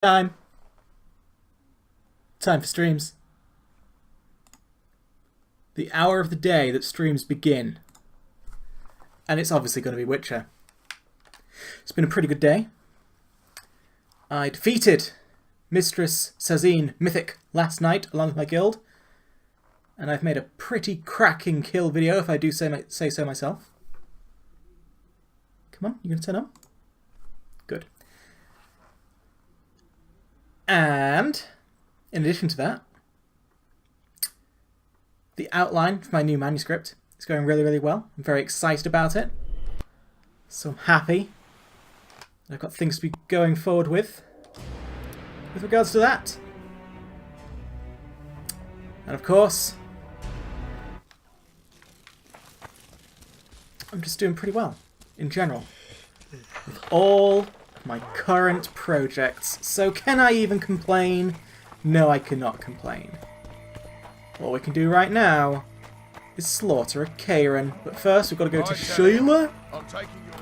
Time. Time for streams. The hour of the day that streams begin. And it's obviously going to be Witcher. It's been a pretty good day. I defeated Mistress Sazine Mythic last night along with my guild. And I've made a pretty cracking kill video, if I do say so myself. Come on, you going to turn on? Good. And, in addition to that, the outline for my new manuscript is going really, really well. I'm very excited about it. So I'm happy that I've got things to be going forward with regards to that. And of course, I'm just doing pretty well, in general, with all my current projects. So can I even complain? No, I cannot complain. All we can do right now is slaughter a Karen. But first we've got to go to Sheila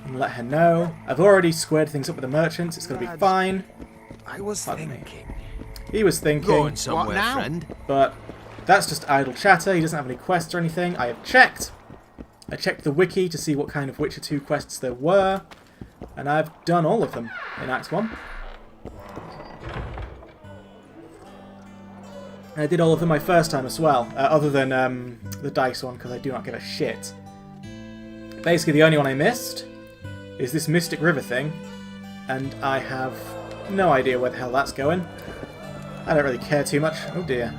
and let her know. I've already squared things up with the merchants. It's going to be fine. I was thinking. He was thinking. Going somewhere, friend. But that's just idle chatter. He doesn't have any quests or anything. I have checked. I checked the wiki to see what kind of Witcher 2 quests there were. And I've done all of them in Act 1. And I did all of them my first time as well, other than the dice one, because I do not give a shit. Basically, the only one I missed is this Mystic River thing, and I have no idea where the hell that's going. I don't really care too much. Oh dear.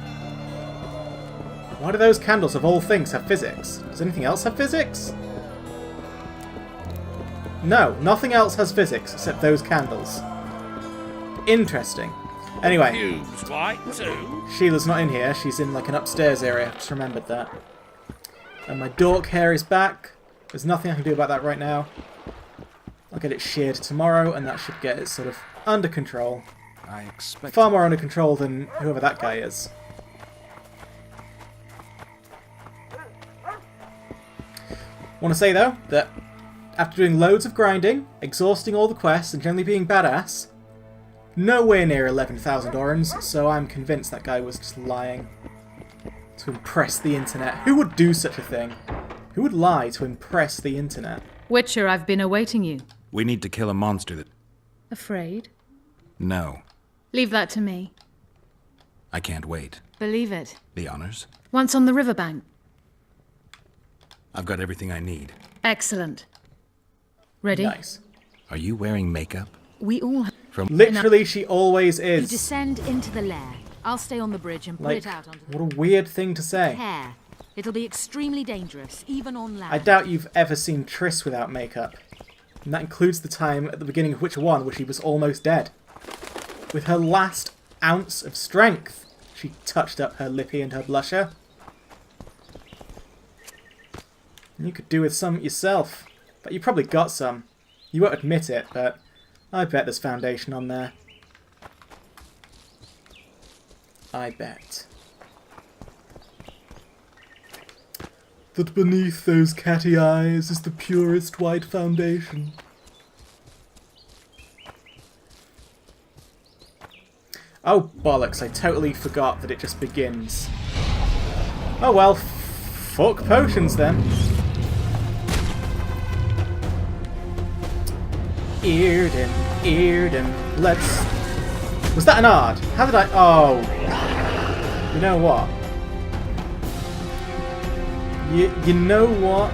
Why do those candles, of all things, have physics? Does anything else have physics? No, nothing else has physics except those candles. Interesting. Anyway, Sheila's not in here. She's in like an upstairs area. Just remembered that. And my dork hair is back. There's nothing I can do about that right now. I'll get it sheared tomorrow, and that should get it sort of under control. Far more under control than whoever that guy is. Want to say though that after doing loads of grinding, exhausting all the quests, and generally being badass, nowhere near 11,000 orens, so I'm convinced that guy was just lying to impress the internet. Who would do such a thing? Who would lie to impress the internet? Witcher, I've been awaiting you. We need to kill a monster that... Afraid? No. Leave that to me. I can't wait. Believe it. The honors? Once on the riverbank. I've got everything I need. Excellent. Ready? Nice. Are you wearing makeup? We all Literally, she always You is. descend into the lair. I'll stay on the bridge and pull Like, it out onto the what a weird thing to say. hair. It'll be extremely dangerous, even on land. I doubt you've ever seen Triss without makeup. And that includes the time at the beginning of Witcher 1 where she was almost dead. With her last ounce of strength, she touched up her lippy and her blusher. And you could do with some yourself. But you probably got some. You won't admit it, but I bet there's foundation on there. I bet. That beneath those catty eyes is the purest white foundation. Oh, bollocks, I totally forgot that it just begins. Oh well, fuck potions then. Earden, let's... Was that an Ard? How did I... Oh. You know what? You know what?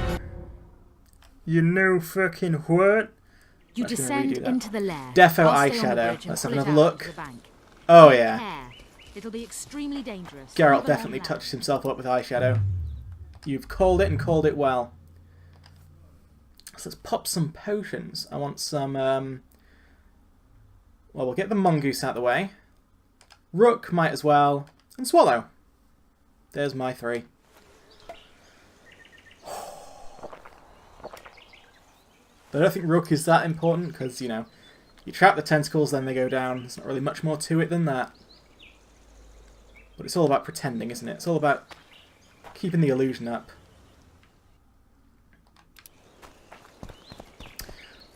You know fucking what? You descend into the lair. Defo I'll stay on the eyeshadow. bridge and Let's have pull it another out look. onto the bank. Oh yeah. Hair. It'll be extremely dangerous. Geralt even definitely on land. touched himself up with eyeshadow. You've called it and called it well. So let's pop some potions. I want some, well, we'll get the mongoose out of the way. Rook might as well. And Swallow. There's my three. But I don't think Rook is that important because, you know, you trap the tentacles, then they go down. There's not really much more to it than that. But it's all about pretending, isn't it? It's all about keeping the illusion up.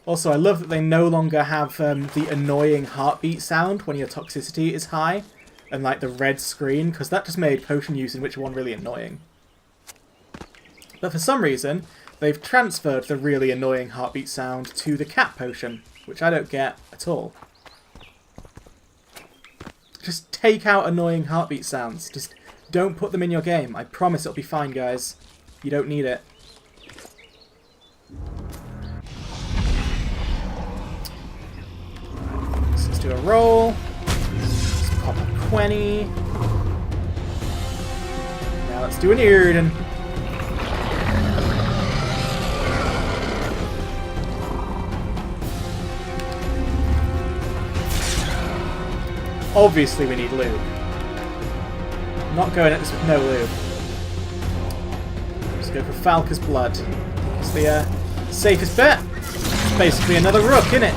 Also, I love that they no longer have the annoying heartbeat sound when your toxicity is high, and like the red screen, because that just made potion use in Witcher 1 really annoying. But for some reason, they've transferred the really annoying heartbeat sound to the cat potion, which I don't get at all. Just take out annoying heartbeat sounds. Just don't put them in your game. I promise it'll be fine, guys. You don't need it. Let's do a roll. Let's pop a Quenny. Now let's do an Yrden. Obviously we need lube. I'm not going at this with no lube. Just go for Falca's Blood. It's the safest bet. It's basically another rook, isn't it?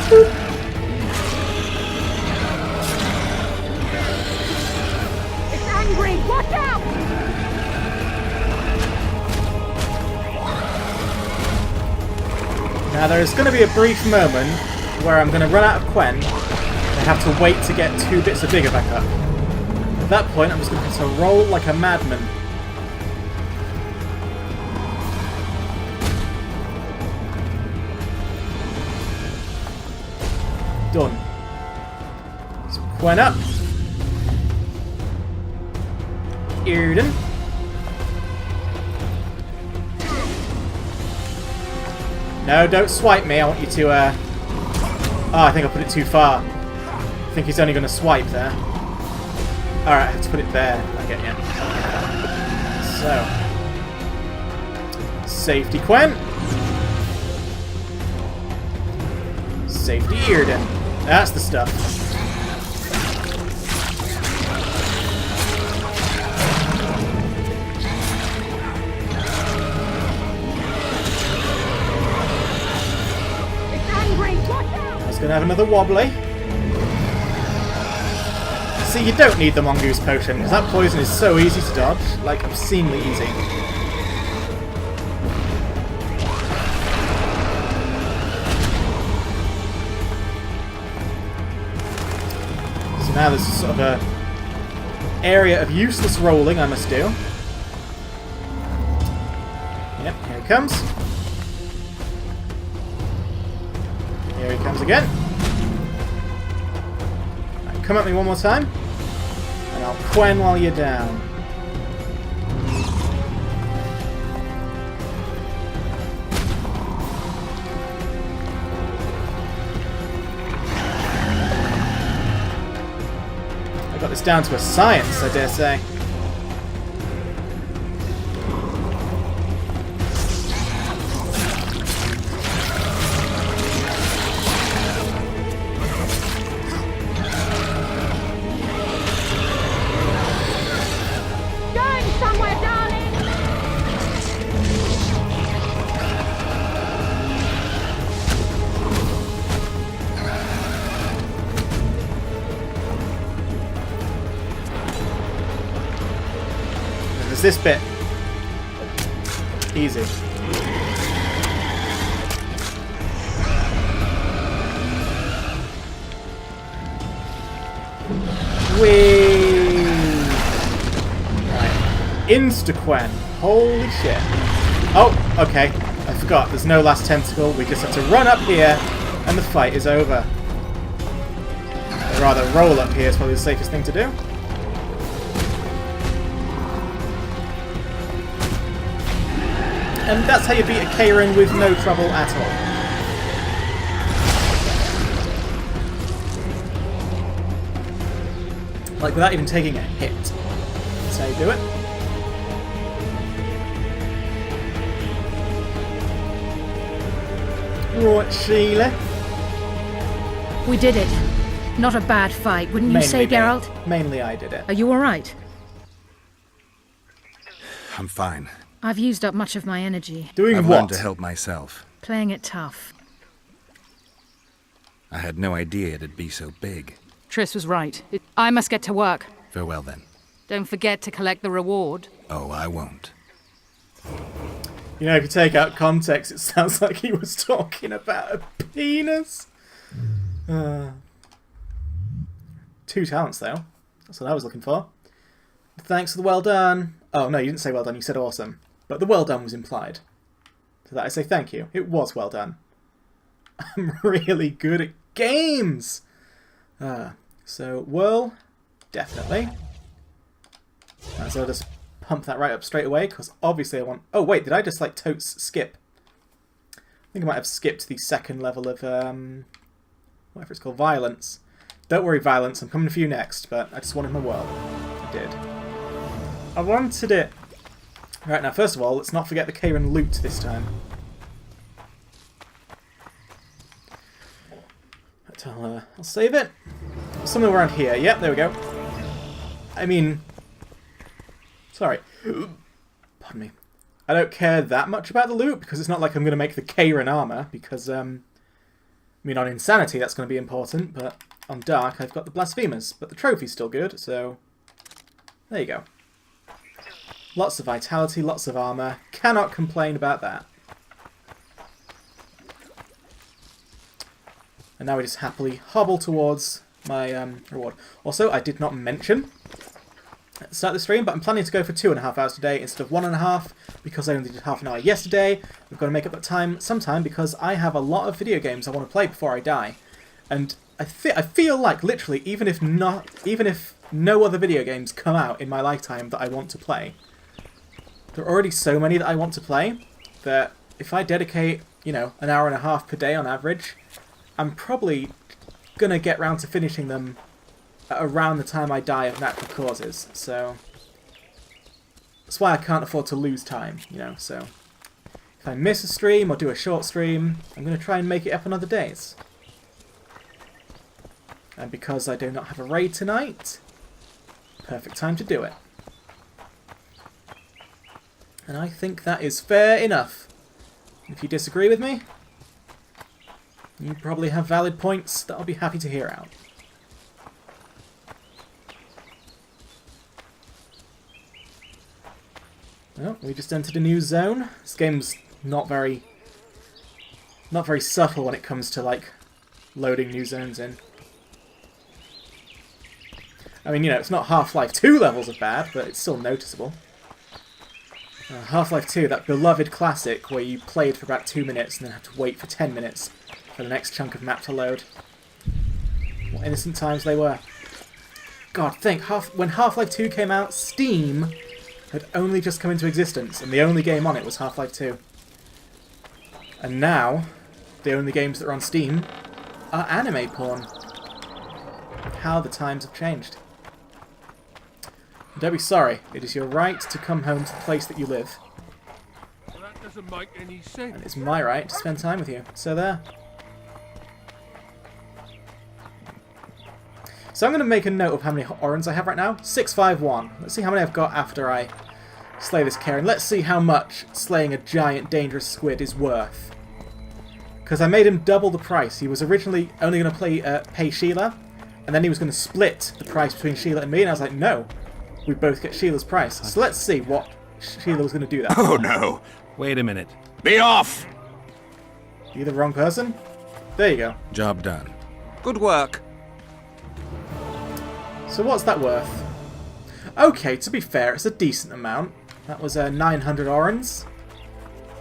Boop. It's angry! Watch out! Now there is going to be a brief moment where I'm going to run out of Quen and have to wait to get 2 bits of Vigor back up. At that point, I'm just going to have to roll like a madman. Done. So Quen up. Yrden. No, don't swipe me. I want you to, Oh, I think I put it too far. I think he's only going to swipe there. Alright, I have to put it there. I get you. So. Safety Quen. Safety Yrden. That's the stuff. Gonna have another wobbly. See, you don't need the Mongoose Potion, because that poison is so easy to dodge, like obscenely easy. So now there's sort of a area of useless rolling I must do. Yep, here it comes. Here he comes again. Right, come at me one more time. And I'll Quen while you're down. I got this down to a science, I dare say. This bit. Easy. Whee! Right. Insta-Quen. Holy shit. Oh, okay. I forgot. There's no last tentacle. We just have to run up here and the fight is over. Or rather, roll up here is probably the safest thing to do. And that's how you beat a Kayrin with no trouble at all. Like, without even taking a hit. That's how you do it. Right, Sheila. We did it. Not a bad fight, wouldn't you say, Geralt? Mainly I did it. Are you alright? I'm fine. I've used up much of my energy. Doing I've what? learned to help myself. Playing it tough. I had no idea it'd be so big. Triss was right. I must get to work. Farewell then. Don't forget to collect the reward. Oh, I won't. You know, if you take out context, it sounds like he was talking about a penis. 2 talents, though. That's what I was looking for. Thanks for the well done. Oh, no, you didn't say well done, you said awesome. But the well done was implied. To that I say thank you. It was well done. I'm really good at games! So, whirl, definitely. Might as well just pump that right up straight away, because obviously I want... Oh, wait, did I just, like, totes skip? I think I might have skipped the second level of, whatever it's called, Violence. Don't worry, Violence, I'm coming for you next, but I just wanted my whirl. I did. I wanted it. Right, now, first of all, let's not forget the Karen loot this time. But I'll save it. Somewhere around here. Yep, there we go. I mean... Sorry. Pardon me. I don't care that much about the loot, because it's not like I'm going to make the Karen armor, because, I mean, on Insanity that's going to be important, but on Dark I've got the Blasphemers. But the trophy's still good, so... There you go. Lots of vitality, lots of armor. Cannot complain about that. And now we just happily hobble towards my reward. Also, I did not mention at the start of the stream, but I'm planning to go for 2.5 hours today instead of 1.5, because I only did half an hour yesterday. We've got to make up that time sometime, because I have a lot of video games I want to play before I die. And I feel like, literally, even if no other video games come out in my lifetime that I want to play, there are already so many that I want to play that if I dedicate, you know, 1.5 hours per day on average, I'm probably going to get round to finishing them at around the time I die of natural causes. So that's why I can't afford to lose time, you know. So if I miss a stream or do a short stream, I'm going to try and make it up on other days. And because I do not have a raid tonight, perfect time to do it. And I think that is fair enough. If you disagree with me, you probably have valid points that I'll be happy to hear out. Well, we just entered a new zone. This game's not very subtle when it comes to, like, loading new zones in. I mean, you know, it's not Half-Life 2 levels of bad, but it's still noticeable. Half-Life 2, that beloved classic where you played for about 2 minutes and then have to wait for 10 minutes for the next chunk of map to load. What innocent times they were. God, think, when Half-Life 2 came out, Steam had only just come into existence, and the only game on it was Half-Life 2. And now, the only games that are on Steam are anime porn. How the times have changed. Don't be sorry, it is your right to come home to the place that you live. Well, that doesn't make any sense. And it's my right to spend time with you. So there. So I'm going to make a note of how many orans I have right now. 651. Let's see how many I've got after I slay this Karen. Let's see how much slaying a giant dangerous squid is worth. Because I made him double the price. He was originally only going to pay Sheila, and then he was going to split the price between Sheila and me, and I was like, no. We both get Sheila's price. So let's see what Sheila was going to do that. Oh no! Wait a minute. Be off! You the wrong person? There you go. Job done. Good work. So what's that worth? Okay, to be fair, it's a decent amount. That was 900 orans.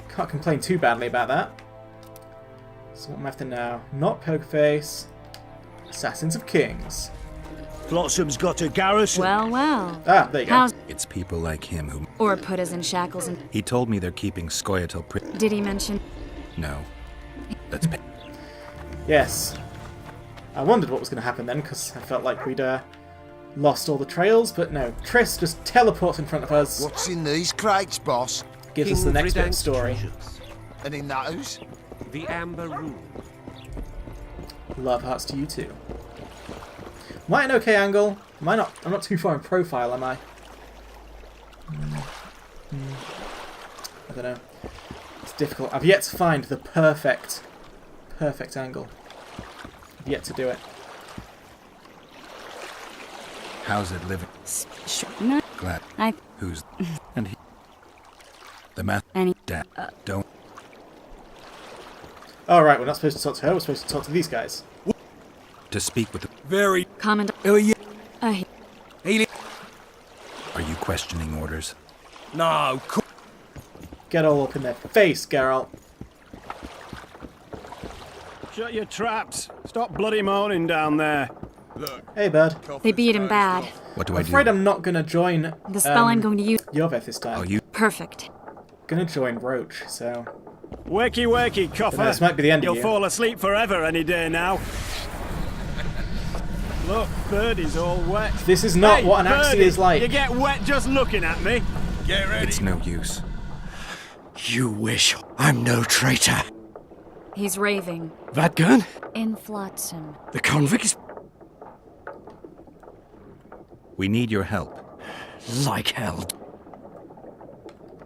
Can't complain too badly about that. So what am I after now? Not Pokerface. Assassins of Kings. Flotsam's got a garrison. Well, well. Ah, there you go. How's... It's people like him who... Or put us in shackles and... He told me they're keeping Scoia'tael Did he mention... No. That's... Yes. I wondered what was going to happen then, because I felt like we'd lost all the trails, but no. Triss just teleports in front of us. What's in these crates, boss? Gives us the next bit of story. And in those? The Amber Room. Love hearts to you too. Am I at an okay angle? Am I not? I'm not too far in profile, am I? I don't know. It's difficult. I've yet to find the perfect angle. I've yet to do it. How's it living? No. Glad. I... Who's... And he... The math. Any- Dad, don't. Oh, right, we're not supposed to talk to her, we're supposed to talk to these guys. To speak with the. Very. Command. Oh, yeah. Uh, Are you questioning orders? No, Get all up in their face, Geralt. Shut your traps. Stop bloody moaning down there. Hey, bud. they beat him bad. What do I'm I do? afraid I'm not gonna join The spell I'm going to use. Yoveth this time. Oh, you. Perfect. Gonna join Roach, so... Wakey, wakey, coffer. This might be the end of You'll you. fall asleep forever any day now. Look, Birdie's all wet. This is not Hey, what an Axie Birdie, is like. You get wet just looking at me. get ready. It's no use. You wish I'm no traitor. He's raving. That gun? In Flotsam. The convicts? We need your help. Like hell.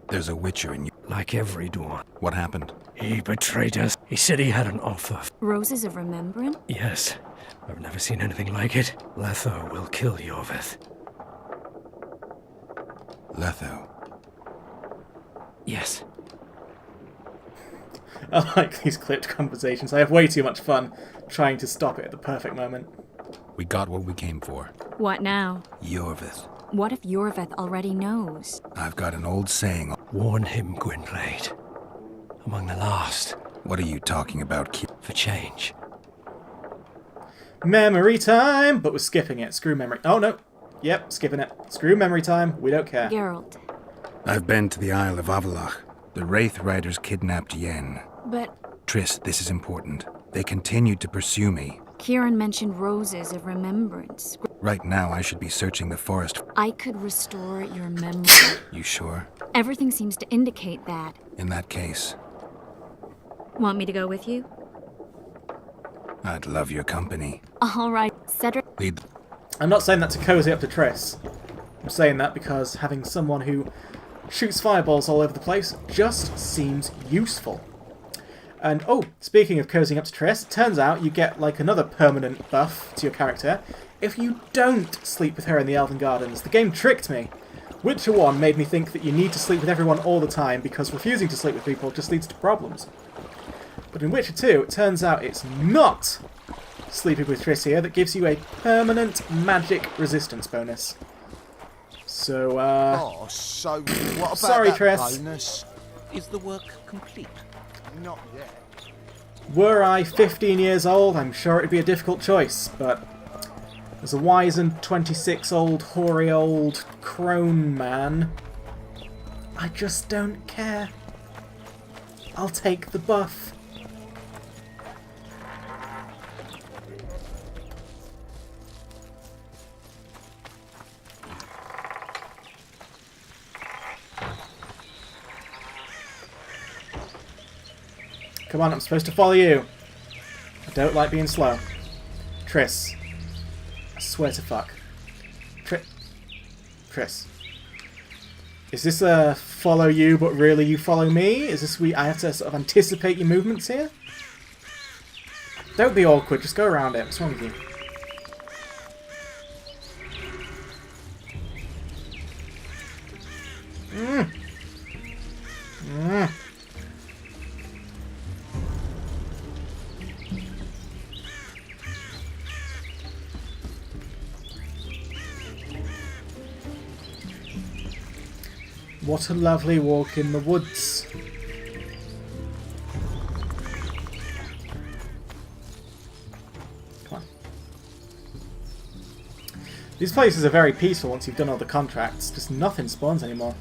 There's a Witcher in you. Like every dwarf. What happened? He betrayed us. He said he had an offer. Roses of Remembrance? Yes. I've never seen anything like it. Letho will kill Yoveth. Letho. Yes. I like these clipped conversations. I have way too much fun trying to stop it at the perfect moment. We got what we came for. What now? Yorvith. What if Yorveth already knows? I've got an old saying. Warn him, Gwynblade. Among the last. What are you talking about, kid? For change. Memory time! But we're skipping it. Screw memory. Oh, no. Yep, skipping it. Screw memory time. We don't care. Geralt. I've been to the Isle of Avalach. The Wraith Riders kidnapped Yen. But Triss, this is important. They continued to pursue me. Kieran mentioned Roses of Remembrance. Right now, I should be searching the forest. I could restore your memory. You sure? Everything seems to indicate that. In that case, Want me to go with you? I'd love your company. All right, Cedric. Lead. I'm not saying that to cozy up to Triss. I'm saying that because having someone who shoots fireballs all over the place just seems useful. And, oh, speaking of cozying up to Triss, it turns out you get, like, another permanent buff to your character if you don't sleep with her in the Elven Gardens. The game tricked me. Witcher 1 made me think that you need to sleep with everyone all the time because refusing to sleep with people just leads to problems. But in Witcher 2, it turns out it's not sleeping with Triss here that gives you a permanent magic resistance bonus. So, Oh, so what about Sorry, that Triss. bonus? Is the work complete? Not yet. were I 15 years old, I'm sure it'd be a difficult choice, but as a wizened 26-old, hoary old crone man, I just don't care. I'll take the buff. Come on, I'm supposed to follow you. I don't like being slow. Triss. I swear to fuck. Triss. Is this a follow you, but really you follow me? Is this I have to sort of anticipate your movements here? Don't be awkward, just go around it. What's wrong with you? What a lovely walk in the woods. Come on. These places are very peaceful once you've done all the contracts. Just nothing spawns anymore.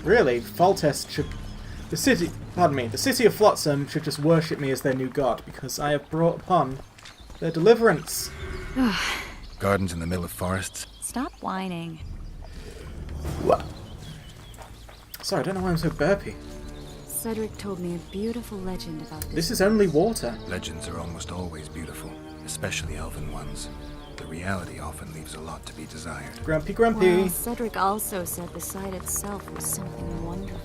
Really, Foltest should... The city of Flotsam should just worship me as their new god, because I have brought upon their deliverance. Gardens in the middle of forests. Stop whining. What? Sorry, I don't know why I'm so burpy. Cedric told me a beautiful legend about this. This is only water. Legends are almost always beautiful, especially elven ones. The reality often leaves a lot to be desired. Grumpy, grumpy. Well, Cedric also said the site itself was something wonderful.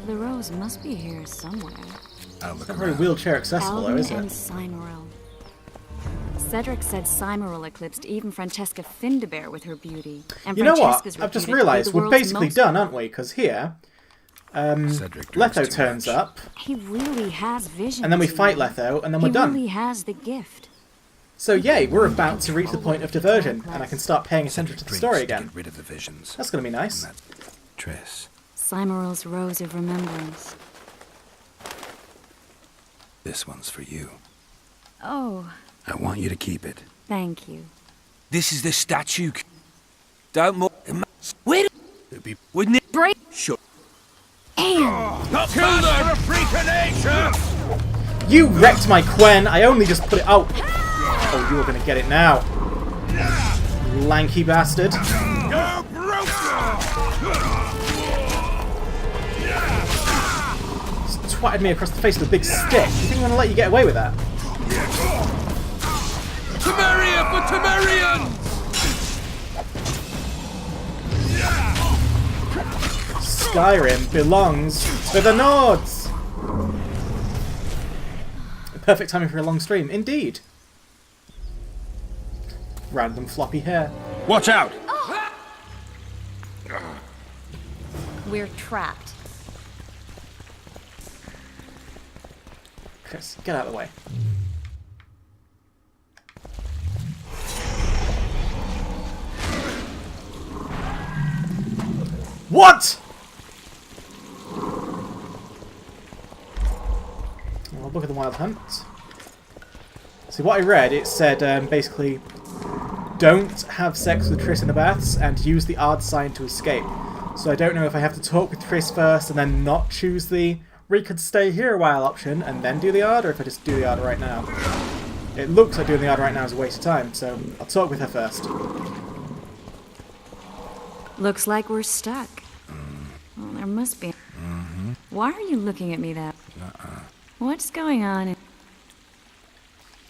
The rose must be here somewhere. I'll look Not very around. wheelchair accessible, though, Alvin is and it? Cynarel. Cedric said Cymoril eclipsed even Francesca Findabair with her beauty. And You know what? Francesca's I've just reputed to be realised the we're world's basically most- done, aren't we? Because here, Cedric drinks Letho too turns much. up, He really has vision. and then we fight Letho, and then we're He done. really has the gift. So yay, we're about to reach the point of diversion, and I can start paying attention to the Drinks story to again. Get rid of the visions. That's going to be nice. And that Triss. Cymoril's Rose of Remembrance. This one's for you. Oh, I want you to keep it. thank you. This is the statue. Don't more. Where? Wouldn't it Break. Sure. And Kill them! Freak of nature! You wrecked my Quen! I only just put it out! Oh, you're going to get it now. Lanky bastard. Just twatted me across the face with a big stick. You think I'm going to let you get away with that? Temeria for Temerians! Skyrim belongs to the Nords! Perfect timing for a long stream, indeed. Random floppy hair. Watch out! we're trapped. Chris, get out of the way. What? Well, Book of the Wild Hunt. See, what I read, it said basically, don't have sex with Triss in the baths and use the Ard sign to escape. So I don't know if I have to talk with Triss first and then not choose the we could stay here a while option and then do the Ard, or if I just do the Ard right now. It looks like doing the Ard right now is a waste of time, so I'll talk with her first. Looks like we're stuck. Well, there must be. Why are you looking at me that? What's going on?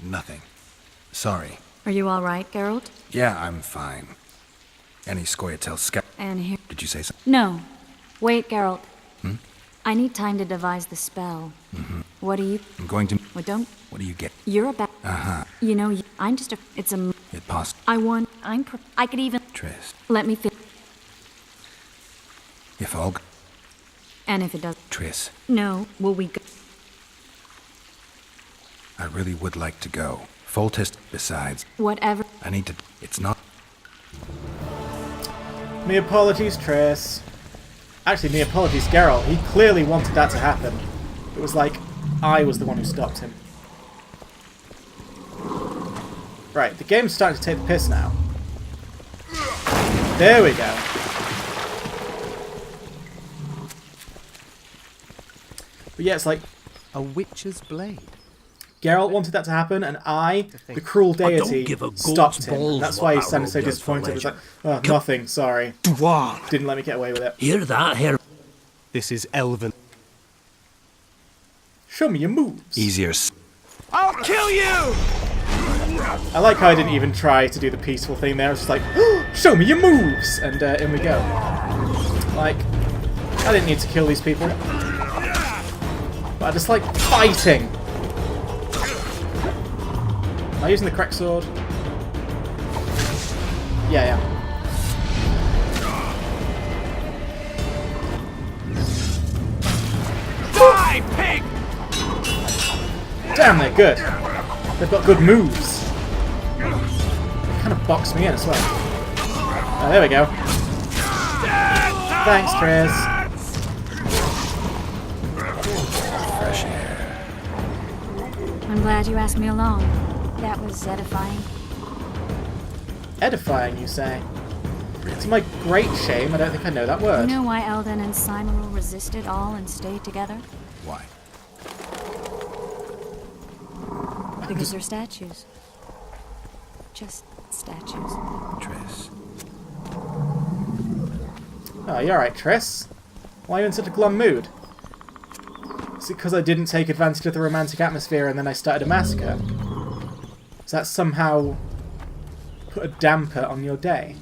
Nothing. Sorry. Are you all right, Geralt? Yeah, I'm fine. Any Scoia'tael scout? And here. Did you say something? No. Wait, Geralt. I need time to devise the spell. What do you? I'm going to... Well, don't. What do you get? You're about. Uh-huh. You know, I'm just a. It's a. It passed. I want. I could even. Triss. Let me think. If all... And if it does. Triss. No. Will we go? I really would like to go. Foltest. Besides, Whatever. I need to... It's not... Me apologies, Triss. Actually, me apologies, Geralt. He clearly wanted that to happen. It was like I was the one who stopped him. Right, the game's starting to take the piss now. There we go. But yeah, it's like A witch's blade. Geralt wanted that to happen, and I, the cruel deity, give a goat's stopped him. balls And that's what why he that sounded so rogue does for disappointed. He was like, leisure. oh, nothing, sorry. Dwarf. Didn't let me get away with it. Hear that, Herr? This is Elven. Show me your moves. Easier... I'll kill you! I like how I didn't even try to do the peaceful thing there. I was just like, show me your moves! And in we go. Like, I didn't need to kill these people. But I just like fighting. Am I using the correct sword? Yeah, yeah. Die, pig! Damn, they're good. They've got good moves. They kind of boxed me in as well. Oh, there we go. Thanks, Triss. Fresh air. I'm glad you asked me along. That was edifying. Edifying, you say? To my great shame, I don't think I know that word. You know why Eldon and Cymoril resisted all and stayed together? Why? Because they're statues. Just statues. Triss. Oh, you're alright, Triss. Why are you in such a glum mood? Is it because I didn't take advantage of the romantic atmosphere and then I started a massacre? Does that somehow put a damper on your day?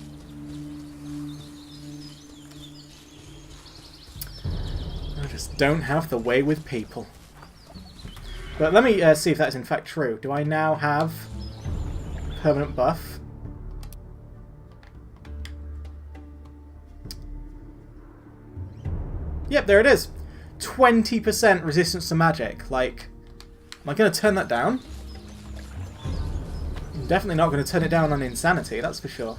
I just don't have the way with people. But let me see if that's in fact true. Do I now have permanent buff. Yep, there it is. 20% resistance to magic. Like, am I going to turn that down? I'm definitely not going to turn it down on insanity, that's for sure.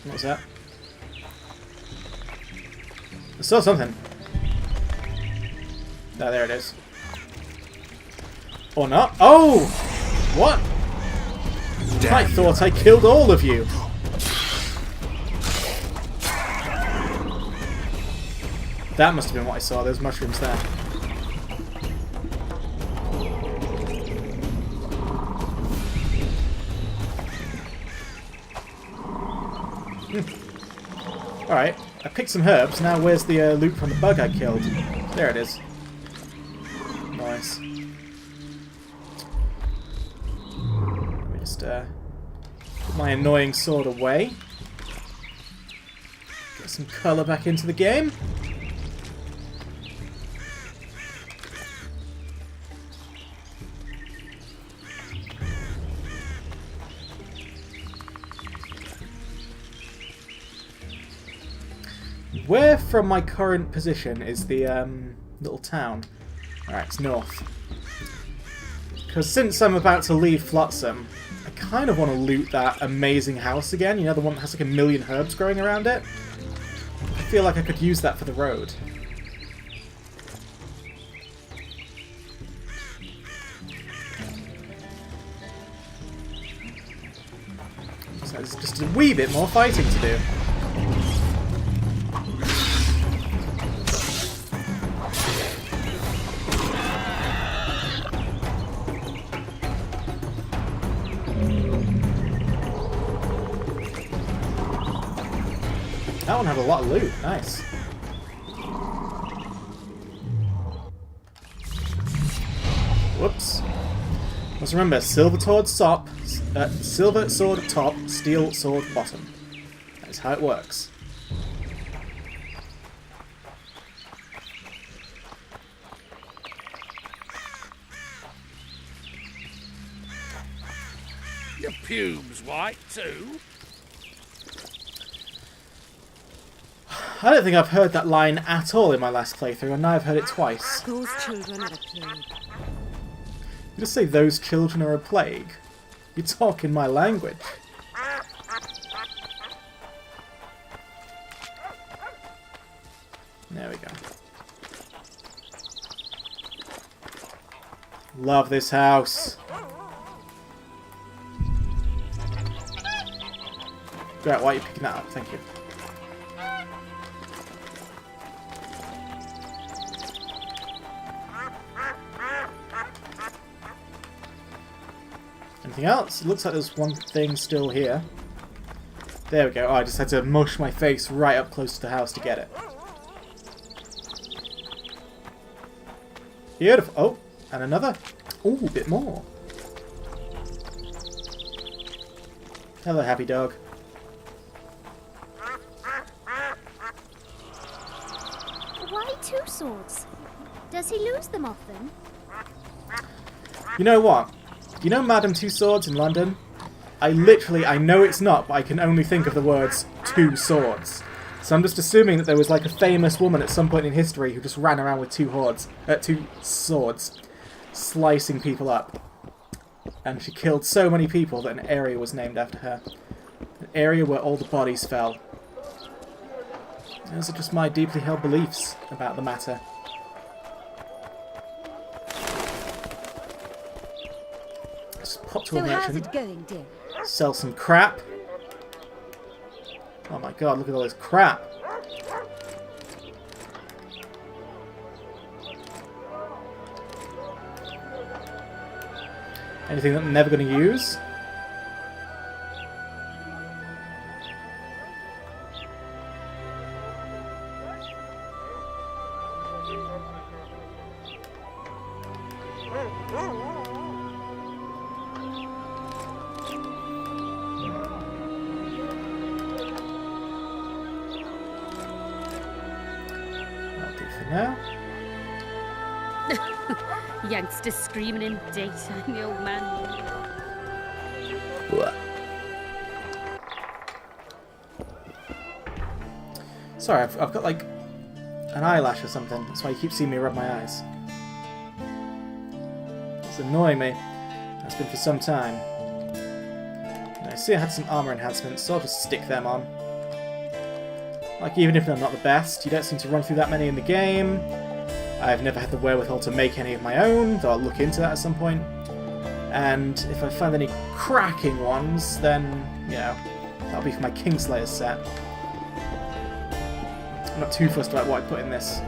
What was that? I saw something. Oh, there it is. Or not. Oh! What? I thought I killed all of you. That must have been what I saw. There's mushrooms there. Alright, I picked some herbs. Now where's the loot from the bug I killed? There it is. Nice. Let me just put my annoying sword away. Get some colour back into the game. Where from my current position is the little town? Alright, it's north. Because since I'm about to leave Flotsam, I kind of want to loot that amazing house again. You know, the one that has like 1 million herbs growing around it? I feel like I could use that for the road. So there's just a wee bit more fighting to do. That one had a lot of loot. Nice. Whoops. Let's remember, silver sword top, steel sword bottom. That is how it works. Your pubes white too? I don't think I've heard that line at all in my last playthrough, and now I've heard it twice. Those children are a plague. You just say those children are a plague. You talk in my language. There we go. Love this house. Great, why are you picking that up? Thank you. Anything else? It looks like there's one thing still here. There we go. Oh, I just had to mush my face right up close to the house to get it. Beautiful. Oh, and another. Oh, a bit more. Hello, happy dog. Why 2 swords? Does he lose them often? You know what? You know Madame Two Swords in London? I know it's not, but I can only think of the words 2 swords. So I'm just assuming that there was like a famous woman at some point in history who just ran around with 2 swords, slicing people up. And she killed so many people that an area was named after her. An area where all the bodies fell. Those are just my deeply held beliefs about the matter. Pop to a merchant, going, dear? sell some crap. Oh my god, look at all this crap. Anything that I'm never going to use? For now. Youngster screaming in daytime, the old man. Sorry, I've got like an eyelash or something. That's why you keep seeing me rub my eyes. It's annoying me. That's been for some time. And I see I had some armor enhancements, so I'll just stick them on. Like, even if they're not the best, you don't seem to run through that many in the game. I've never had the wherewithal to make any of my own, though I'll look into that at some point. And if I find any cracking ones, then, you know, that'll be for my Kingslayer set. I'm not too fussed about what I put in this.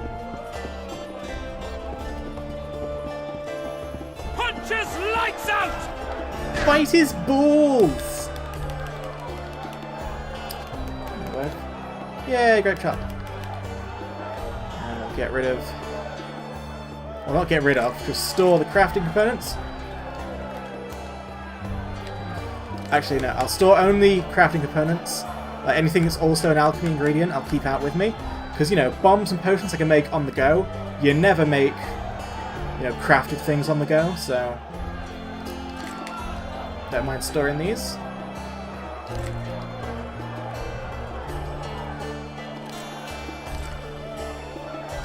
Punch his lights out! Bite his balls! Word. Yeah, great shot. And I'll get rid of... Well, not get rid of, just store the crafting components. Actually, no, I'll store only crafting components. Like anything that's also an alchemy ingredient, I'll keep out with me. Because, you know, bombs and potions I can make on the go. You never make, you know, crafted things on the go, so... Don't mind storing these.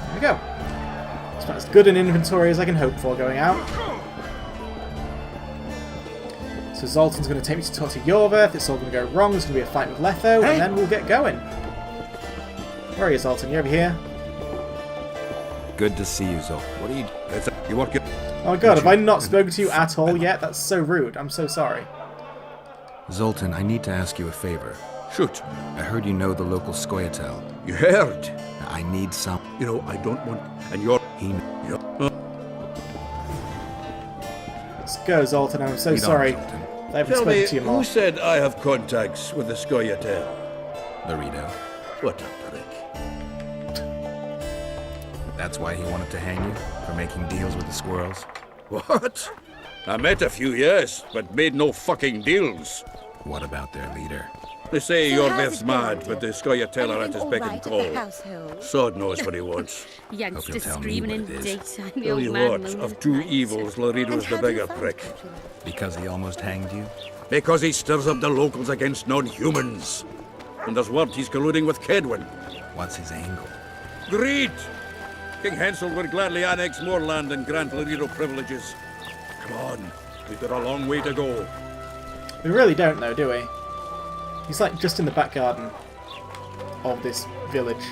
There we go. It's about as good an inventory as I can hope for going out. So Zoltan's going to take me to talk to Yorveth. It's all going to go wrong. There's going to be a fight with Letho, and then we'll get going. Where are you, Zoltan? You over here? Good to see you, Zol. What are you... You want to get... Oh my god, have I not spoken to you at all yet? That's so rude. I'm so sorry. Zoltan, I need to ask you a favor. Shoot. I heard you know the local Skoyatel. You heard? I need some... You know, I don't want... And you're... Let's go, Zoltan. I'm so Lead on, sorry. Zoltan. I haven't Tell spoken me, to you who more. said I have contacts with the Skoyatel? Laredo. What a prick. That's why he wanted to hang you? For making deals with the squirrels? What? I met a few, yes, but made no fucking deals. What about their leader? They say So how's Yorveth's it mad, going, but the Skoyatel are at his beck and call. Sod knows what he wants. Youngster tell me screaming in what it is. daytime, the Tell old you man. what, moaning of at two night. evils, Laredo's the bigger prick. Because he almost hanged you? Because he stirs up the locals against non-humans. And there's word he's colluding with Kedwin. What's his angle? Greed! King Hansel would gladly annex more land and grant Laredo privileges. Come on, we've got a long way to go. We really don't, though, do we? He's like just in the back garden of this village.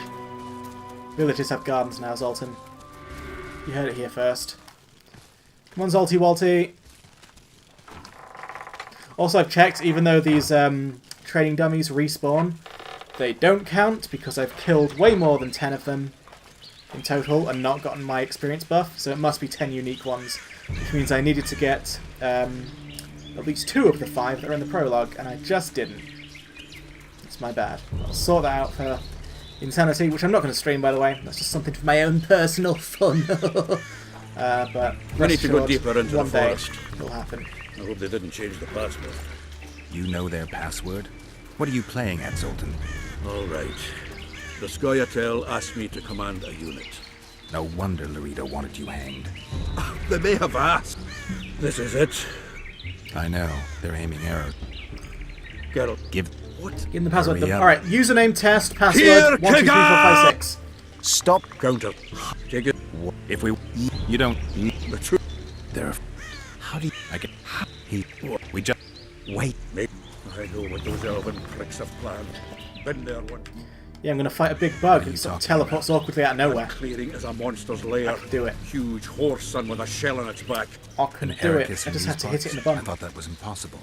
Villages have gardens now, Zoltan. You heard it here first. Come on, Zolty Walty. Also, I've checked, even though these training dummies respawn, they don't count because I've killed way more than 10 of them in total and not gotten my experience buff, so it must be 10 unique ones, which means I needed to get at least 2 of the 5 that are in the prologue, and I just didn't. It's my bad. I'll sort that out for Insanity, which I'm not going to stream, by the way. That's just something for my own personal fun. But We need to go rest deeper assured, into the one day forest. it'll happen. I hope they didn't change the password. You know their password? What are you playing at, Zoltan? All right. The Skoyatel asked me to command a unit. No wonder Laredo wanted you hanged. They may have asked. This is it. I know. They're aiming arrows. Geralt. Give... What? In the password. Hurry up. Alright, username test, password, Here, 1, 2, 3, 4, 5, 6. Stop! Counter. Take it. If we... You don't... The truth. There... How do you... I can... He... We just... Wait. I know what those elven pricks have planned. Been there one. Yeah, I'm going to fight a big bug. you It sort of talking teleports awkwardly out of nowhere. Clearing is a monster's lair. I can do it. Huge horse son with a shell on its back. I can An do it. Ericus I just in have to these hit it in the parts? bum. I thought that was impossible.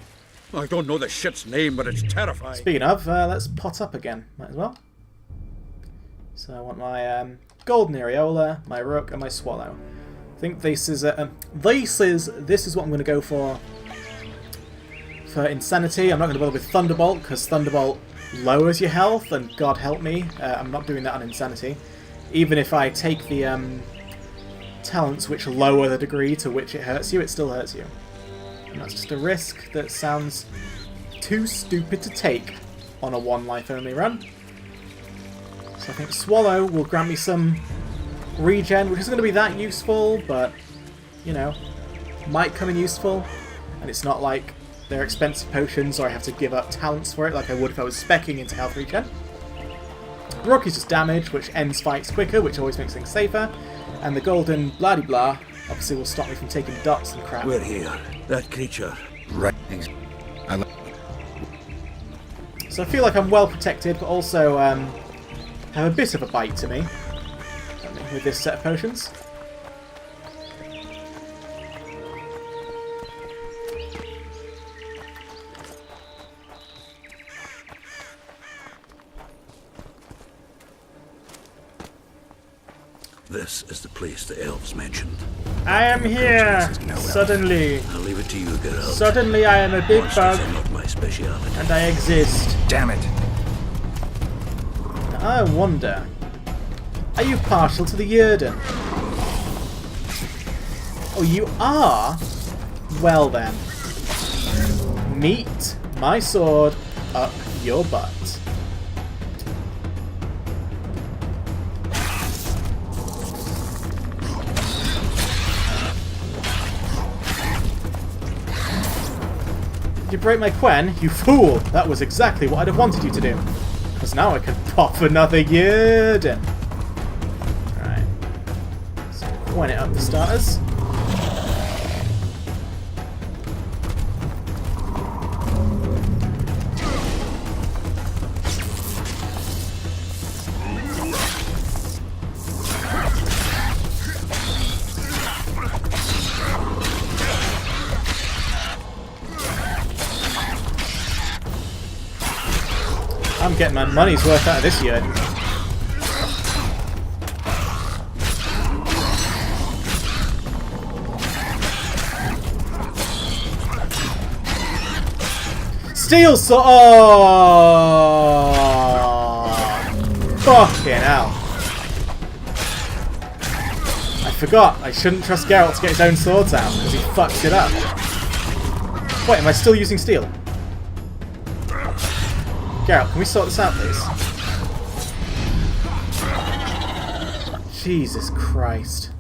I don't know the shit's name, but it's terrifying. Speaking of, let's pot up again. Might as well. So I want my golden areola, my rook, and my swallow. I think this is what I'm going to go for Insanity. I'm not going to bother with Thunderbolt, because Thunderbolt lowers your health, and God help me, I'm not doing that on Insanity. Even if I take the talents which lower the degree to which it hurts you, it still hurts you. And that's just a risk that sounds too stupid to take on a 1 life only run. So I think Swallow will grant me some regen, which isn't going to be that useful, but, you know, might come in useful. And it's not like they're expensive potions or I have to give up talents for it like I would if I was speccing into health regen. Rock is just damage, which ends fights quicker, which always makes things safer. And the golden blah-de-blah obviously will stop me from taking dots and crap. We're here. That creature. Right. So I feel like I'm well protected, but also have a bit of a bite to me with this set of potions. This is the place the elves mentioned. I am here! Suddenly. I'll leave it to you, Geralt. Suddenly I am a big Monsters bug, are not my speciality. and I exist. Damn it. I wonder, are you partial to the Yrden? Oh, you are? Well then. Meet my sword up your butt. Did you break my quen? You fool! That was exactly what I'd have wanted you to do. Because now I can pop another Yrden. Alright. So quen it up for starters. I'm getting my money's worth out of this year. Steel sword! Oh! Fucking hell. I forgot. I shouldn't trust Geralt to get his own swords out, because he fucks it up. Wait, am I still using steel? Geralt, can we sort this out, please? Jesus Christ.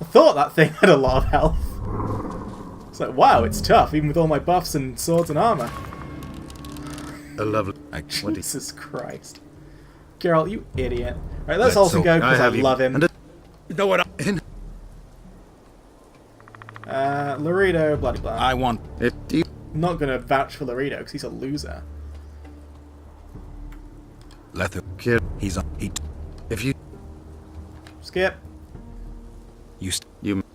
I thought that thing had a lot of health. It's like, wow, it's tough, even with all my buffs and swords and armor. A lovely. Jesus Christ. Geralt, you idiot. Right, let's also go, because I love him. You know what? Laredo, bloody blah. I want it. I'm not going to vouch for Laredo, because he's a loser. Letho kid. He's on. If you Skip. you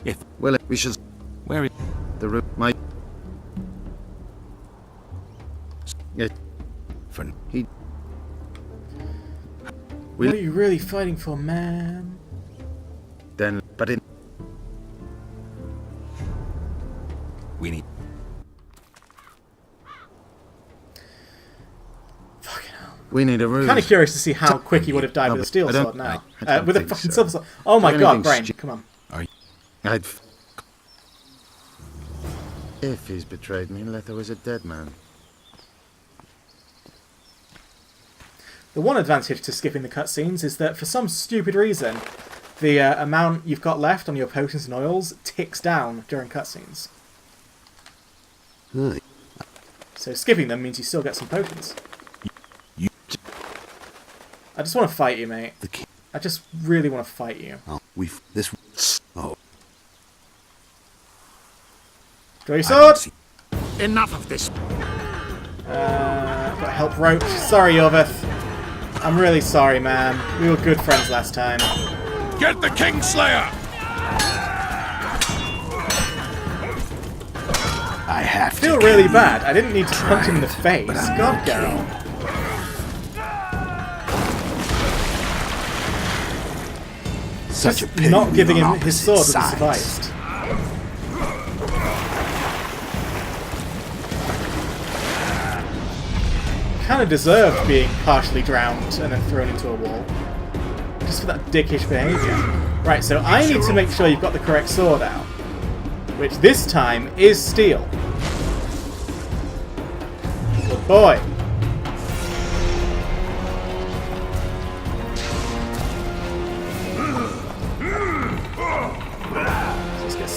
if well we should where is the room my for he What are you really fighting for, man? then but in we need we need a room. Kind of curious to see how quick he would have died with a steel sword now. With a fucking silver sword. Oh my god, Brain, come on. If he's betrayed me, Letho is a dead man. The one advantage to skipping the cutscenes is that for some stupid reason, the amount you've got left on your potions and oils ticks down during cutscenes. So skipping them means you still get some potions. I just want to fight you, mate. I just really want to fight you. Draw your sword! Enough of this. Gotta help Roach. Sorry, Yorvith. I'm really sorry, man. We were good friends last time. Get the Kingslayer! I have I feel really bad. I didn't need to punch him in the face. God, Geralt. Such Just a pity not giving we're him on his sword would have opposite sufficed. Kind of deserved being partially drowned and then thrown into a wall. Just for that dickish behaviour. Right, so I need to make sure you've got the correct sword out. Which this time is steel. Good boy.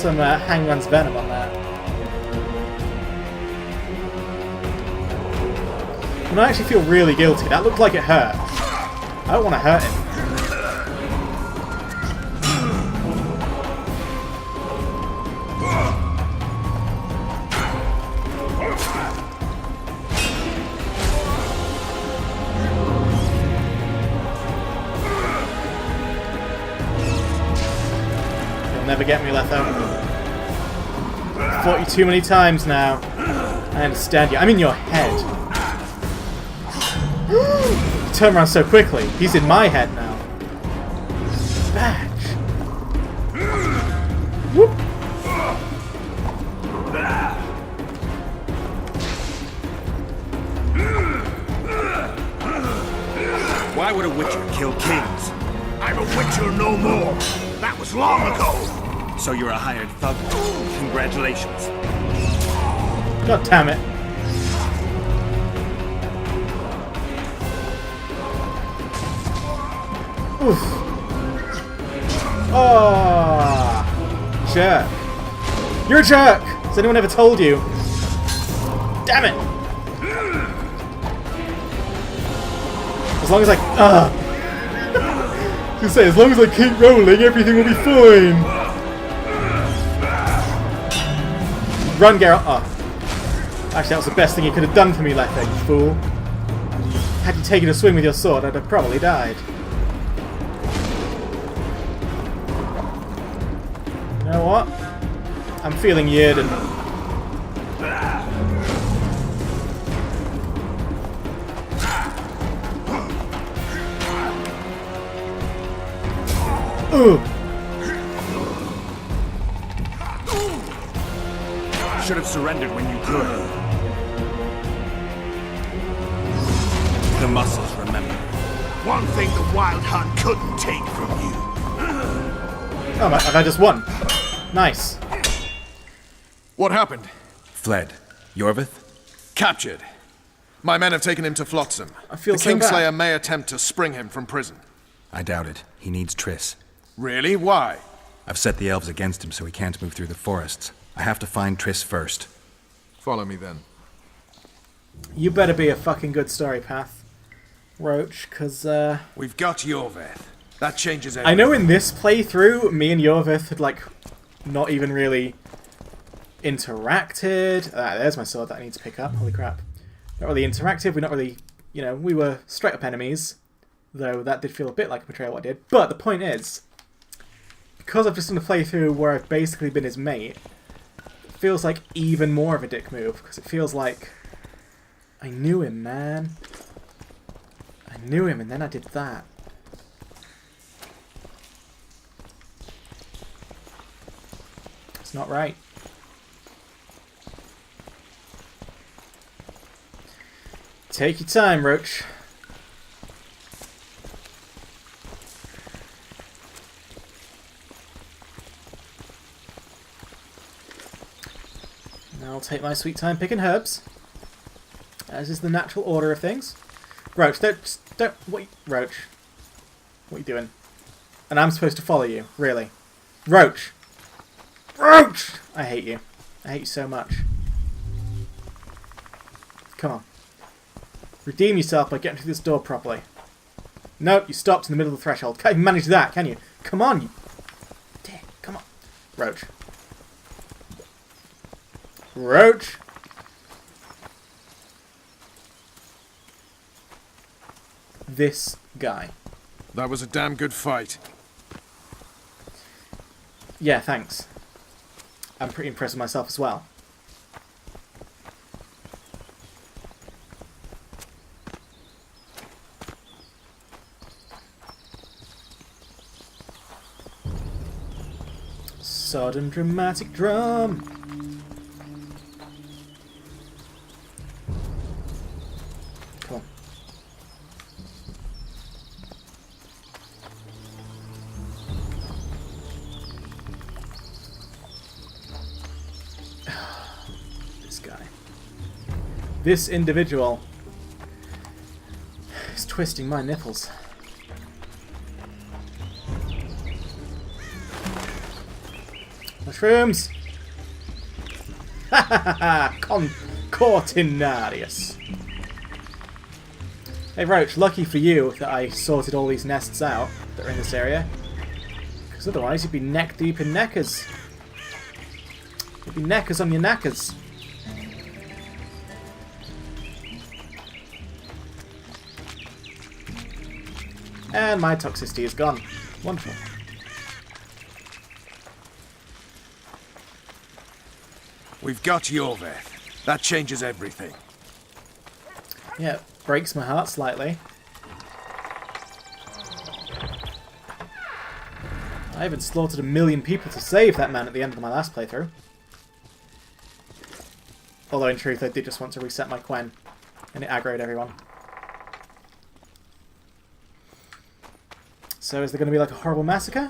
some Hangman's Venom on there. And I actually feel really guilty. That looked like it hurt. I don't want to hurt him. Never get me, Letho. Fought you too many times now. I understand you. I'm in your head. You turn around so quickly. He's in my head now. Badge. Whoop. Why would a witcher kill kings? I'm a witcher no more. That was long ago. So you're a hired thug? Congratulations. God damn it. Oof. Oh, jerk. You're a jerk! Has anyone ever told you? Damn it! As long as I... You say, as long as I keep rolling, everything will be fine. Run, Geralt. Oh. Actually, that was the best thing you could have done for me, Letho, you fool. Had you taken a swing with your sword, I'd have probably died. You know what? I'm feeling Yrden. Ooh. Should have surrendered when you could. The muscles, remember. One thing the Wild Hunt couldn't take from you. Oh, have I just won? Nice. What happened? Fled. Yorvith? Captured. My men have taken him to Flotsam. I feel the so bad. Kingslayer may attempt to spring him from prison. I doubt it. He needs Triss. Really? Why? I've set the elves against him so he can't move through the forests. I have to find Triss first. Follow me then. You better be a fucking good story path, Roach, because, We've got Yorvith. That changes everything. I know in this playthrough, me and Yorvith had, like, not even really interacted. Ah, there's my sword that I need to pick up. Holy crap. Not really interactive. We're not really, you know, we were straight up enemies. Though that did feel a bit like a betrayal, what I did. But the point is, because I've just done a playthrough where I've basically been his mate, it feels like even more of a dick move. Because it feels like I knew him, man. I knew him and then I did that. It's not right. Take your time, Roach. I'll take my sweet time picking herbs, as is the natural order of things. Roach, don't, Roach, what are you doing? And I'm supposed to follow you, really? Roach! Roach! I hate you. I hate you so much. Come on. Redeem yourself by getting through this door properly. Nope, you stopped in the middle of the threshold. Can't even manage that, can you? Come on, you... Come on. Roach. Roach! This guy. That was a damn good fight. Yeah, thanks. I'm pretty impressed with myself as well. Sudden dramatic drum. Come on. This guy. This individual is twisting my nipples. Mushrooms! Ha ha ha ha! Cortinarius. Hey Roach, lucky for you that I sorted all these nests out that are in this area. Because otherwise you'd be neck deep in neckers. You'd be neckers on your knackers. And my toxicity is gone. Wonderful. We've got Yorveth. That changes everything. Yeah, breaks my heart slightly. I haven't slaughtered 1 million people to save that man at the end of my last playthrough. Although in truth I did just want to reset my Quen, and it aggroed everyone. So is there going to be like a horrible massacre?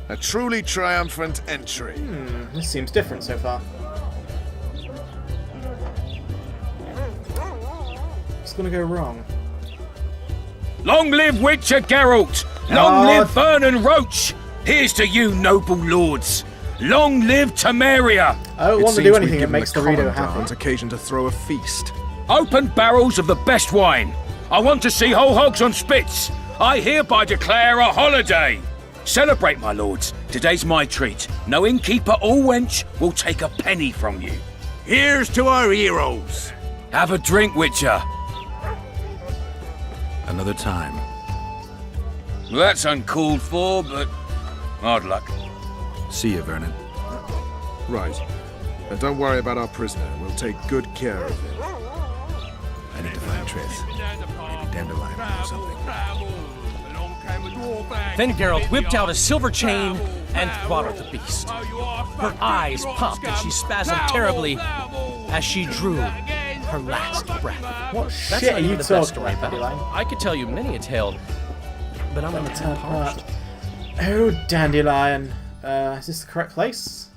A truly triumphant entry. This seems different so far. What's going to go wrong? Long live Witcher Geralt! Long live Vernon Roach! Here's to you, noble lords! Long live Temeria! I don't want to do anything that makes Dorito happy. Occasion to throw a feast. Open barrels of the best wine. I want to see whole hogs on spits. I hereby declare a holiday. Celebrate, my lords. Today's my treat. No innkeeper or wench will take a penny from you. Here's to our heroes. Have a drink, Witcher. Another time. Well, that's uncalled for, but hard luck. See you, Vernon. Right. And don't worry about our prisoner. We'll take good care of him. I need to find Triss. Maybe Dandelion or something. Then Geralt whipped out a silver chain and throttled the beast. Her eyes popped and she spasmed terribly as she drew her last breath. What That's shit not are you even the best talking story, about, pal. Dandelion? I could tell you many a tale, but I'm not Turn parched. apart. Oh, Dandelion. Is this the correct place?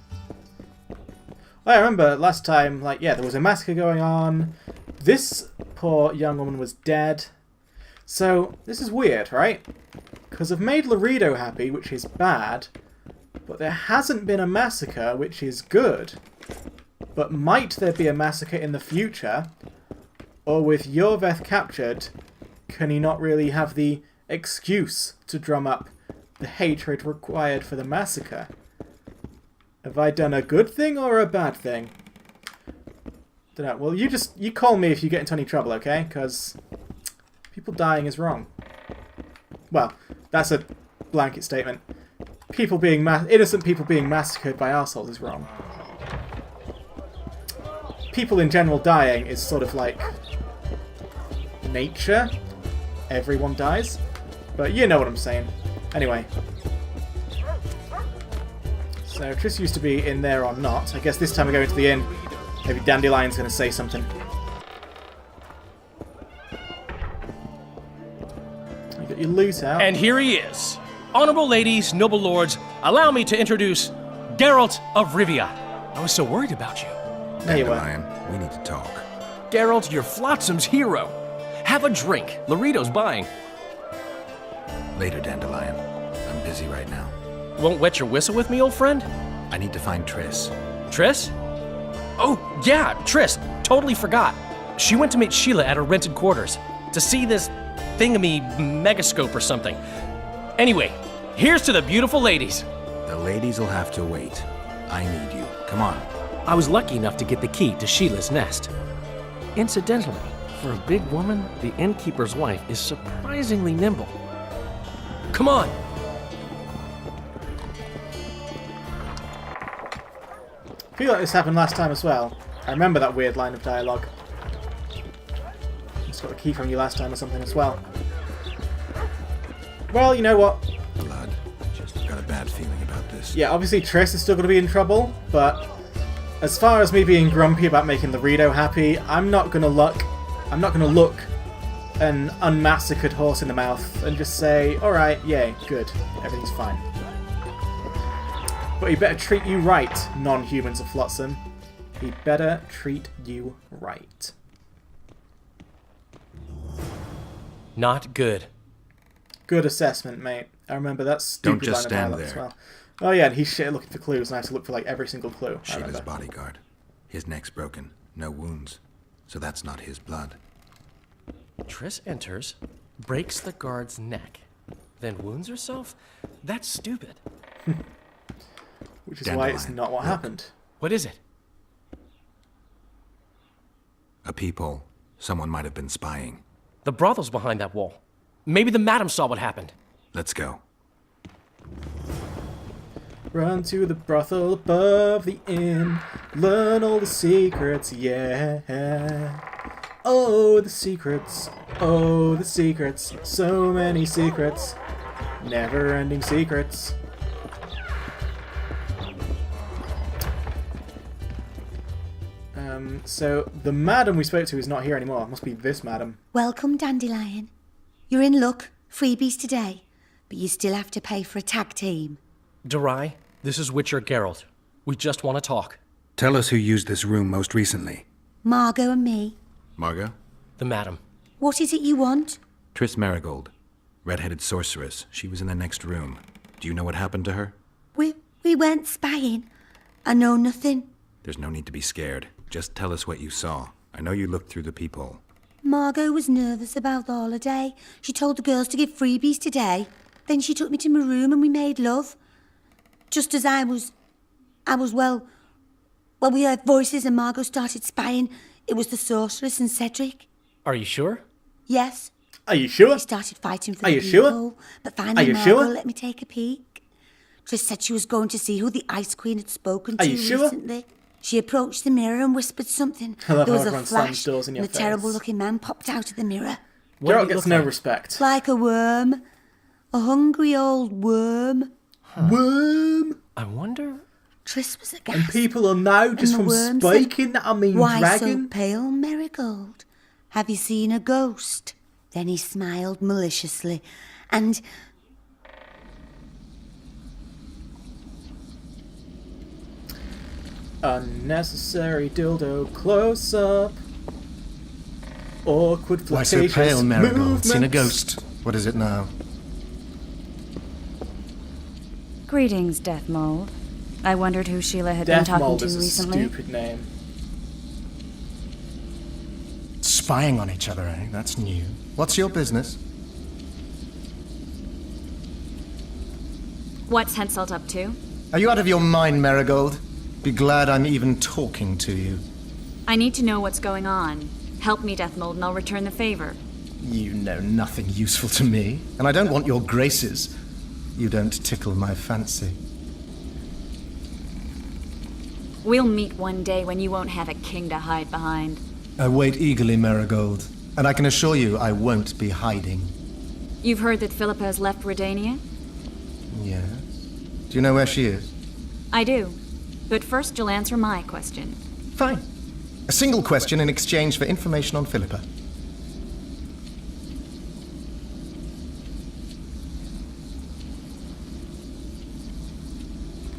Well, I remember last time, like, yeah, there was a massacre going on. This poor young woman was dead. So, this is weird, right? Because I've made Loredo happy, which is bad, but there hasn't been a massacre, which is good. But might there be a massacre in the future? Or with Yorveth captured, can he not really have the excuse to drum up the hatred required for the massacre? Have I done a good thing or a bad thing? Dunno. Well, you call me if you get into any trouble, okay? Because people dying is wrong. Well, that's a blanket statement. Innocent people being massacred by arseholes is wrong. People in general dying is sort of like nature. Everyone dies. But you know what I'm saying. Anyway. So Triss used to be in there or not. I guess this time we go into the inn. Maybe Dandelion's going to say something. You got your loot out. And here he is. Honorable ladies, noble lords, allow me to introduce Geralt of Rivia. I was so worried about you. There you were. Dandelion, we need to talk. Geralt, you're Flotsam's hero. Have a drink. Loredo's buying. Later, Dandelion. I'm busy right now. Won't wet your whistle with me, old friend? I need to find Triss. Triss? Oh, yeah, Triss. Totally forgot. She went to meet Sheila at her rented quarters to see this thingamy megascope or something. Anyway, here's to the beautiful ladies. The ladies will have to wait. I need you. Come on. I was lucky enough to get the key to Sheila's nest. Incidentally, for a big woman, the innkeeper's wife is surprisingly nimble. Come on! I feel like this happened last time as well. I remember that weird line of dialogue. Just got a key from you last time or something as well. Well, you know what? Blood. Just got a bad feeling about this. Yeah, obviously Triss is still going to be in trouble, but as far as me being grumpy about making Loredo happy, I'm not going to look an unmassacred horse in the mouth and just say, alright, yay, good, everything's fine. But he better treat you right, non-humans of Flotsam. He better treat you right. Not good. Good assessment, mate. I remember that Don't stupid just line of stand dialogue as there. well. Oh yeah, and he's shit at looking for clues, and I have to look for like every single clue. I Sheila's remember. bodyguard. His neck's broken. No wounds. So that's not his blood. Triss enters, breaks the guard's neck, then wounds herself? That's stupid. Which is why it's Dandelion, not what look. happened. What is it? A peephole. Someone might have been spying. The brothel's behind that wall. Maybe the madam saw what happened. Let's go. Run to the brothel above the inn. Learn all the secrets, yeah. Oh, the secrets. Oh, the secrets. So many secrets. Never-ending secrets. So the madam we spoke to is not here anymore. It must be this madam. Welcome, Dandelion. You're in luck. Freebies today. But you still have to pay for a tag team. Durai, this is Witcher Geralt. We just want to talk. Tell us who used this room most recently. Margot and me. Margot? The madam. What is it you want? Triss Marigold. Red-headed sorceress. She was in the next room. Do you know what happened to her? We weren't spying. I know nothing. There's no need to be scared. Just tell us what you saw. I know you looked through the peephole. Margot was nervous about the holiday. She told the girls to give freebies today. Then she took me to my room and we made love. Just as I was, well, we heard voices and Margot started spying. It was the sorceress and Cedric. Are you sure? Yes. Are you sure? We started fighting for Are the you sure? people, but finally Are you Margot sure? let me take a peek. Triss said she was going to see who the Ice Queen had spoken Are to you sure? recently. She approached the mirror and whispered something. I love There how was a everyone slams flash, doors in and your a terrible-looking face. man popped out of the mirror. What did Geralt he gets look no like? respect. Like a worm. A hungry old worm. Worm! I wonder... Triss was And aghast. people are now And just the from worm spiking that I mean Why dragon. so pale, Marigold? Have you seen a ghost? Then he smiled maliciously, and... Unnecessary dildo close up. Awkward Why so flirtatious pale, Marigold? movements. Seen a ghost. What is it now? Greetings, Death Mold. I wondered who Sheila had been Death talking Mold to is a recently. stupid name. Spying on each other, eh? That's new. What's your business? What's Henselt up to? Are you out of your mind, Marigold? Be glad I'm even talking to you. I need to know what's going on. Help me, Death Mold, and I'll return the favor. You know nothing useful to me, and I don't want your graces. You don't tickle my fancy. We'll meet one day when you won't have a king to hide behind. I wait eagerly, Marigold, and I can assure you I won't be hiding. You've heard that Philippa has left Redania? Yes? Do you know where she is? I do. But first you'll answer my question. Fine. A single question in exchange for information on Philippa.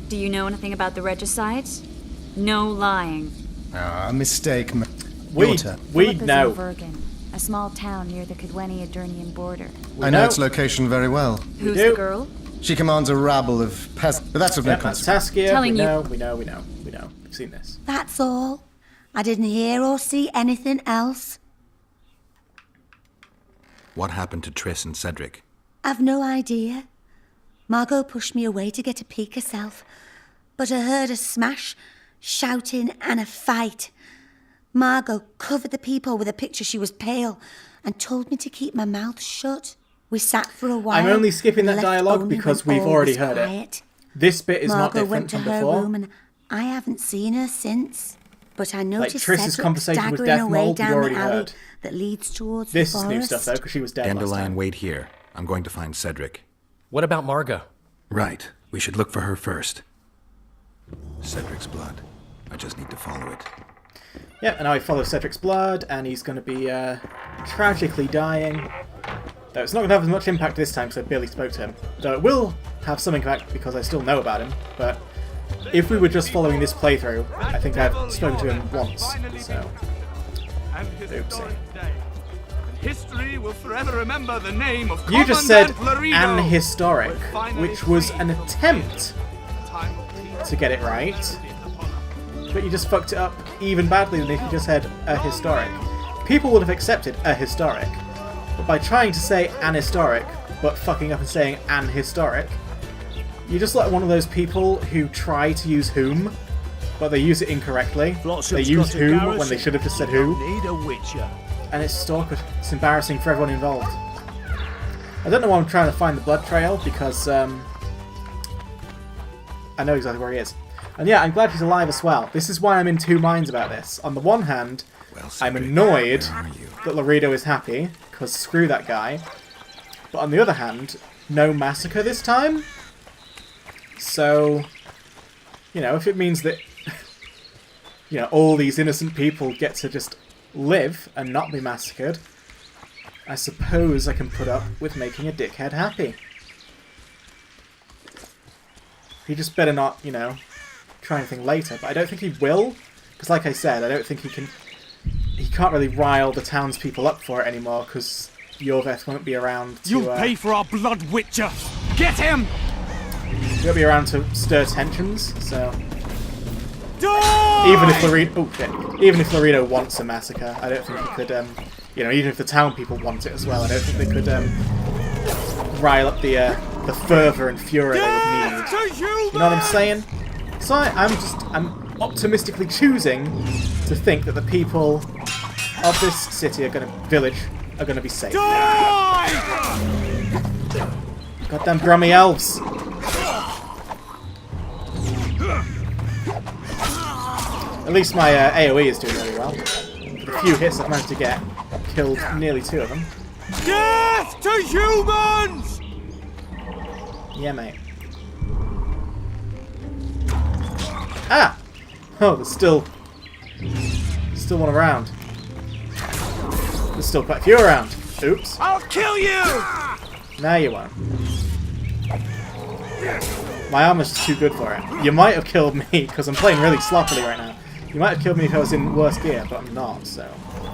Do you know anything about the regicides? No lying. Ah, mistake. We Your turn. Philippa's know. in Vergen, a small town near the Cadweni-Adurnian border. I know its location very well. Who's do. the girl? She commands a rabble of peasants, but that's of no Yep, that's consequence. Saskia. Telling we you- know, we know. We've seen this. That's all. I didn't hear or see anything else. What happened to Triss and Cedric? I've no idea. Margot pushed me away to get a peek herself, but I heard a smash, shouting, and a fight. Margot covered the peephole with a picture. She was pale and told me to keep my mouth shut. We sat for a while. I'm only skipping that left dialogue only because when we've all already was heard quiet. it. This bit is not Margot different went to from her before. room and I haven't seen her since. But I noticed Triss's Cedric conversation with staggering Death away Mold, we down already the alley heard. that leads towards This the is forest. new stuff though, because she was dead last Dandelion, time. wait here. I'm going to find Cedric. What about Margot? Right. We should look for her first. Cedric's blood. I just need to follow it. Yeah, and now I follow Cedric's blood, and he's going to be tragically dying. Though it's not going to have as much impact this time because I barely spoke to him. Though it will have some impact because I still know about him. But if we were just following this playthrough, I think I've spoken to him once. So, oopsie. History will forever remember the name of You just said Commandant an Laredo. historic, which was an attempt to get it right. But you just fucked it up even badly than if you just said a historic. People would have accepted a historic. But by trying to say an historic, but fucking up and saying an historic, you're just like one of those people who try to use whom, but they use it incorrectly. They use whom when they should have just said who. Need a witcher. And it's just awkward. It's embarrassing for everyone involved. I don't know why I'm trying to find the blood trail, because I know exactly where he is. And yeah, I'm glad he's alive as well. This is why I'm in two minds about this. On the one hand, I'm annoyed that Laredo is happy, because screw that guy. But on the other hand, no massacre this time? So, you know, if it means that, you know, all these innocent people get to just live and not be massacred, I suppose I can put up with making a dickhead happy. He just better not, you know, try anything later. But I don't think he will, because like I said, I don't think he can't really rile the townspeople up for it anymore, because Yorveth won't be around to... You'll pay for our blood, Witcher! Get him! He won't be around to stir tensions, so... Die! Even if Laredo wants a massacre, I don't think he could, you know, even if the town people want it as well, I don't think they could, rile up the fervour and fury they would need. You know what I'm saying? So I'm optimistically choosing to think that the people of this city are gonna be safe. Goddamn grummy elves! At least my AoE is doing really well. With a few hits I've managed to get, killed nearly 2 of them. Death to humans! Yeah, mate. Ah! Oh, there's still one around. There's still quite a few around. Oops. I'll kill you! Now you won't. My armor's just too good for it. You might have killed me, because I'm playing really sloppily right now. You might have killed me if I was in worse gear, but I'm not, so...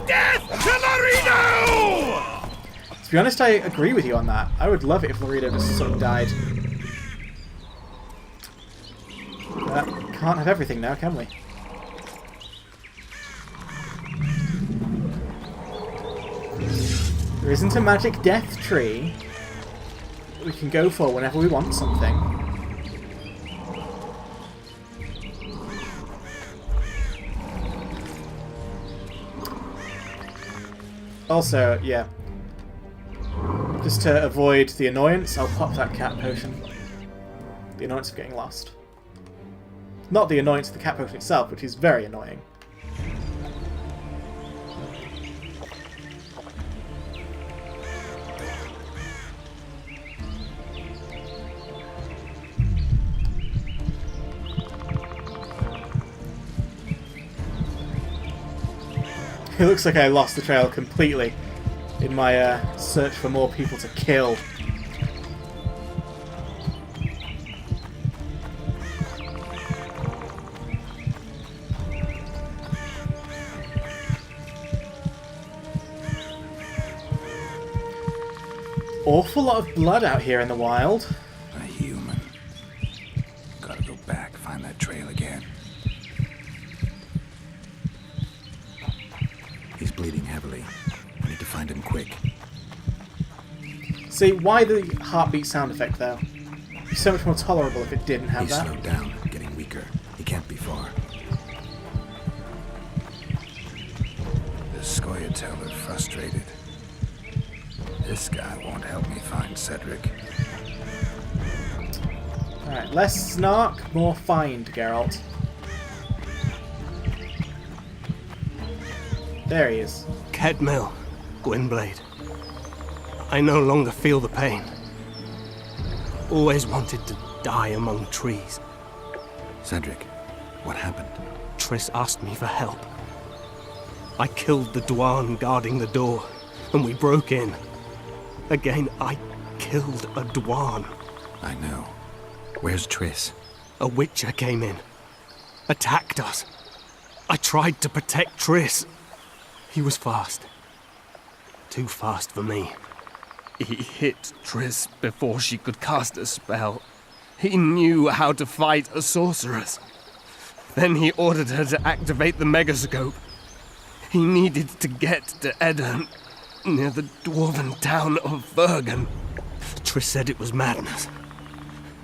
Death to Laredo! To be honest, I agree with you on that. I would love it if Laredo just sort of died. But can't have everything now, can we? There isn't a magic death tree that we can go for whenever we want something. Also, yeah, just to avoid the annoyance, I'll pop that cat potion. The annoyance of getting lost. Not the annoyance of the cat potion itself, which is very annoying. It looks like I lost the trail completely in my search for more people to kill. Awful lot of blood out here in the wild. A human. Gotta go back, find that trail again. He's bleeding heavily. I need to find him quick. See, why the heartbeat sound effect though? It'd be so much more tolerable if it didn't have He's that. slowed down, getting weaker. He can't be far. The Scoia'tael are frustrated. This guy won't help me find Cedric. Alright, less snark, more find, Geralt. There he is. Kedmil, Gwynblade. I no longer feel the pain. Always wanted to die among trees. Cedric, what happened? Triss asked me for help. I killed the Dwarn guarding the door, and we broke in. Again, I killed a Dwarn. I know. Where's Triss? A Witcher came in. Attacked us. I tried to protect Triss. He was fast. too fast for me. He hit Triss before she could cast a spell. He knew how to fight a sorceress. Then he ordered her to activate the megascope. He needed to get to Edirn, near the dwarven town of Vergen. Triss said it was madness,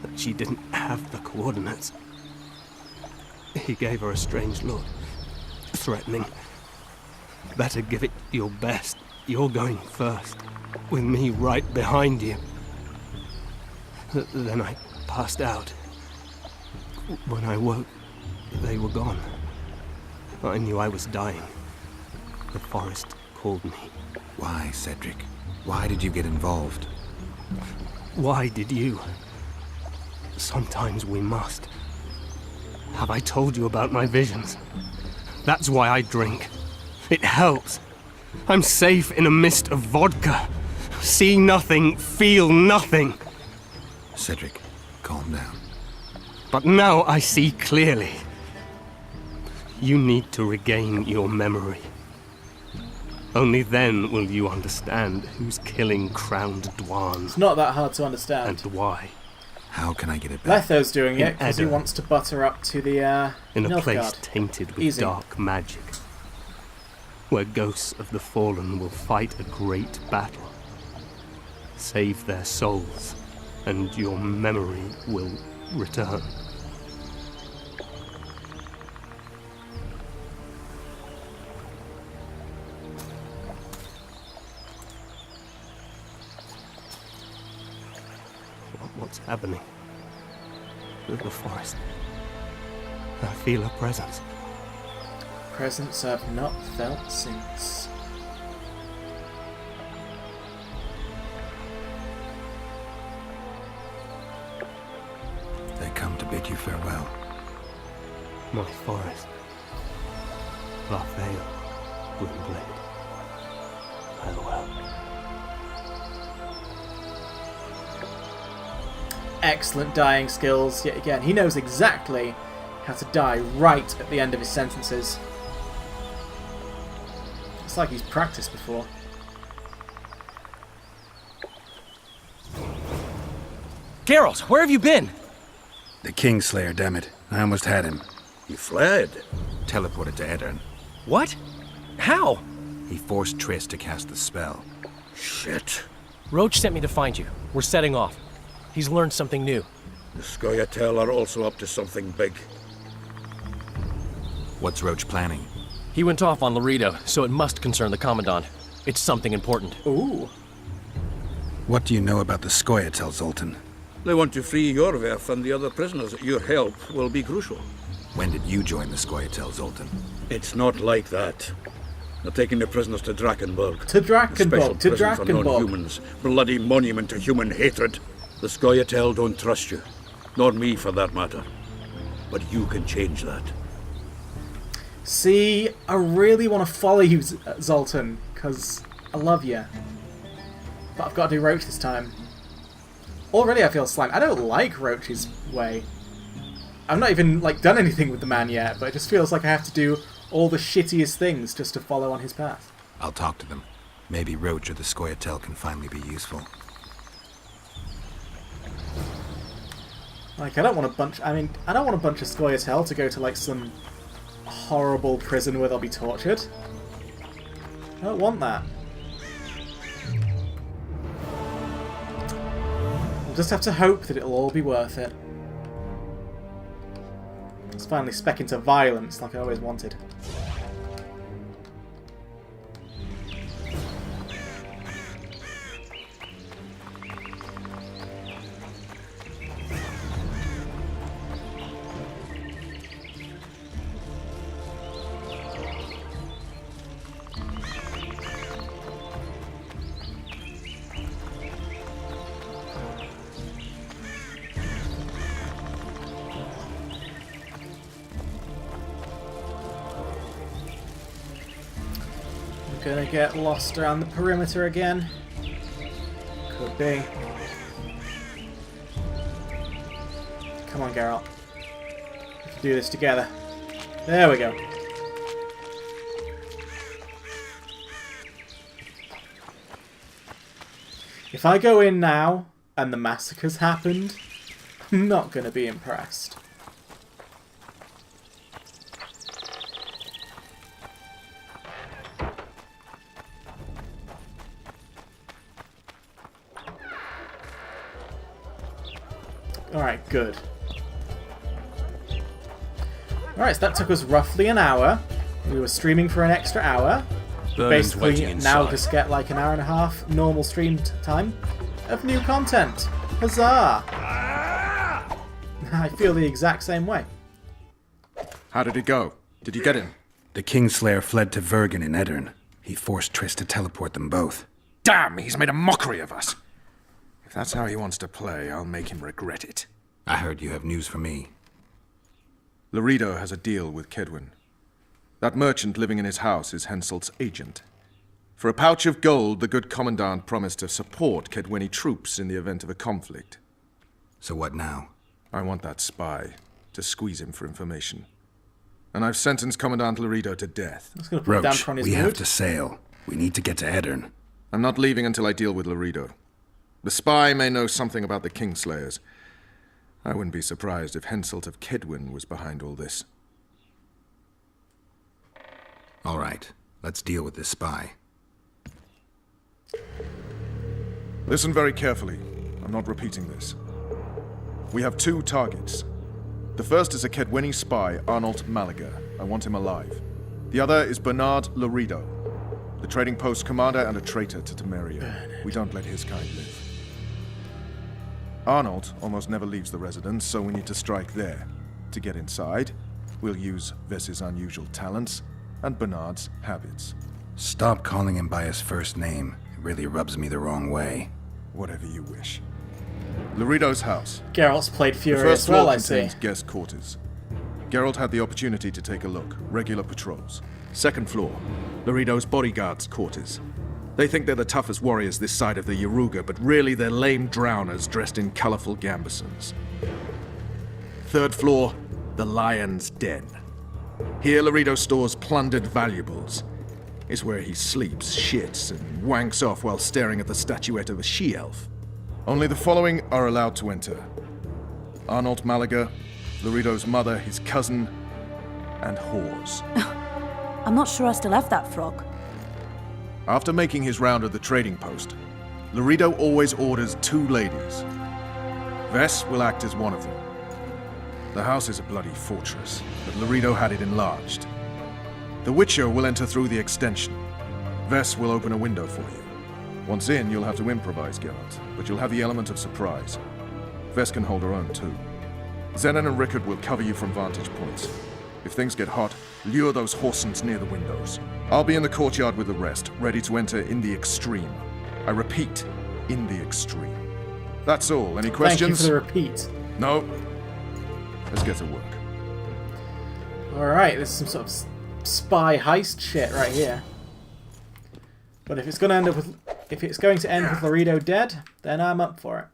that she didn't have the coordinates. He gave her a strange look, threatening. Better give it your best. You're going first, with me right behind you. Then I passed out. When I woke, they were gone. I knew I was dying. The forest called me. Why, Cedric? Why did you get involved? Why did you? Sometimes we must. Have I told you about my visions? That's why I drink. It helps. I'm safe in a mist of vodka. See nothing, feel nothing. Cedric, calm down. But now I see clearly. You need to regain your memory. Only then will you understand who's killing crowned Dwarves. It's not that hard to understand. And why. How can I get it back? Letho's doing it because he wants to butter up to the in a Nilfgaard. place tainted with dark magic, where ghosts of the fallen will fight a great battle. Save their souls, and your memory will return. What's happening? The forest. I feel a presence. Presence I've not felt since. They come to bid you farewell. My forest. Lathael, Gwynblade. Farewell. Excellent dying skills yet again. He knows exactly how to die right at the end of his sentences. It's like he's practiced before. Geralt, where have you been? The Kingslayer, damn it. I almost had him. He fled. Teleported to Edirn. What? How? He forced Triss to cast the spell. Shit. Roach sent me to find you. We're setting off. He's learned something new. The Scoia'tael are also up to something big. What's Roach planning? He went off on Laredo, so it must concern the Commandant. It's something important. Ooh. What do you know about the Scoia'tael, Zoltan? They want to free Yorveth and the other prisoners. Your help will be crucial. When did you join the Scoia'tael, Zoltan? It's not like that. They're taking the prisoners to Drakenburg. To Drakenburg, to Special prison for Drakenburg. non-humans. Bloody monument to human hatred. The Scoia'tael don't trust you. Nor me, for that matter. But you can change that. See, I really want to follow you, Zoltan, because I love you. But I've got to do Roach this time. Already I feel slime. I don't like Roach's way. I've not even done anything with the man yet, but it just feels like I have to do all the shittiest things just to follow on his path. I'll talk to them. Maybe Roach or the Scoia'tael can finally be useful. I don't want a bunch. I don't want a bunch of Scoia'tael to go to some horrible prison where they'll be tortured. I don't want that. We'll just have to hope that it'll all be worth it. Let's finally spec into violence like I always wanted. Gonna get lost around the perimeter again. Could be. Come on, Geralt. We can do this together. There we go. If I go in now and the massacre's happened, I'm not going to be impressed. Alright, good. Alright, so that took us roughly an hour. We were streaming for an extra hour. Vernon's waiting Basically, inside. now just get like an hour and a half normal stream time of new content. Huzzah! I feel the exact same way. How did it go? Did you get him? The Kingslayer fled to Vergen in Edirn. He forced Triss to teleport them both. Damn, he's made a mockery of us. If that's how he wants to play, I'll make him regret it. I heard you have news for me. Loredo has a deal with Kedwin. That merchant living in his house is Henselt's agent. For a pouch of gold, the good commandant promised to support Kedwini troops in the event of a conflict. So what now? I want that spy, to squeeze him for information. And I've sentenced Commandant Loredo to death. That's gonna put a damper on his we have mood. to sail. We need to get to Edirn. I'm not leaving until I deal with Loredo. The spy may know something about the Kingslayers. I wouldn't be surprised if Henselt of Kedwin was behind all this. All right, let's deal with this spy. Listen very carefully. I'm not repeating this. We have two targets. The first is a Kedwini spy, Arnold Malaga. I want him alive. The other is Bernard Loredo, the trading post commander and a traitor to Temeria. We don't let his kind live. Arnold almost never leaves the residence, so we need to strike there. To get inside, we'll use Vess's unusual talents and Bernard's habits. Stop calling him by his first name. It really rubs me the wrong way. Whatever you wish. Loredo's house. Geralt's played The Fury first as well, floor I see. contains guest quarters. Geralt had the opportunity to take a look. Regular patrols. Second floor, Loredo's bodyguards' quarters. They think they're the toughest warriors this side of the Yaruga, but really they're lame drowners dressed in colorful gambesons. Third floor, the Lion's Den. Here Loredo stores plundered valuables. It's where he sleeps, shits, and wanks off while staring at the statuette of a she-elf. Only the following are allowed to enter. Arnold Malaga, Loredo's mother, his cousin, and whores. I'm not sure I still have that frog. After making his round of the trading post, Loredo always orders two ladies. Vess will act as one of them. The house is a bloody fortress, but Loredo had it enlarged. The Witcher will enter through the extension. Vess will open a window for you. Once in, you'll have to improvise, Geralt, but you'll have the element of surprise. Vess can hold her own, too. Zenon and Rickard will cover you from vantage points. If things get hot, lure those horsens near the windows. I'll be in the courtyard with the rest, ready to enter in the extreme. I repeat, in the extreme. That's all. Any questions? Thank you for the repeat. No. Let's get to work. Alright, this is some sort of spy heist shit right here. But if it's going to end up with, if it's going to end with Loredo dead, then I'm up for it.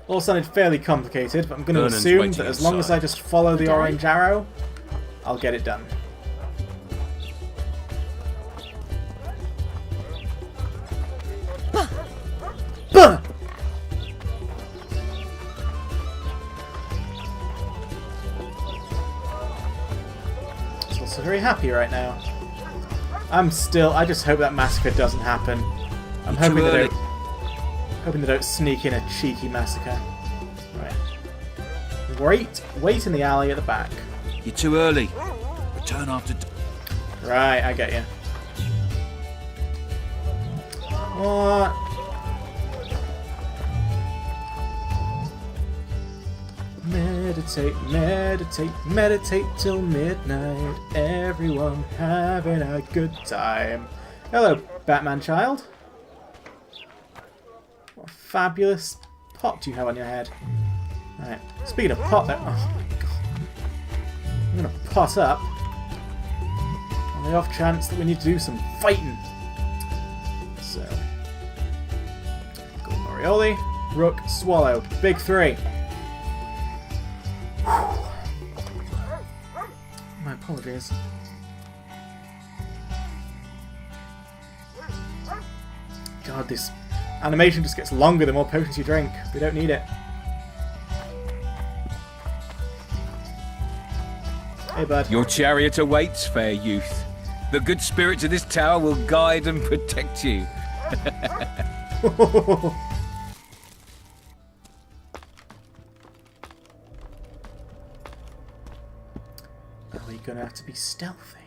All sounded fairly complicated, but I'm going to Vernon's assume waiting that as long as inside. I just follow the orange arrow, I'll get it done. Bah! I'm also very happy right now. I just hope that massacre doesn't happen. I'm You're too hoping early. they don't sneak in a cheeky massacre. Right. Wait in the alley at the back. You're too early. Return after... Right, I get you. What? Meditate, meditate, meditate till midnight. Everyone having a good time. Hello, Batman child. What a fabulous pot you have on your head. Right. Speaking of pot, though. Oh my god. I'm gonna pot up. On the off chance that we need to do some fighting. So. Go Morioli, Rook, Swallow. Big three. My apologies. God, this animation just gets longer the more potions you drink. We don't need it. Hey, bud. Your chariot awaits, fair youth. The good spirits of this tower will guide and protect you. Are we gonna have to be stealthy?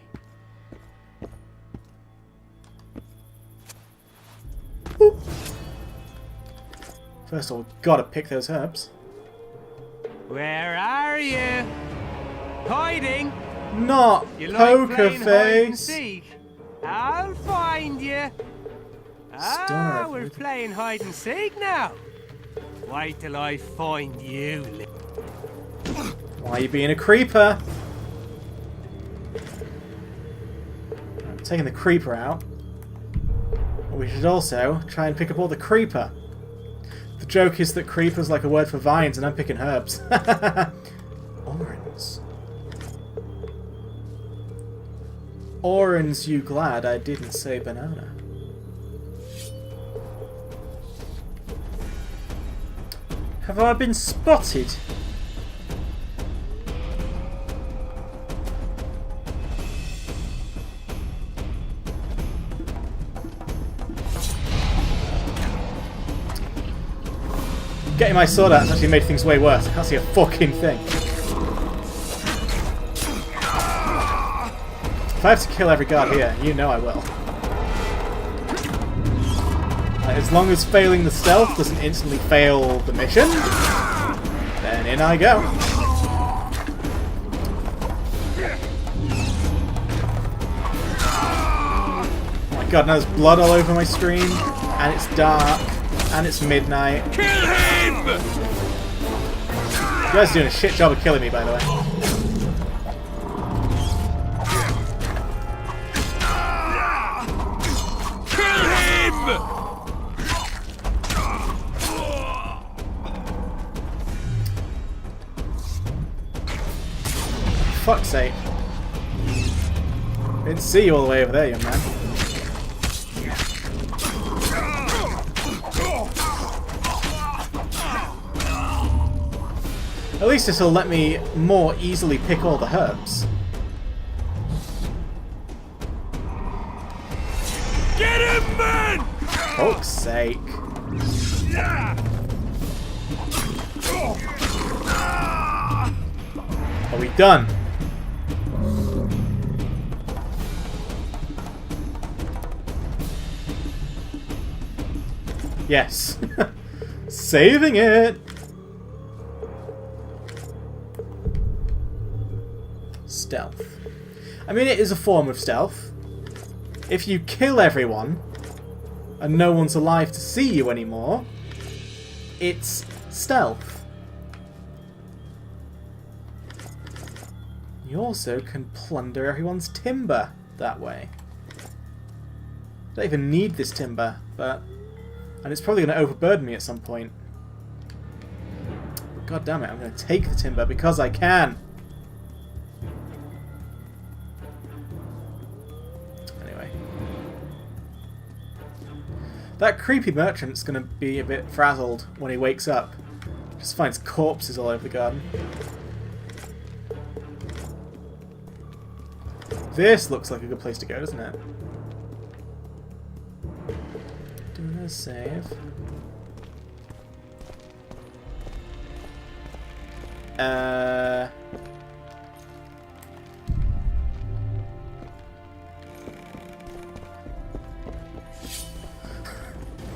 Boop. First of all, gotta pick those herbs. Where are you? Hiding? Not You like poker playing hide and face. seek? I'll find you. Star We're playing hide and seek now. Wait till I find you. Why are you being a creeper? I'm taking the creeper out. We should also try and pick up all the creeper. The joke is that creeper's like a word for vines and I'm picking herbs. Orange. Orange, you glad I didn't say banana. Have I been spotted? Getting my sword out has actually made things way worse. I can't see a fucking thing. If I have to kill every guard here, you know I will. As long as failing the stealth doesn't instantly fail the mission, then in I go. Oh my god, now there's blood all over my screen, and it's dark, and it's midnight. Kill him! You guys are doing a shit job of killing me, by the way. Fuck's sake. I didn't see you all the way over there, young man. At least this will let me more easily pick all the herbs. Get him, man! Fuck's sake. Are we done? Yes. Saving it! Stealth. I mean, it is a form of stealth. If you kill everyone, and no one's alive to see you anymore, it's stealth. You also can plunder everyone's timber that way. I don't even need this timber, but... And it's probably going to overburden me at some point. God damn it, I'm going to take the timber because I can. Anyway. That creepy merchant's going to be a bit frazzled when he wakes up. Just finds corpses all over the garden. This looks like a good place to go, doesn't it? Doing a save.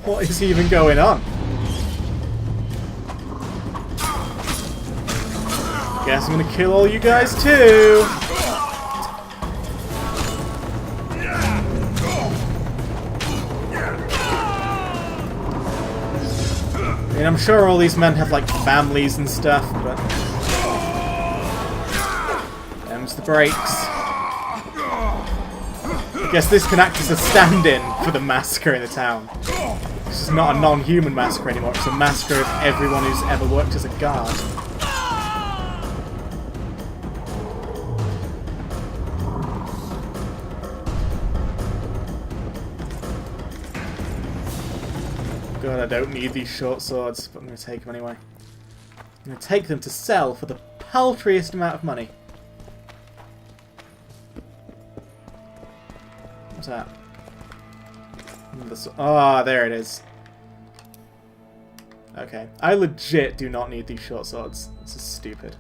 What is even going on? Guess I'm gonna kill all you guys too! I mean, I'm sure all these men have, like, families and stuff, but... Them's the breaks. I guess this can act as a stand-in for the massacre in the town. This is not a non-human massacre anymore, it's a massacre of everyone who's ever worked as a guard. God, I don't need these short swords, but I'm going to take them anyway. I'm going to take them to sell for the paltriest amount of money. What's that? Ah, there it is. Okay. I legit do not need these short swords. This is stupid.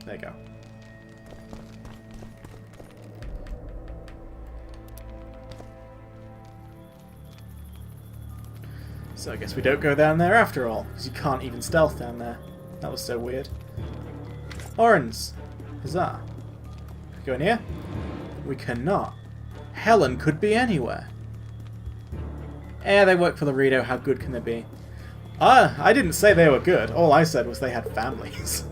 There you go. So I guess we don't go down there after all, because you can't even stealth down there. That was so weird. Orange. Huzzah. Can we go in here? We cannot. Helen could be anywhere. They work for Laredo. How good can they be? I didn't say they were good. All I said was they had families.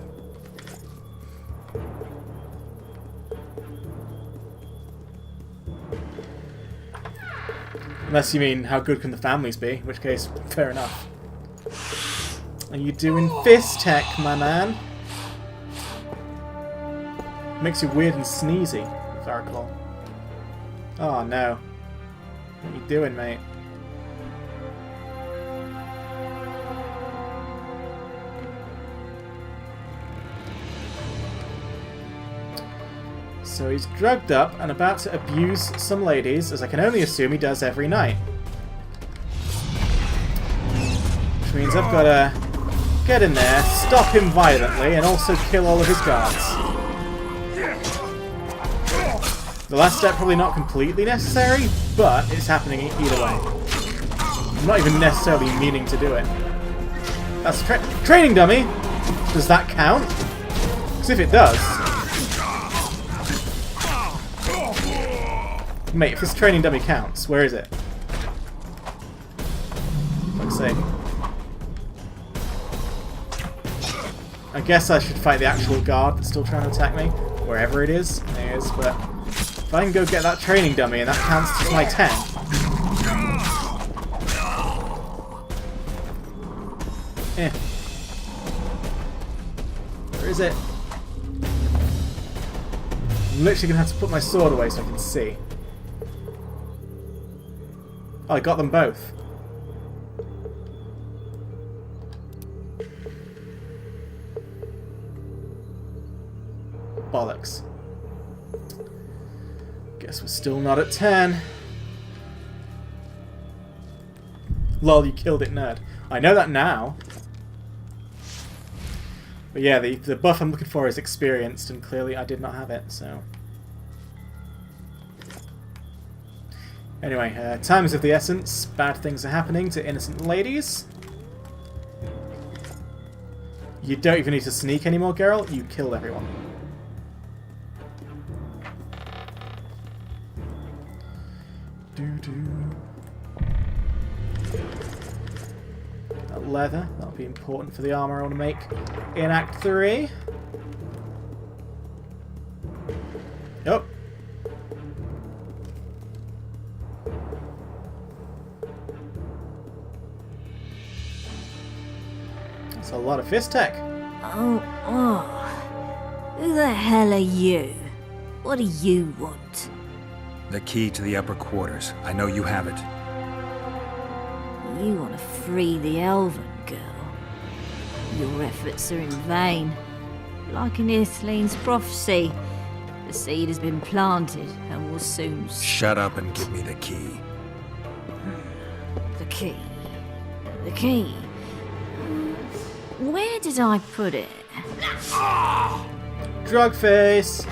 Unless you mean, how good can the families be? In which case, fair enough. Are you doing fist tech, my man? Makes you weird and sneezy, if I recall. Oh no. What are you doing, mate? So he's drugged up and about to abuse some ladies, as I can only assume he does every night. Which means I've got to get in there, stop him violently, and also kill all of his guards. The last step probably not completely necessary, but it's happening either way. I'm not even necessarily meaning to do it. That's training dummy! Does that count? Because if it does... Mate, if this training dummy counts, where is it? Fuck's sake. I guess I should fight the actual guard that's still trying to attack me. Wherever it is. There it is, but... If I can go get that training dummy and that counts to my 10. Where is it? I'm literally going to have to put my sword away so I can see. Oh, I got them both. Bollocks. Guess we're still not at 10. Lol, you killed it, nerd. I know that now. But yeah, the buff I'm looking for is experienced, and clearly I did not have it, so... Anyway, time is of the essence. Bad things are happening to innocent ladies. You don't even need to sneak anymore, Geralt. You killed everyone. That leather. That'll be important for the armor I want to make in Act 3. Oh. That's a lot of fist tech. Who the hell are you? What do you want? The key to the upper quarters. I know you have it. You want to free the Elven girl. Your efforts are in vain. Like in Ithlinne's prophecy, the seed has been planted and will soon... Shut up and give me the key. The key. The key. Where did I put it? Drug face.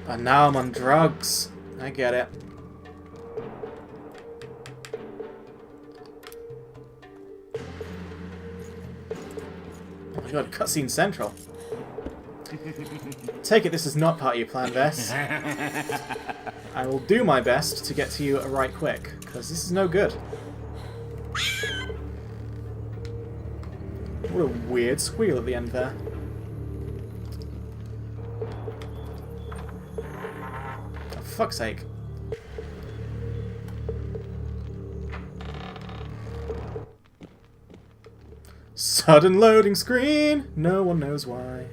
And now I'm on drugs. I get it. Oh my god, cutscene central. Take it this is not part of your plan, Vess. I will do my best to get to you right quick, because this is no good. What a weird squeal at the end there. For fuck's sake. Sudden loading screen! No one knows why.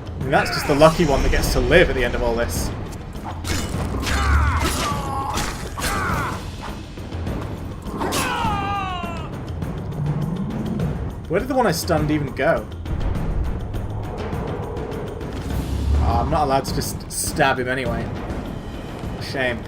I mean, that's just the lucky one that gets to live at the end of all this. Where did the one I stunned even go? Oh, I'm not allowed to just stab him anyway. Shame.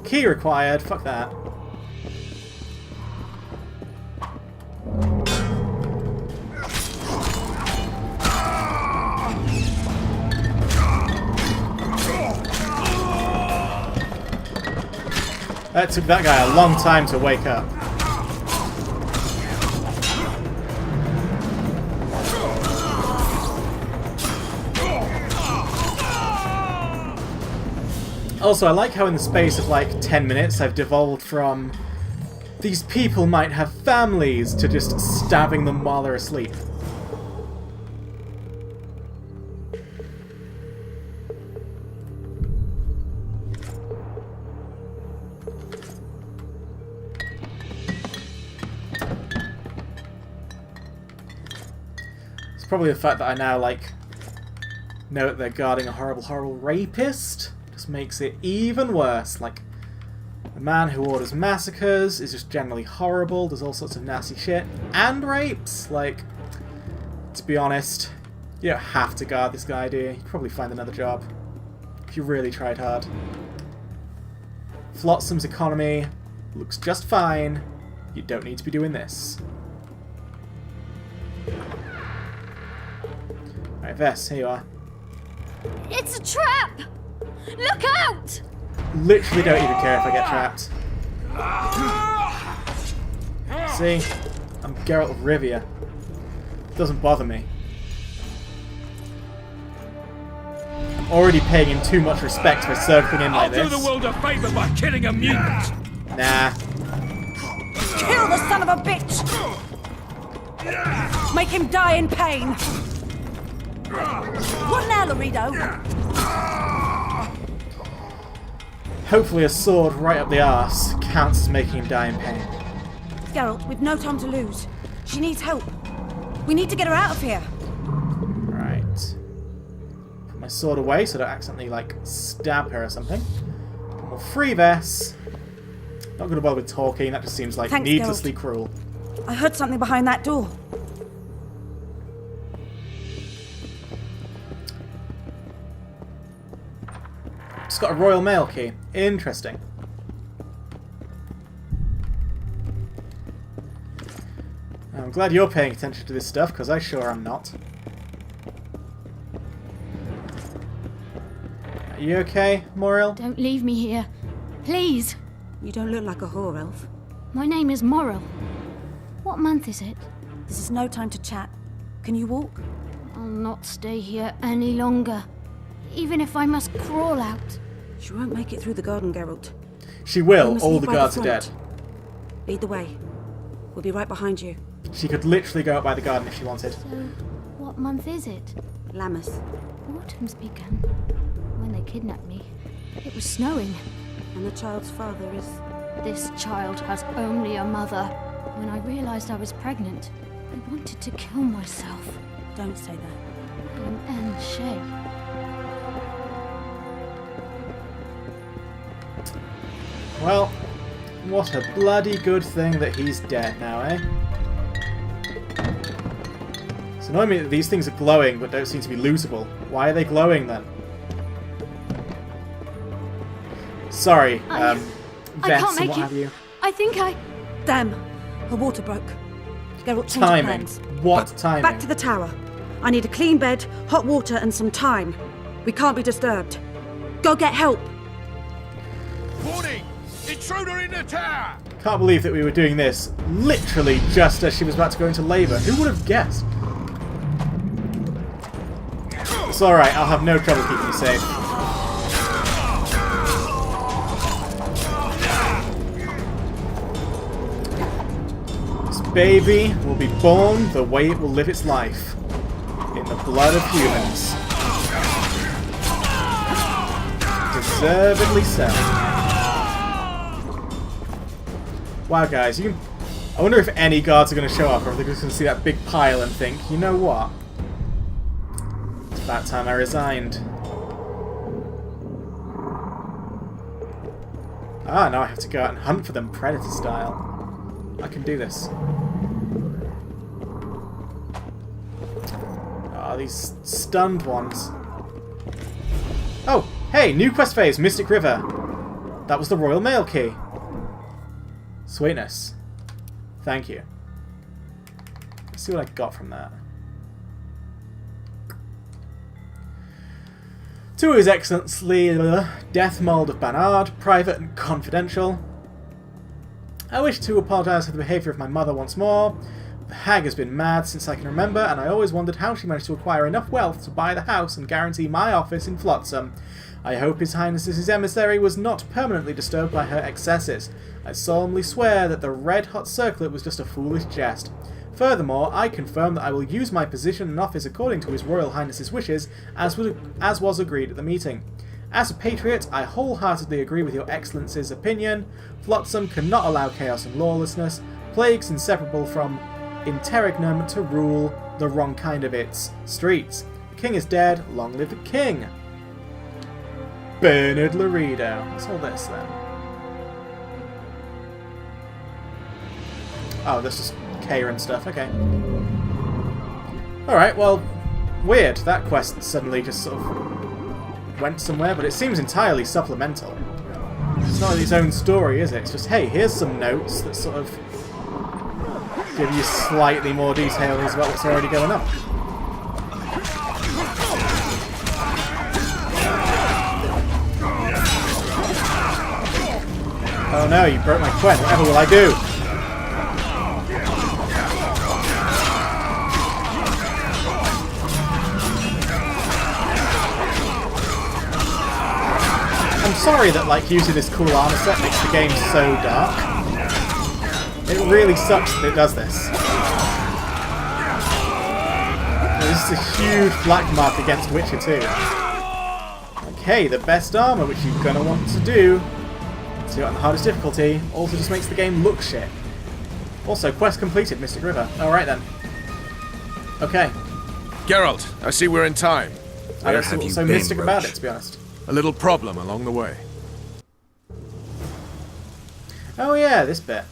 Key required. Fuck that. That took that guy a long time to wake up. Also, I like how in the space of like 10 minutes I've devolved from these people might have families to just stabbing them while they're asleep. It's probably the fact that I now, like, know that they're guarding a horrible, horrible rapist. Just makes it even worse. Like, a man who orders massacres is just generally horrible, does all sorts of nasty shit, and rapes. Like, to be honest, you don't have to guard this guy, do you? You could probably find another job if you really tried hard. Flotsam's economy looks just fine. You don't need to be doing this. Alright, Vess, here you are. It's a trap! Look out! Literally don't even care if I get trapped. See? I'm Geralt of Rivia. Doesn't bother me. I'm already paying him too much respect by circling in like this. I'll do the world a favour by killing a mutant! Nah. Kill the son of a bitch! Make him die in pain! What now, Laredo? Hopefully a sword right up the arse counts as making him die in pain. Geralt, we've no time to lose. She needs help. We need to get her out of here. Right. Put my sword away so I don't accidentally, like, stab her or something. And we'll free Vess. Not going to bother with talking, that just seems like Thanks, needlessly Geralt. cruel. I heard something behind that door. It's got a Royal Mail key. Interesting. I'm glad you're paying attention to this stuff, because I sure am not. Are you okay, Morrill? Don't leave me here. Please. You don't look like a whore elf. My name is Morrill. What month is it? This is no time to chat. Can you walk? I'll not stay here any longer. Even if I must crawl out. She won't make it through the garden, Geralt. She will. must All leave the by guards are front. dead. Lead the way. We'll be right behind you. She could literally go out by the garden if she wanted. So, what month is it? Lammas. Autumn's begun. When they kidnapped me, it was snowing. And the child's father is... This child has only a mother. When I realized I was pregnant, I wanted to kill myself. Don't say that. I'm Anne Shea. Well, what a bloody good thing that he's dead now, eh? It's annoying me that these things are glowing but don't seem to be lootable. Why are they glowing then? Sorry, I Vess can't and make what it. have you. I think I... Damn! Her water broke. Geralt, change Timing. plans. What timing? Back to the tower. I need a clean bed, hot water, and some time. We can't be disturbed. Go get help! Warning! Intruder in the tower! Can't believe that we were doing this literally just as she was about to go into labour. Who would have guessed? It's alright, I'll have no trouble keeping you safe. baby will be born the way it will live its life. In the blood of humans. Deservedly so. Wow, guys, I wonder if any guards are going to show up, or if they're just going to see that big pile and think, you know what? It's about time I resigned. Ah, now I have to go out and hunt for them, Predator style. I can do this. Ah, these stunned ones. Oh, hey, new quest phase, Mystic River. That was the Royal Mail key. Sweetness. Thank you. Let's see what I got from that. To His Excellency Death Mold of Banard, private and confidential. I wish to apologise for the behaviour of my mother once more. The hag has been mad since I can remember, and I always wondered how she managed to acquire enough wealth to buy the house and guarantee my office in Flotsam. I hope His Highness's emissary was not permanently disturbed by her excesses. I solemnly swear that the red-hot circlet was just a foolish jest. Furthermore, I confirm that I will use my position and office according to His Royal Highness's wishes, as was agreed at the meeting. As a patriot, I wholeheartedly agree with Your Excellency's opinion. Flotsam cannot allow chaos and lawlessness, plagues inseparable from interregnum to rule the wrong kind of its streets. The king is dead, long live the king! Bernard Laredo. What's all this then? Oh, this is Karen stuff, okay. Alright, well, weird. That quest suddenly just sort of went somewhere, but it seems entirely supplemental. It's not its own story, is it? It's just, hey, here's some notes that sort of give you slightly more details about what's already going on. Oh no, you broke my quest. Whatever will I do? I'm sorry that, like, using this cool armor set makes the game so dark. It really sucks that it does this. This is a huge black mark against Witcher 2. Okay, the best armor, which you're going to want to do, so you're on the hardest difficulty, also just makes the game look shit. Also, quest completed, Mystic River. Alright then. Okay. Geralt, I see we're in time. I don't see what's so mystic about it, to be honest. A little problem along the way. Oh yeah, this bit.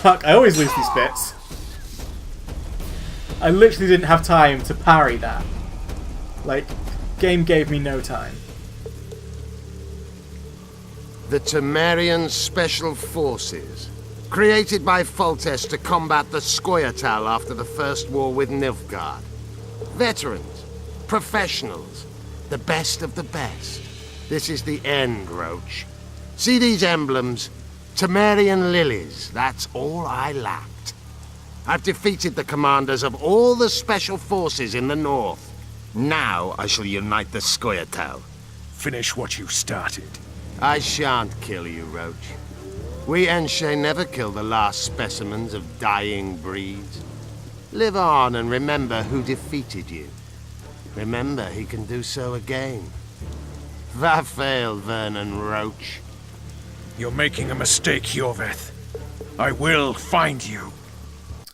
Fuck, I always lose these bits. I literally didn't have time to parry that. Like, game gave me no time. The Temerian Special Forces, created by Foltest to combat the Scoia'tael after the First War with Nilfgaard. Veterans, professionals, the best of the best. This is the end, Roach. See these emblems? Temerian lilies, that's all I lacked. I've defeated the commanders of all the special forces in the north. Now I shall unite the Scoia'tael. Finish what you started. I shan't kill you, Roach. We Enshe never kill the last specimens of dying breeds. Live on and remember who defeated you. Remember he can do so again. Va fail, Vernon Roach. You're making a mistake, Iorveth. I will find you.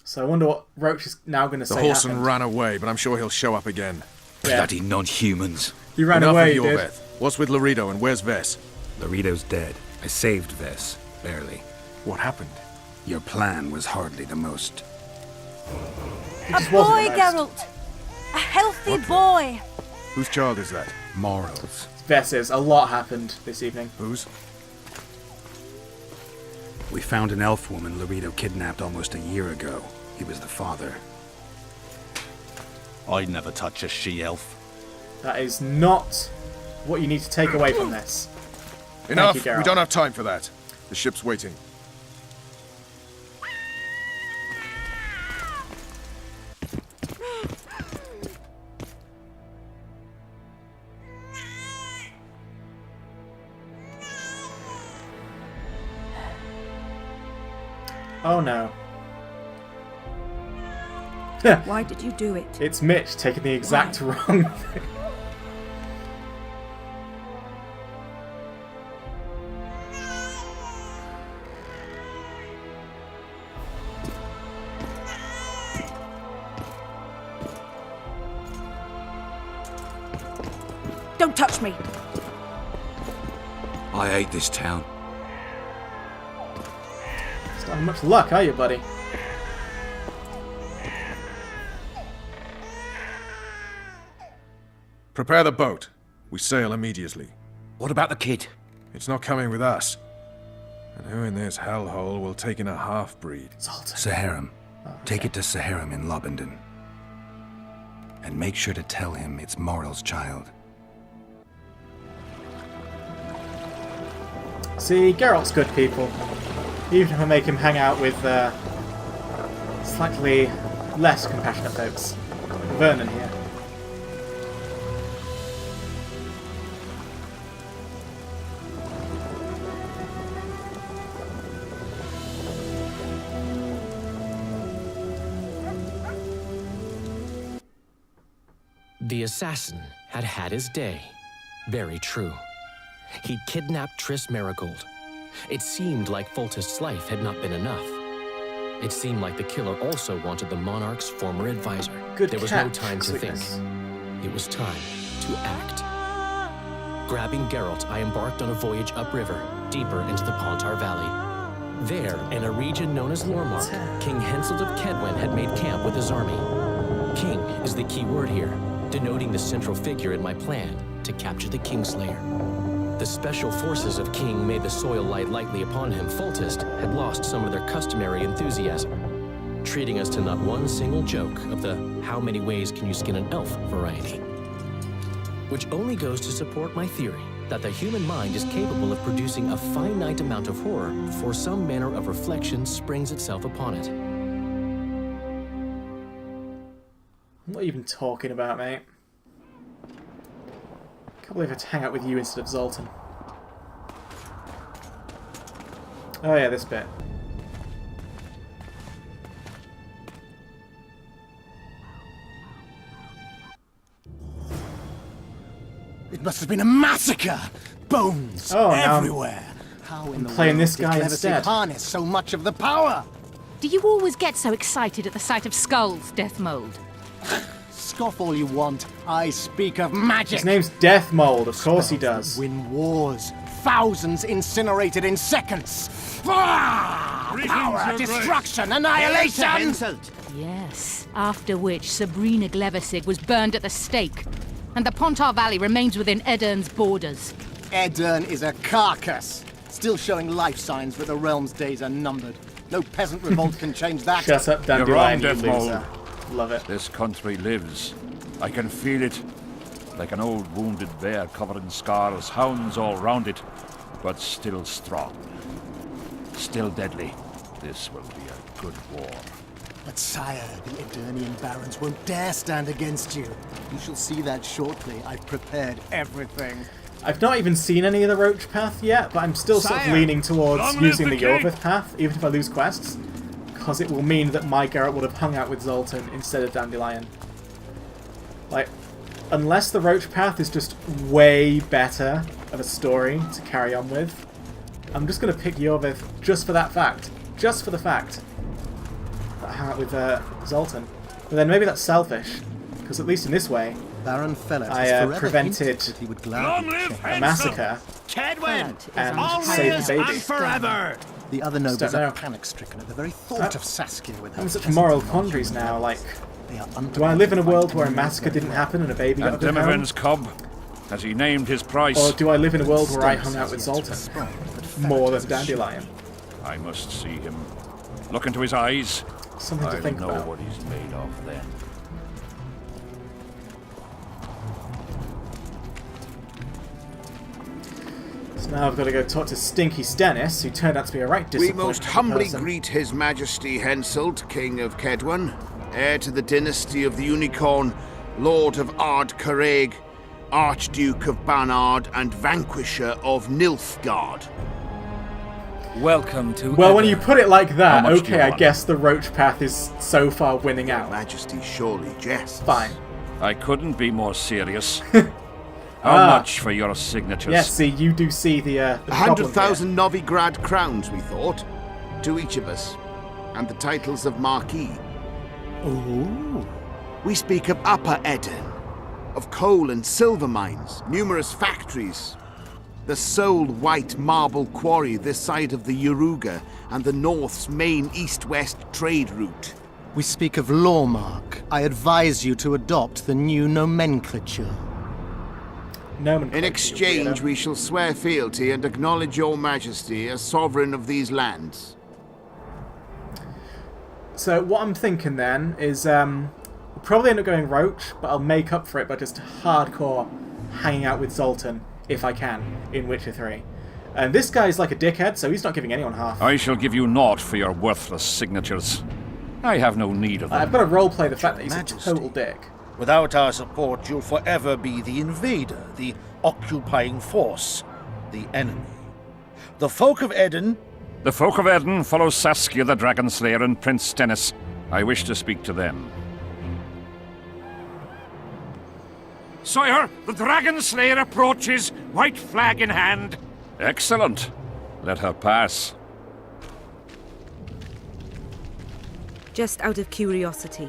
So I wonder what Roach is now going to say. The horseman ran away, but I'm sure he'll show up again. Yeah. Bloody non-humans. He ran Enough away, of he did. Iorveth. What's with Laredo and where's Vess? Laredo's dead. I saved Vess. Barely. What happened? Your plan was hardly the most. It just wasn't the most. Geralt! A healthy boy! Whose child is that? Morals. Vess's. A lot happened this evening. Whose? We found an elf woman Laredo kidnapped almost a year ago. He was the father. I'd never touch a she-elf. That is not what you need to take away from this. Enough! you, Geralt. We don't have time for that. The ship's waiting. Oh no. Why did you do it? It's Mitch taking the exact wrong thing. Don't touch me! I hate this town. It's not much luck, are you, buddy? Prepare the boat. We sail immediately. What about the kid? It's not coming with us. And who in this hellhole will take in a half-breed? Saharim. Take it to Saharim in Lobendon. And make sure to tell him it's Morrel's child. See, Geralt's good people. Even if I make him hang out with slightly less compassionate folks. Vernon here. The assassin had had his day. Very true. He'd kidnapped Triss Merigold. It seemed like Foltest's life had not been enough. It seemed like the killer also wanted the monarch's former advisor. There was no time to think. It was time to act. Grabbing Geralt, I embarked on a voyage upriver, deeper into the Pontar Valley. There, in a region known as Lormark, King Henselt of Kedwen had made camp with his army. King is the key word here, denoting the central figure in my plan to capture the Kingslayer. The special forces of King made the soil lie lightly upon him. Foltest had lost some of their customary enthusiasm, treating us to not one single joke of the how many ways can you skin an elf variety. Which only goes to support my theory that the human mind is capable of producing a finite amount of horror before some manner of reflection springs itself upon it. What are you even talking about, mate? Can't believe I had to hang out with you instead of Zoltan. Oh yeah, this bit. It must have been a massacre! Bones everywhere! How in the playing world this guy did Cleversy instead. harness so much of the power? Do you always get so excited at the sight of skulls, Death Mold? Scoff all you want. I speak of magic. His name's Death Mold, of course he does. Win wars. Thousands incinerated in seconds. Power, destruction, annihilation! Yes, after which Sabrina Gleversig was burned at the stake, and the Pontar Valley remains within Edern's borders. Edern is a carcass, still showing life signs that the realm's days are numbered. No peasant revolt can change that. Shut up, Dandelion, you loser. Love it. This country lives. I can feel it. Like an old wounded bear covered in scars, hounds all round it, but still strong. Still deadly. This will be a good war. But sire, the Eternian barons won't dare stand against you. You shall see that shortly. I've prepared everything. I've not even seen any of the Roach Path yet, but I'm still sort of leaning towards using the Yorvith Path, even if I lose quests, because it will mean that my Geralt would have hung out with Zoltan instead of Dandelion. Like, unless the Roach Path is just way better of a story to carry on with, I'm just going to pick Yorvith just for that fact. Just for the fact that I hung out with Zoltan. But then maybe that's selfish, because at least in this way, Baron Fellet I prevented a massacre Kedwen and saved the baby. forever. The other nobles know. are panic-stricken at the very thought of Saskia with her. I'm such moral quandaries now, like, do I live in a world where a massacre didn't happen and a baby got And a good home? Demiven's cub, has he named his price? Or do I live in a world where I hung out with Zoltan? More than Dandelion. I must see him. Look into his eyes. Something to think I'll know about. what he's made of then. So now I've got to go talk to Stinky Stennis, who turned out to be a right We disappointing most humbly person. greet His Majesty Henselt, King of Kedwen, heir to the dynasty of the Unicorn, Lord of Ard Caraig, Archduke of Banard, and Vanquisher of Nilfgaard. Welcome to. Well, when you put it like that, How much do okay, you I want? guess the roach path is so far winning out. Majesty surely jests. Fine. I couldn't be more serious. How Ah. much for your signatures? Yes, see, you do see the 100,000 Novigrad crowns, we thought, to each of us, and the titles of Marquis. Ooh. We speak of Upper Eden, of coal and silver mines, numerous factories, the sole white marble quarry this side of the Yaruga, and the North's main east-west trade route. We speak of Lawmark. I advise you to adopt the new nomenclature. Nomenclature, In exchange, weirdo. we shall swear fealty and acknowledge your majesty as sovereign of these lands. So what I'm thinking then is we'll probably end up going roach, but I'll make up for it by just hardcore hanging out with Zoltan, if I can, in Witcher 3. And this guy's like a dickhead, so he's not giving anyone half. I shall give you naught for your worthless signatures. I have no need of them. I've got to roleplay the fact that he's a total dick. Without our support, you'll forever be the invader, the occupying force, the enemy. The folk of Eden... The folk of Eden follow Saskia the Dragon Slayer and Prince Stennis. I wish to speak to them. Sire, the Dragon Slayer approaches, white flag in hand. Excellent. Let her pass. Just out of curiosity,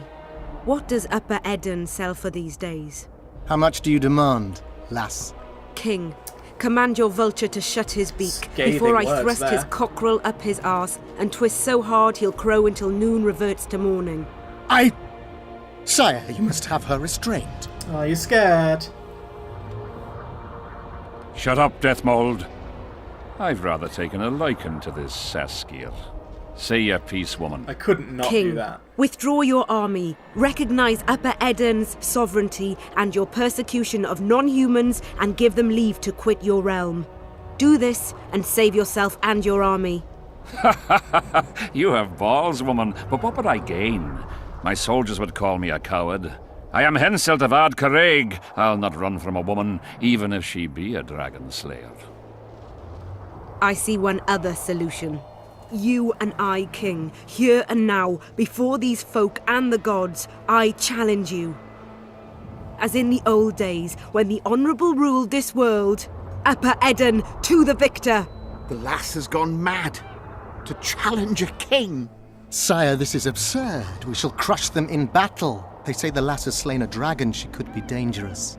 what does Upper Eden sell for these days? How much do you demand, lass? King, command your vulture to shut his beak Scathing before I words thrust his there. cockerel up his arse and twist so hard he'll crow until noon reverts to morning. Sire, you must have her restrained. Oh, you're scared. Shut up, Deathmold. I've rather taken a liking to this Saskia. Say your piece, woman. I couldn't not King, do that. withdraw your army, recognize Upper Eden's sovereignty and your persecution of non-humans, and give them leave to quit your realm. Do this and save yourself and your army. You have balls, woman, but what would I gain? My soldiers would call me a coward. I am Henselt of Ard Caraig. I'll not run from a woman, even if she be a dragon slayer. I see one other solution. You and I, King, here and now, before these folk and the gods, I challenge you. As in the old days, when the Honourable ruled this world, Upper Eden to the victor! The lass has gone mad. To challenge a king. Sire, this is absurd. We shall crush them in battle. They say the lass has slain a dragon. She could be dangerous.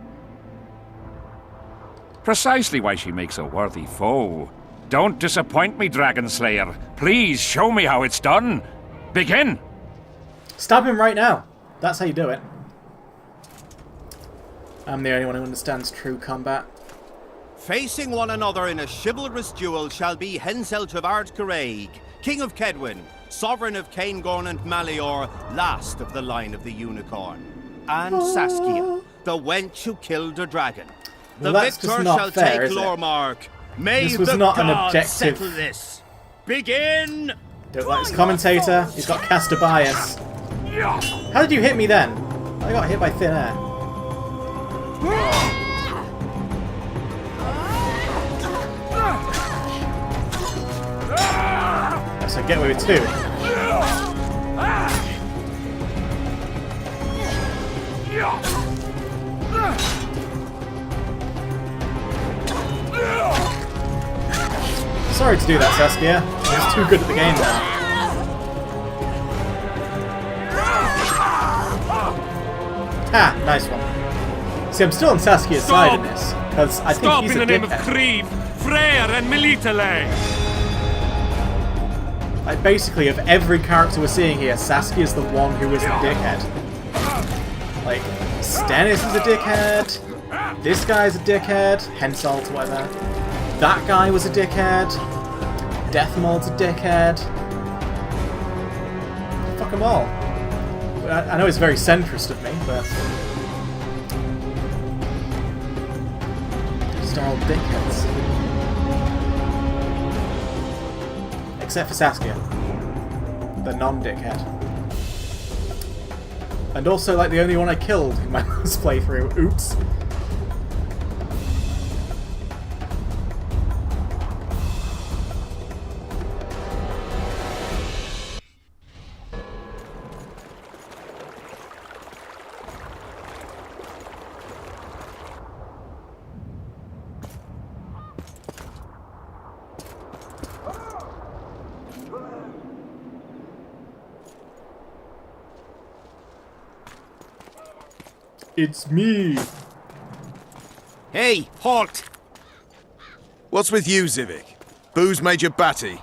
Precisely why she makes a worthy foe. Don't disappoint me, Dragon Slayer. Please show me how it's done. Begin! Stab him right now. That's how you do it. I'm the only one who understands true combat. Facing one another in a chivalrous duel shall be Henselt of Ard Caraig, King of Kedwen, Sovereign of Caingorn and Malior, last of the line of the Unicorn, and Saskia, the wench who killed a dragon. Well, The that's just victor not shall fair, take is it? Lormark. May This was the not an gods objective- settle this. Begin! Don't like this commentator. He's got caster bias. How did you hit me then? I got hit by thin air. So get away with two. Sorry to do that, Saskia. You're too good at the game now. Ah, nice one. See, I'm still on Saskia's side in this, because I think Stop he's in a the name of dickhead. Kriv, Freyr, and Melitele! Like, basically, of every character we're seeing here, Saskia's the one who is the dickhead. Like, Stennis is a dickhead, this guy's a dickhead, Henselt, whatever. That guy was a dickhead, Deathmold's a dickhead. Fuck them all. I know it's very centrist of me, but... just all dickheads. Except for Saskia. The non-dickhead. And also, like, the only one I killed in my last playthrough. Oops. It's me! Hey, halt! What's with you, Zivik? Booze Major Batty?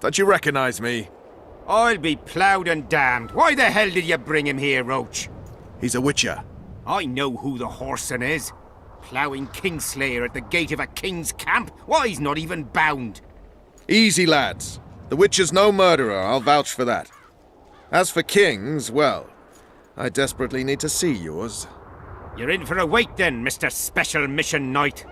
Don't you recognize me? I'll be ploughed and damned. Why the hell did you bring him here, Roach? He's a witcher. I know who the whoreson is. Ploughing Kingslayer at the gate of a king's camp? Why, he's not even bound. Easy, lads. The witcher's no murderer, I'll vouch for that. As for kings, well, I desperately need to see yours. You're in for a wait then, Mr. Special Mission Knight.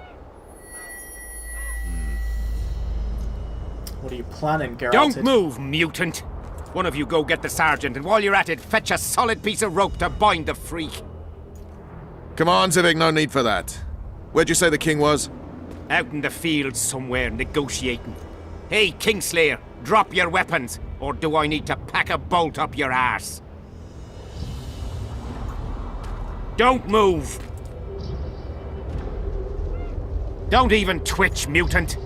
What are you planning, Geralt? Don't move, mutant! One of you go get the sergeant, and while you're at it, fetch a solid piece of rope to bind the freak. Come on, Zivik, no need for that. Where'd you say the king was? Out in the fields somewhere, negotiating. Hey, Kingslayer, drop your weapons, or do I need to pack a bolt up your arse? Don't move! Don't even twitch, mutant!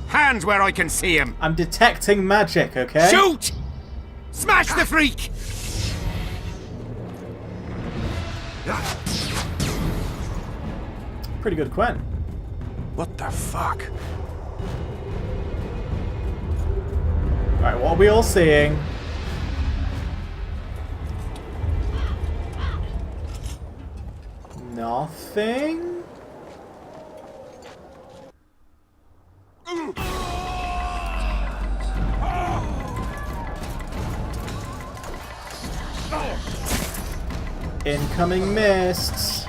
Hands where I can see him! I'm detecting magic, okay? Shoot! Smash the freak! Pretty good Quen. What the fuck? Alright, what are we all seeing? Nothing? Incoming mists.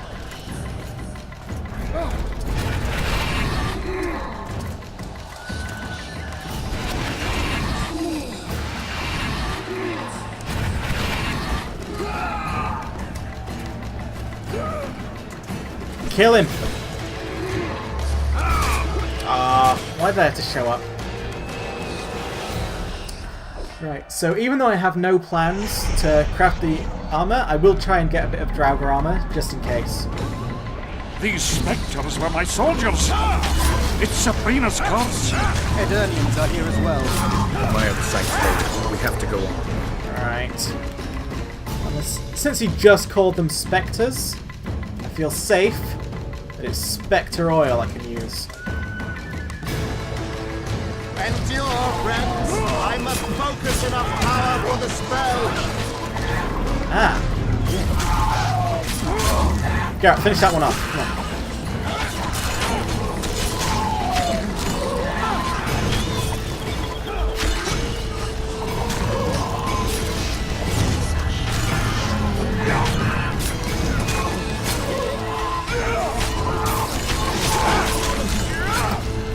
Kill him! Why did I have to show up? Right, so even though I have no plans to craft the armor, I will try and get a bit of Draugr armor, just in case. These spectres were my soldiers! It's Sabrina's curse! Eternians are here as well. My other sights later. We have to go on. Alright. Since he just called them spectres, I feel safe that it's spectre oil I can use. Endure, friends! I must focus enough power for the spell! Ah. Garrett, finish that one off. Come on.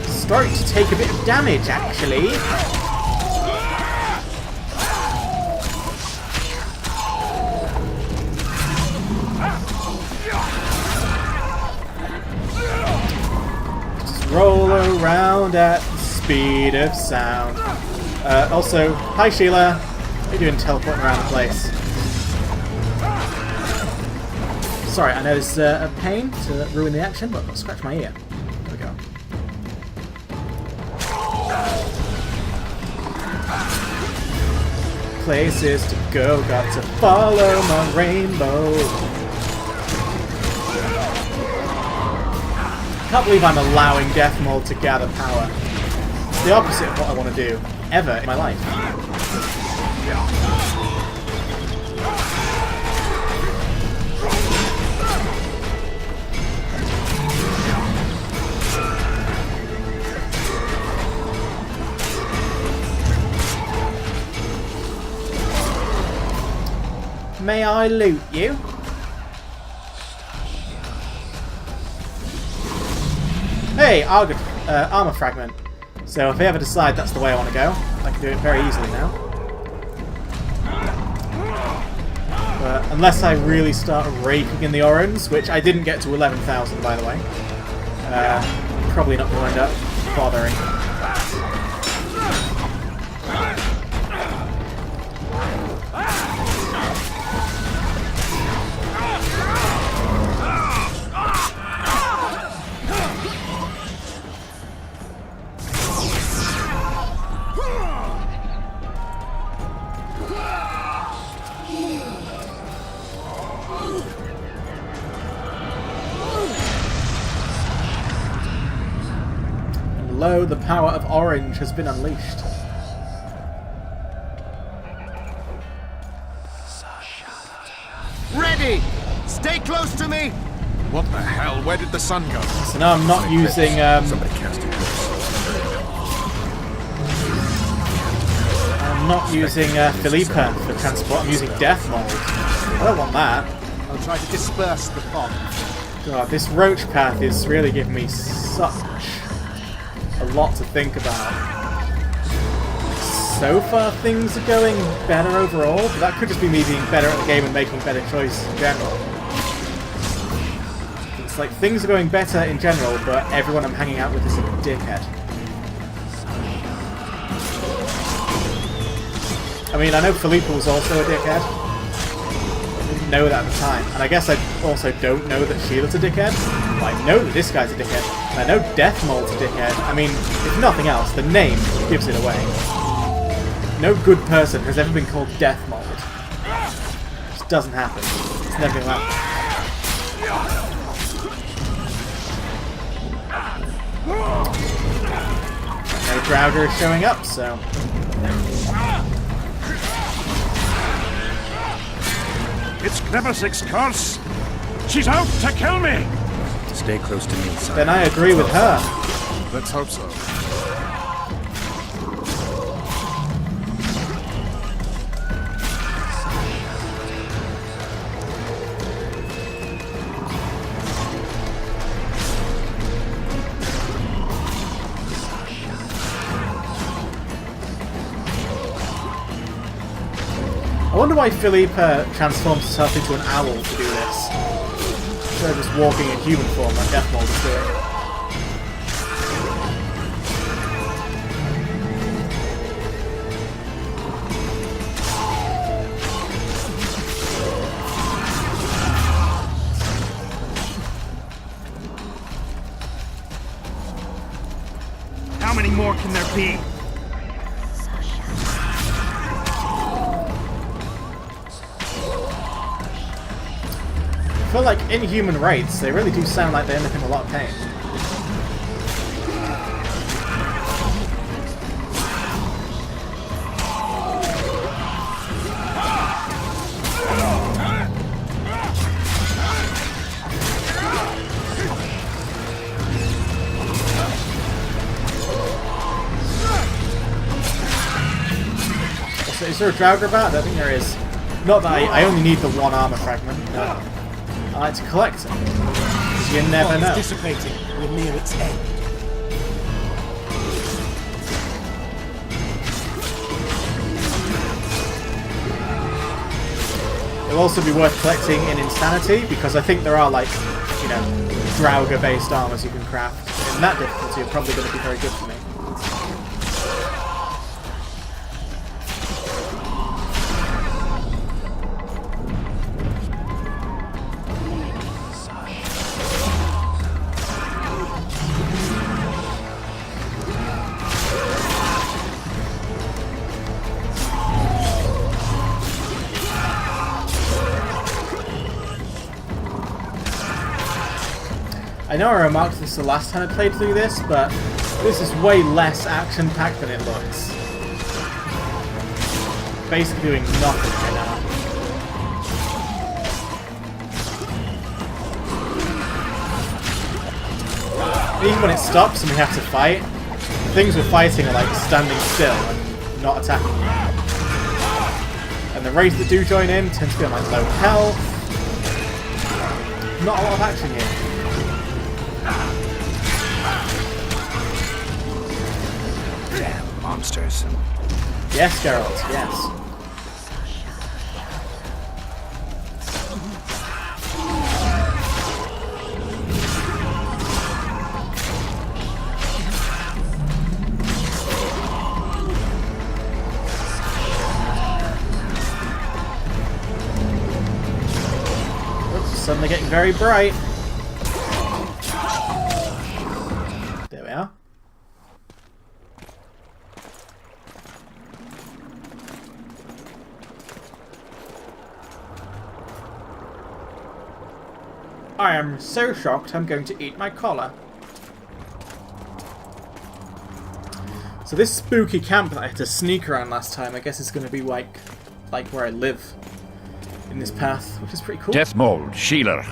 Starting to take a bit of damage, actually. Just roll around at the speed of sound. Also, hi Sheila. How are you doing teleporting around the place? Sorry, I know it's a pain to ruin the action, but I'll scratch my ear. There we go. Places to go, got to follow my rainbow. Can't believe I'm allowing Deathmold to gather power. It's the opposite of what I want to do, ever in my life. May I loot you? Hey, armor fragment. So if I ever decide that's the way I want to go, I can do it very easily now. But unless I really start raking in the Orans, which I didn't get to 11,000 by the way, probably not going to end up bothering. Lo, the power of Orange has been unleashed. Ready! Stay close to me! What the hell? Where did the sun go? So now I'm not using Somebody cast it. I'm not using Philippa for transport, I'm using Death Mold. I don't want that. I'll try to disperse the fog. God, this roach path is really giving me such a lot to think about. So far things are going better overall, but that could just be me being better at the game and making better choices in general. It's like things are going better in general, but everyone I'm hanging out with is a dickhead. I mean, I know Philippa was also a dickhead. I didn't know that at the time. And I guess I also don't know that Sheila's a dickhead. But I know that this guy's a dickhead. And I know Death Mold's a dickhead. I mean, if nothing else, the name gives it away. No good person has ever been called Death Mold. It just doesn't happen. It's never going to happen. No Draugr is showing up, so... It's Glevisic's curse! She's out to kill me! Stay close to me, son. Then I agree with her. Let's hope so. I wonder why Philippa transforms herself into an owl to do this. Instead of just walking in human form like Death Mold is doing. How many more can there be? I feel like inhuman wraiths, they really do sound like they end up in a lot of pain. So is there a Draugr bat? I don't think there is. Not that I only need the one armor fragment. No. I like to collect them. You never know. It's dissipating. We're near its end. It'll also be worth collecting in Insanity, because I think there are, like, you know, Draugr-based armors you can craft. In that difficulty, are probably going to be very good for me. I know I remarked this the last time I played through this, but this is way less action-packed than it looks. Basically doing nothing right now. Even when it stops and we have to fight, the things we're fighting are like standing still and not attacking. And the wraiths that do join in tend to be on like low health. Not a lot of action here. monsters. Yes, Geralt, yes. Oops, suddenly getting very bright. There we are. I am so shocked I'm going to eat my collar. So this spooky camp that I had to sneak around last time, I guess is going to be like where I live in this path, which is pretty cool. Deathmold, Sheila,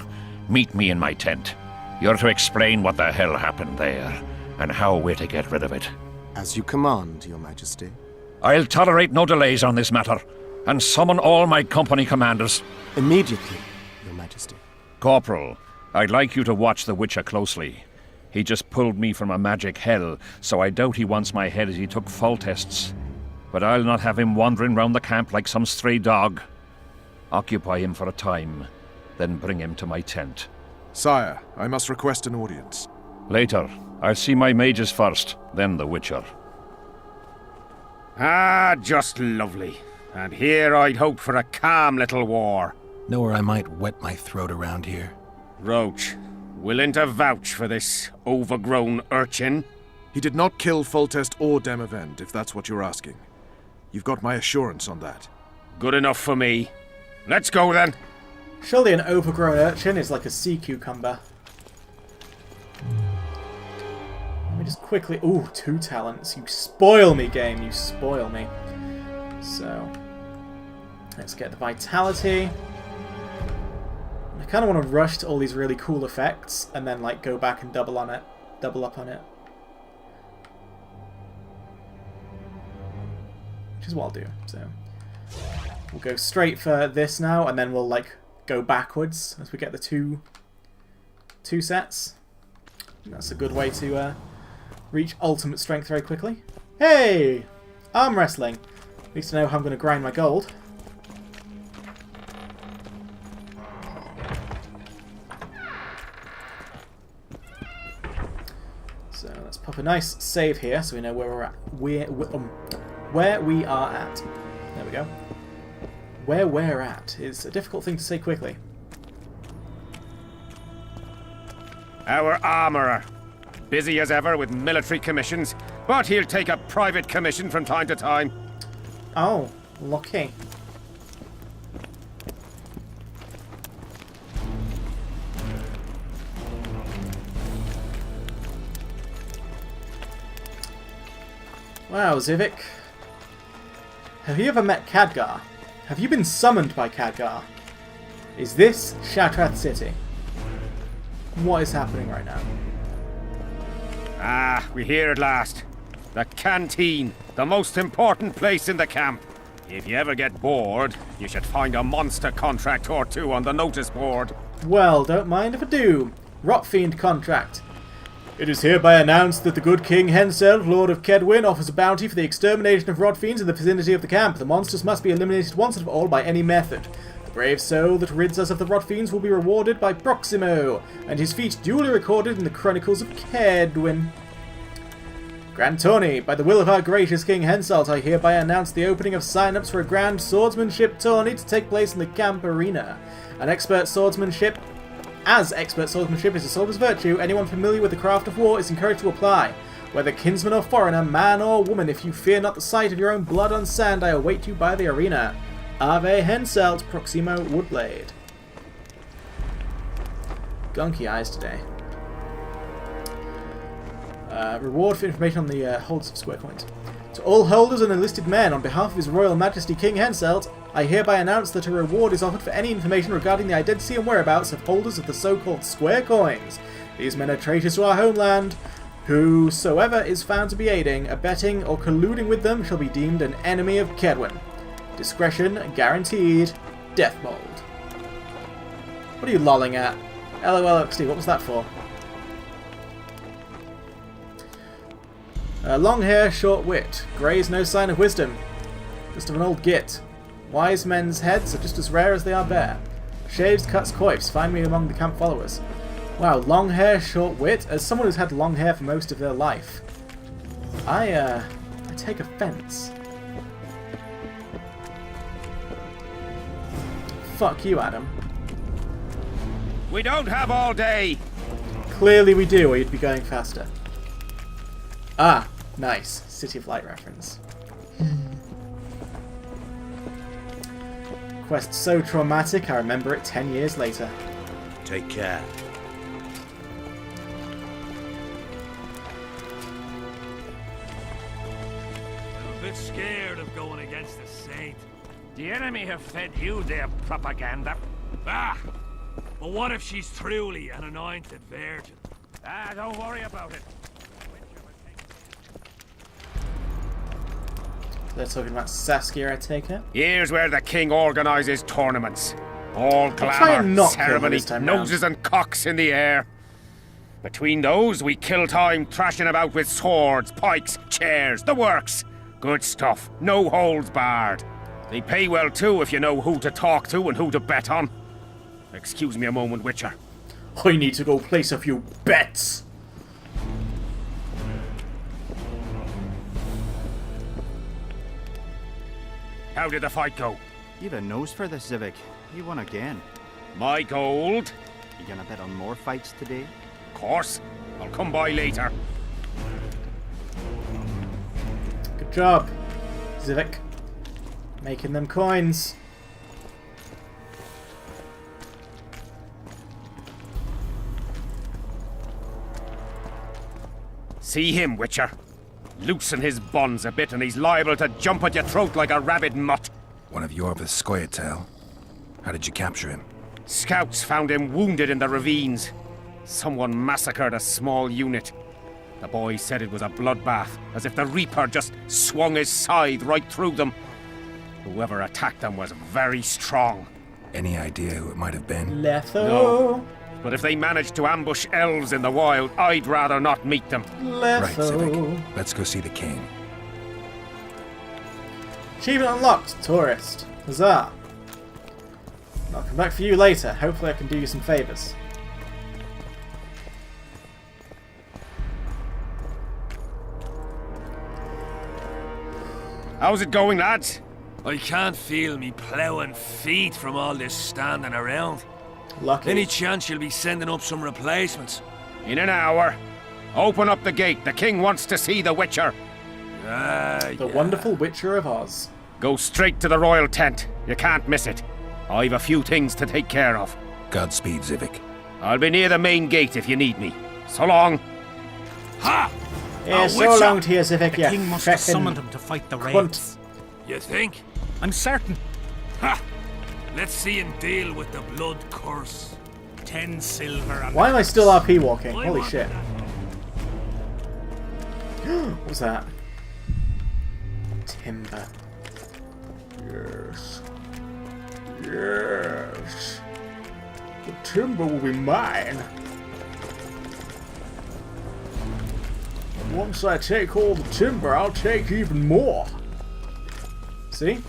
meet me in my tent. You're to explain what the hell happened there, and how we're to get rid of it. As you command, Your Majesty. I'll tolerate no delays on this matter, and summon all my company commanders. Immediately, Your Majesty. Corporal, I'd like you to watch the Witcher closely. He just pulled me from a magic hell, so I doubt he wants my head as he took Foltests. But I'll not have him wandering round the camp like some stray dog. Occupy him for a time, then bring him to my tent. Sire, I must request an audience. Later. I'll see my mages first, then the Witcher. Ah, just lovely. And here I'd hoped for a calm little war. Know where I might wet my throat around here? Roach, willing to vouch for this overgrown urchin? He did not kill Foltest or Demavend, if that's what you're asking. You've got my assurance on that. Good enough for me. Let's go then. Surely an overgrown urchin is like a sea cucumber. Let me just quickly... Ooh, 2 talents. You spoil me, game. You spoil me. So, let's get the vitality. I kind of want to rush to all these really cool effects and then like go back and double up on it. Which is what I'll do. So we'll go straight for this now, and then we'll like go backwards as we get the two sets. And that's a good way to reach ultimate strength very quickly. Hey! Arm wrestling. At least I know how I'm going to grind my gold. So let's pop a nice save here so we know where we're at. Where we are at. There we go. Where we're at is a difficult thing to say quickly. Our armourer. Busy as ever with military commissions, but he'll take a private commission from time to time. Oh, lucky. Wow, Zivik. Have you ever met Khadgar? Have you been summoned by Khadgar? Is this Shattrath City? What is happening right now? Ah, we're here at last. The canteen, the most important place in the camp. If you ever get bored, you should find a monster contract or two on the notice board. Well, don't mind if I do. Rotfiend contract. It is hereby announced that the good King Henselt, Lord of Kedwin, offers a bounty for the extermination of Rotfiends in the vicinity of the camp. The monsters must be eliminated once and for all by any method. The brave soul that rids us of the Rotfiends will be rewarded by Proximo, and his feat duly recorded in the Chronicles of Kedwin. Grand Tourney. By the will of our gracious King Henselt, I hereby announce the opening of sign-ups for a grand swordsmanship tourney to take place in the camp arena. As expert swordsmanship is a soldier's virtue, anyone familiar with the craft of war is encouraged to apply. Whether kinsman or foreigner, man or woman, if you fear not the sight of your own blood on sand, I await you by the arena. Ave Henselt, Proximo Woodblade. Gunky eyes today. Reward for information on the holders of square coins. To all holders and enlisted men, on behalf of His Royal Majesty King Henselt, I hereby announce that a reward is offered for any information regarding the identity and whereabouts of holders of the so-called square coins. These men are traitors to our homeland. Whosoever is found to be aiding, abetting, or colluding with them shall be deemed an enemy of Kedwin. Discretion guaranteed. Deathmold. What are you lolling at? LOLXD, what was that for? Long hair, short wit. Grey's no sign of wisdom. Just of an old git. Wise men's heads are just as rare as they are bare. Shaves, cuts, coifs. Find me among the camp followers. Wow, long hair, short wit. As someone who's had long hair for most of their life, I take offense. Fuck you, Adam. We don't have all day. Clearly we do, or you'd be going faster. Ah, nice. City of Light reference. Quest so traumatic, I remember it 10 years later. Take care. I'm a bit scared of going against the Saint. The enemy have fed you their propaganda. Ah! But what if she's truly an anointed virgin? Ah, don't worry about it. They're talking about Saskia, I take it? Here's where the king organizes tournaments. All try and glamour, not kill her ceremony, this time noses and cocks in the air. Between those, we kill time thrashing about with swords, pikes, chairs, the works. Good stuff, no holds barred. They pay well too if you know who to talk to and who to bet on. Excuse me a moment, Witcher. I need to go place a few bets. How did the fight go? You've a nose for this, Zivik. You won again. My gold. You gonna bet on more fights today? Of course. I'll come by later. Good job, Zivik. Making them coins. See him, Witcher. Loosen his bonds a bit and he's liable to jump at your throat like a rabid mutt. One of Yorvith's Scoia'tael. How did you capture him? Scouts found him wounded in the ravines. Someone massacred a small unit. The boy said it was a bloodbath, as if the Reaper just swung his scythe right through them. Whoever attacked them was very strong. Any idea who it might have been? Letho. No. But if they managed to ambush elves in the wild, I'd rather not meet them. Letho. Right, Zivik. Let's go see the king. Achievement unlocked, tourist. Huzzah. I'll come back for you later. Hopefully I can do you some favours. How's it going, lads? I can't feel me ploughing feet from all this standing around. Lucky. Any chance you'll be sending up some replacements? In an hour. Open up the gate. The king wants to see the Witcher. The wonderful Witcher of Oz. Go straight to the royal tent. You can't miss it. I've a few things to take care of. Godspeed, Zivik. I'll be near the main gate if you need me. So long. Ha! Yeah, so long to you, Zivik. The king must have summoned him to fight the raids. You think? I'm certain. Ha! Let's see him deal with the blood curse. 10 silver and... Why am I still RP walking? Holy shit. What was that? Timber. Yes. Yes. The timber will be mine. Once I take all the timber, I'll take even more. See?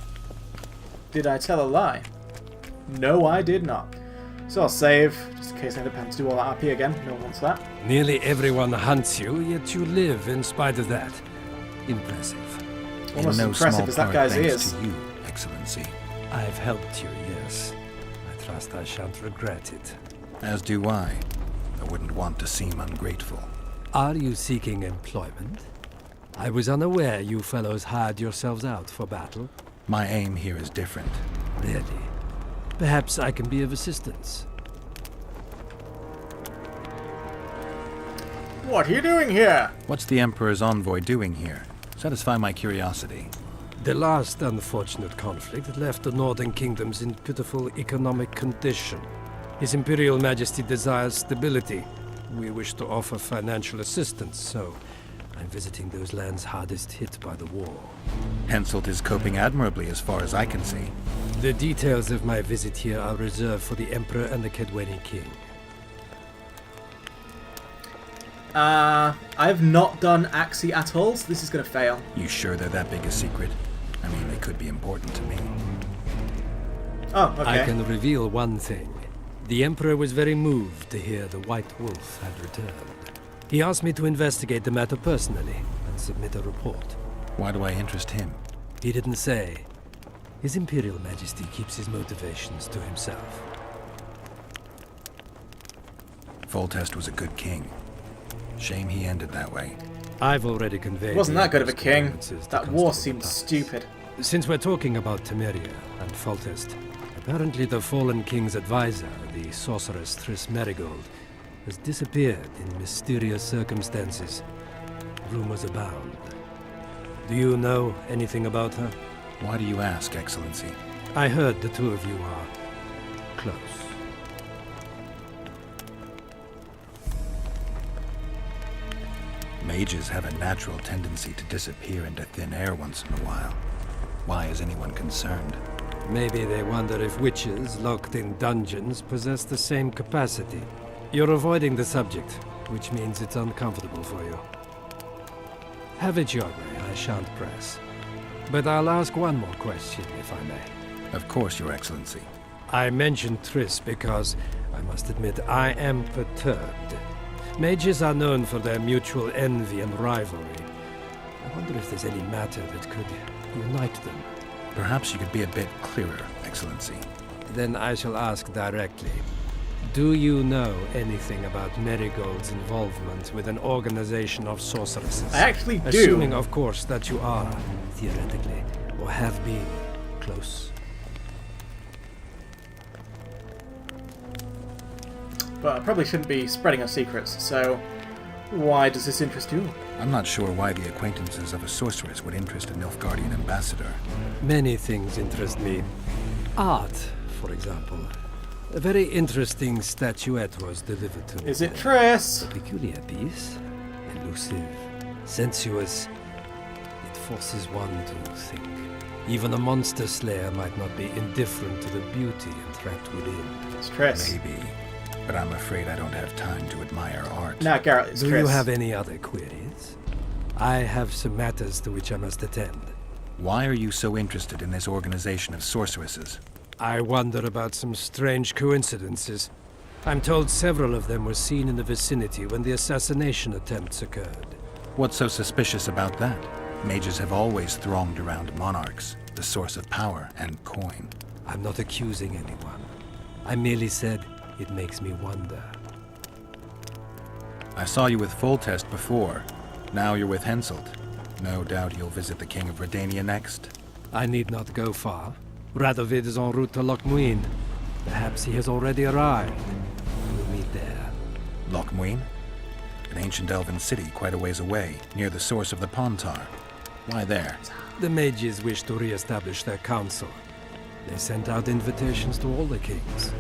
Did I tell a lie? No, I did not. So I'll save, just in case I end up having to do all that RP again. No one wants that. Nearly everyone hunts you, yet you live in spite of that. Impressive. Almost impressive as that guy's ears. To you, Excellency. I've helped you, yes. I trust I shan't regret it. As do I. I wouldn't want to seem ungrateful. Are you seeking employment? I was unaware you fellows hired yourselves out for battle. My aim here is different. Really? Perhaps I can be of assistance. What are you doing here? What's the Emperor's envoy doing here? Satisfy my curiosity. The last unfortunate conflict left the northern kingdoms in pitiful economic condition. His Imperial Majesty desires stability. We wish to offer financial assistance, so I'm visiting those lands hardest hit by the war. Henselt is coping admirably as far as I can see. The details of my visit here are reserved for the Emperor and the Kaedweni King. I have not done Axii Atolls. So this is going to fail. You sure they're that big a secret? I mean, they could be important to me. Oh, okay. I can reveal one thing. The Emperor was very moved to hear the White Wolf had returned. He asked me to investigate the matter personally and submit a report. Why do I interest him? He didn't say. His Imperial Majesty keeps his motivations to himself. Foltest was a good king. Shame he ended that way. I've already conveyed. He wasn't that good of a king. That war seemed stupid. Since we're talking about Temeria and Foltest, apparently the fallen king's advisor, the sorceress Triss Merigold, has disappeared in mysterious circumstances. Rumors abound. Do you know anything about her? Why do you ask, Excellency? I heard the two of you are close. Mages have a natural tendency to disappear into thin air once in a while. Why is anyone concerned? Maybe they wonder if witches locked in dungeons possess the same capacity. You're avoiding the subject, which means it's uncomfortable for you. Have it your way, I shan't press. But I'll ask one more question, if I may. Of course, Your Excellency. I mentioned Triss because, I must admit, I am perturbed. Mages are known for their mutual envy and rivalry. I wonder if there's any matter that could unite them. Perhaps you could be a bit clearer, Excellency. Then I shall ask directly. Do you know anything about Merigold's involvement with an organization of sorceresses? I actually do. Assuming, of course, that you are, theoretically, or have been, close. But I probably shouldn't be spreading our secrets, so why does this interest you? I'm not sure why the acquaintances of a sorceress would interest a Nilfgaardian ambassador. Many things interest me. Art, for example. A very interesting statuette was delivered to me. Is it Triss? A peculiar piece. Elusive, sensuous. It forces one to think. Even a monster slayer might not be indifferent to the beauty entrapped within. It's Triss. Maybe. But I'm afraid I don't have time to admire art. Nah, Garrett, it's Do Triss. you have any other queries? I have some matters to which I must attend. Why are you so interested in this organization of sorceresses? I wonder about some strange coincidences. I'm told several of them were seen in the vicinity when the assassination attempts occurred. What's so suspicious about that? Mages have always thronged around monarchs, the source of power and coin. I'm not accusing anyone. I merely said it makes me wonder. I saw you with Foltest before. Now you're with Henselt. No doubt you'll visit the King of Redania next. I need not go far. Radovid is en route to Lochmuin. Perhaps he has already arrived. We'll meet there. Lochmuin? An ancient elven city quite a ways away, near the source of the Pontar. Why there? The mages wish to re-establish their council. They sent out invitations to all the kings.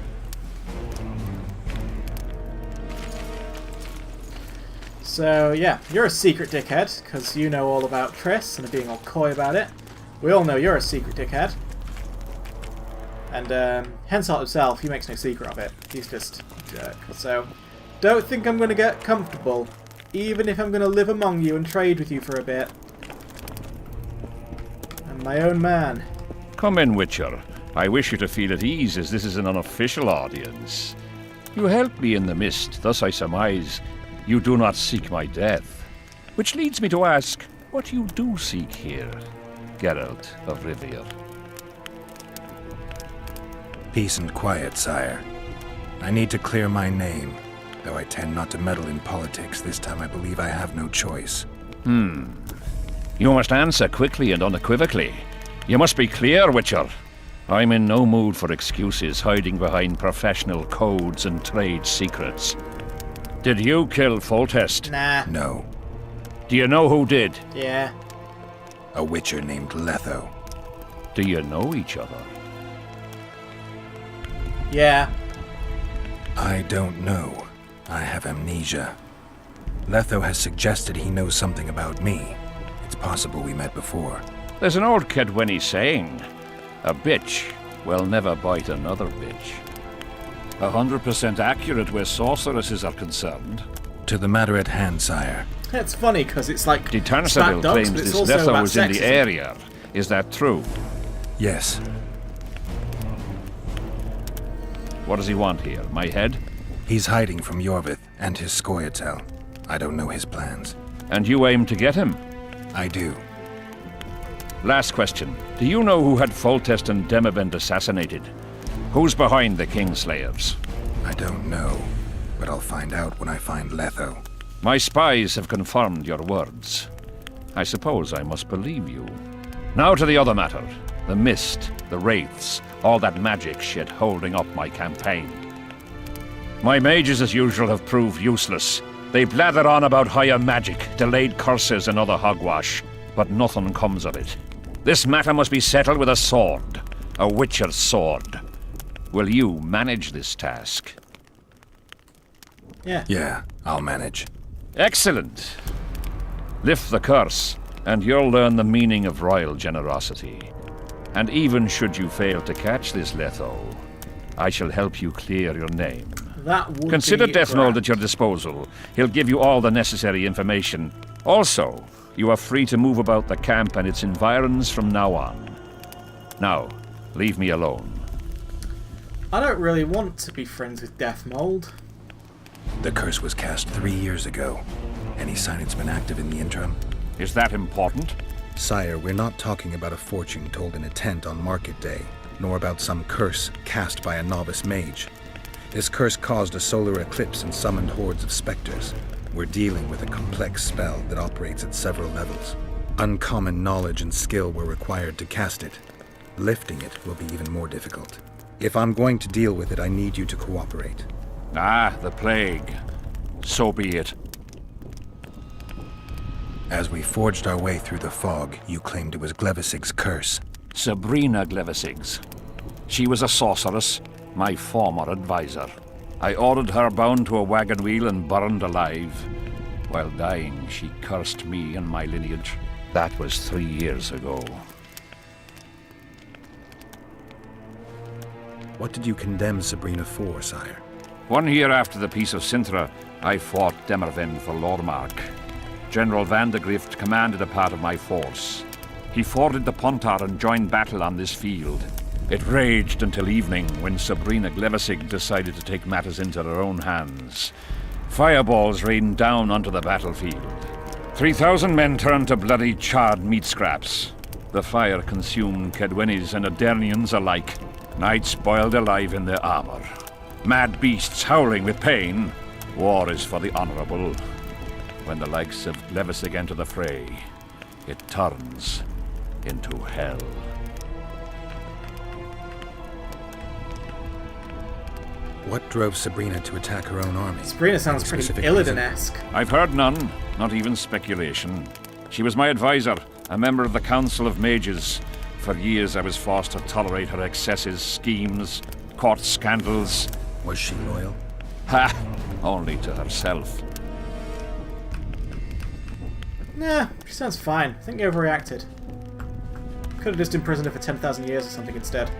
So, yeah, you're a secret dickhead, because you know all about Triss and are being all coy about it. We all know you're a secret dickhead. And, Henselt himself, he makes no secret of it. He's just a jerk. So, don't think I'm going to get comfortable, even if I'm going to live among you and trade with you for a bit. I'm my own man. Come in, Witcher. I wish you to feel at ease, as this is an unofficial audience. You helped me in the mist, thus I surmise you do not seek my death. Which leads me to ask what you do seek here, Geralt of Rivia. Peace and quiet, sire. I need to clear my name. Though I tend not to meddle in politics, this time I believe I have no choice. You must answer quickly and unequivocally. You must be clear, Witcher. I'm in no mood for excuses hiding behind professional codes and trade secrets. Did you kill Foltest? Nah. No. Do you know who did? Yeah. A witcher named Letho. Do you know each other? Yeah. I don't know. I have amnesia. Letho has suggested he knows something about me. It's possible we met before. There's an old Kedwenny saying, a bitch will never bite another bitch. 100% accurate where sorceresses are concerned. To the matter at hand, sire. It's funny because it's like De spat Turnstable dogs, claims but it's this also Letho about was in the sexism. area. Is that true? Yes. What does he want here? My head? He's hiding from Yorvith and his Scoia'tael. I don't know his plans. And you aim to get him? I do. Last question. Do you know who had Foltest and Demavend assassinated? Who's behind the Kingslayers? I don't know, but I'll find out when I find Letho. My spies have confirmed your words. I suppose I must believe you. Now to the other matter. The mist, the wraiths, all that magic shit holding up my campaign. My mages, as usual, have proved useless. They blather on about higher magic, delayed curses and other hogwash, but nothing comes of it. This matter must be settled with a sword. A witcher's sword. Will you manage this task? Yeah, I'll manage. Excellent. Lift the curse, and you'll learn the meaning of royal generosity. And even should you fail to catch this Letho, I shall help you clear your name. That would Consider be Deathmold grand. at your disposal. He'll give you all the necessary information. Also, you are free to move about the camp and its environs from now on. Now, leave me alone. I don't really want to be friends with Deathmold. The curse was cast 3 years ago. Any sign it's been active in the interim? Is that important? Sire, we're not talking about a fortune told in a tent on market day, nor about some curse cast by a novice mage. This curse caused a solar eclipse and summoned hordes of specters. We're dealing with a complex spell that operates at several levels. Uncommon knowledge and skill were required to cast it. Lifting it will be even more difficult. If I'm going to deal with it, I need you to cooperate. Ah, the plague. So be it. As we forged our way through the fog, you claimed it was Glevisig's curse. Sabrina Glevisig's. She was a sorceress, my former advisor. I ordered her bound to a wagon wheel and burned alive. While dying, she cursed me and my lineage. That was 3 years ago. What did you condemn Sabrina for, sire? 1 year after the Peace of Sintra, I fought Demerven for Lormark. General Vandegrift commanded a part of my force. He forded the Pontar and joined battle on this field. It raged until evening, when Sabrina Glevisig decided to take matters into her own hands. Fireballs rained down onto the battlefield. 3,000 men turned to bloody charred meat scraps. The fire consumed Kedwenis and Adernians alike. Knights boiled alive in their armor. Mad beasts howling with pain. War is for the honorable. When the likes of Glevisig enter the fray, it turns into hell. What drove Sabrina to attack her own army? Sabrina sounds pretty Specific reason? Illidan-esque. I've heard none, not even speculation. She was my advisor, a member of the Council of Mages. For years I was forced to tolerate her excesses, schemes, court scandals. Was she loyal? Ha! Only to herself. Nah, she sounds fine. I think you overreacted. Could have just imprisoned her for 10,000 years or something instead.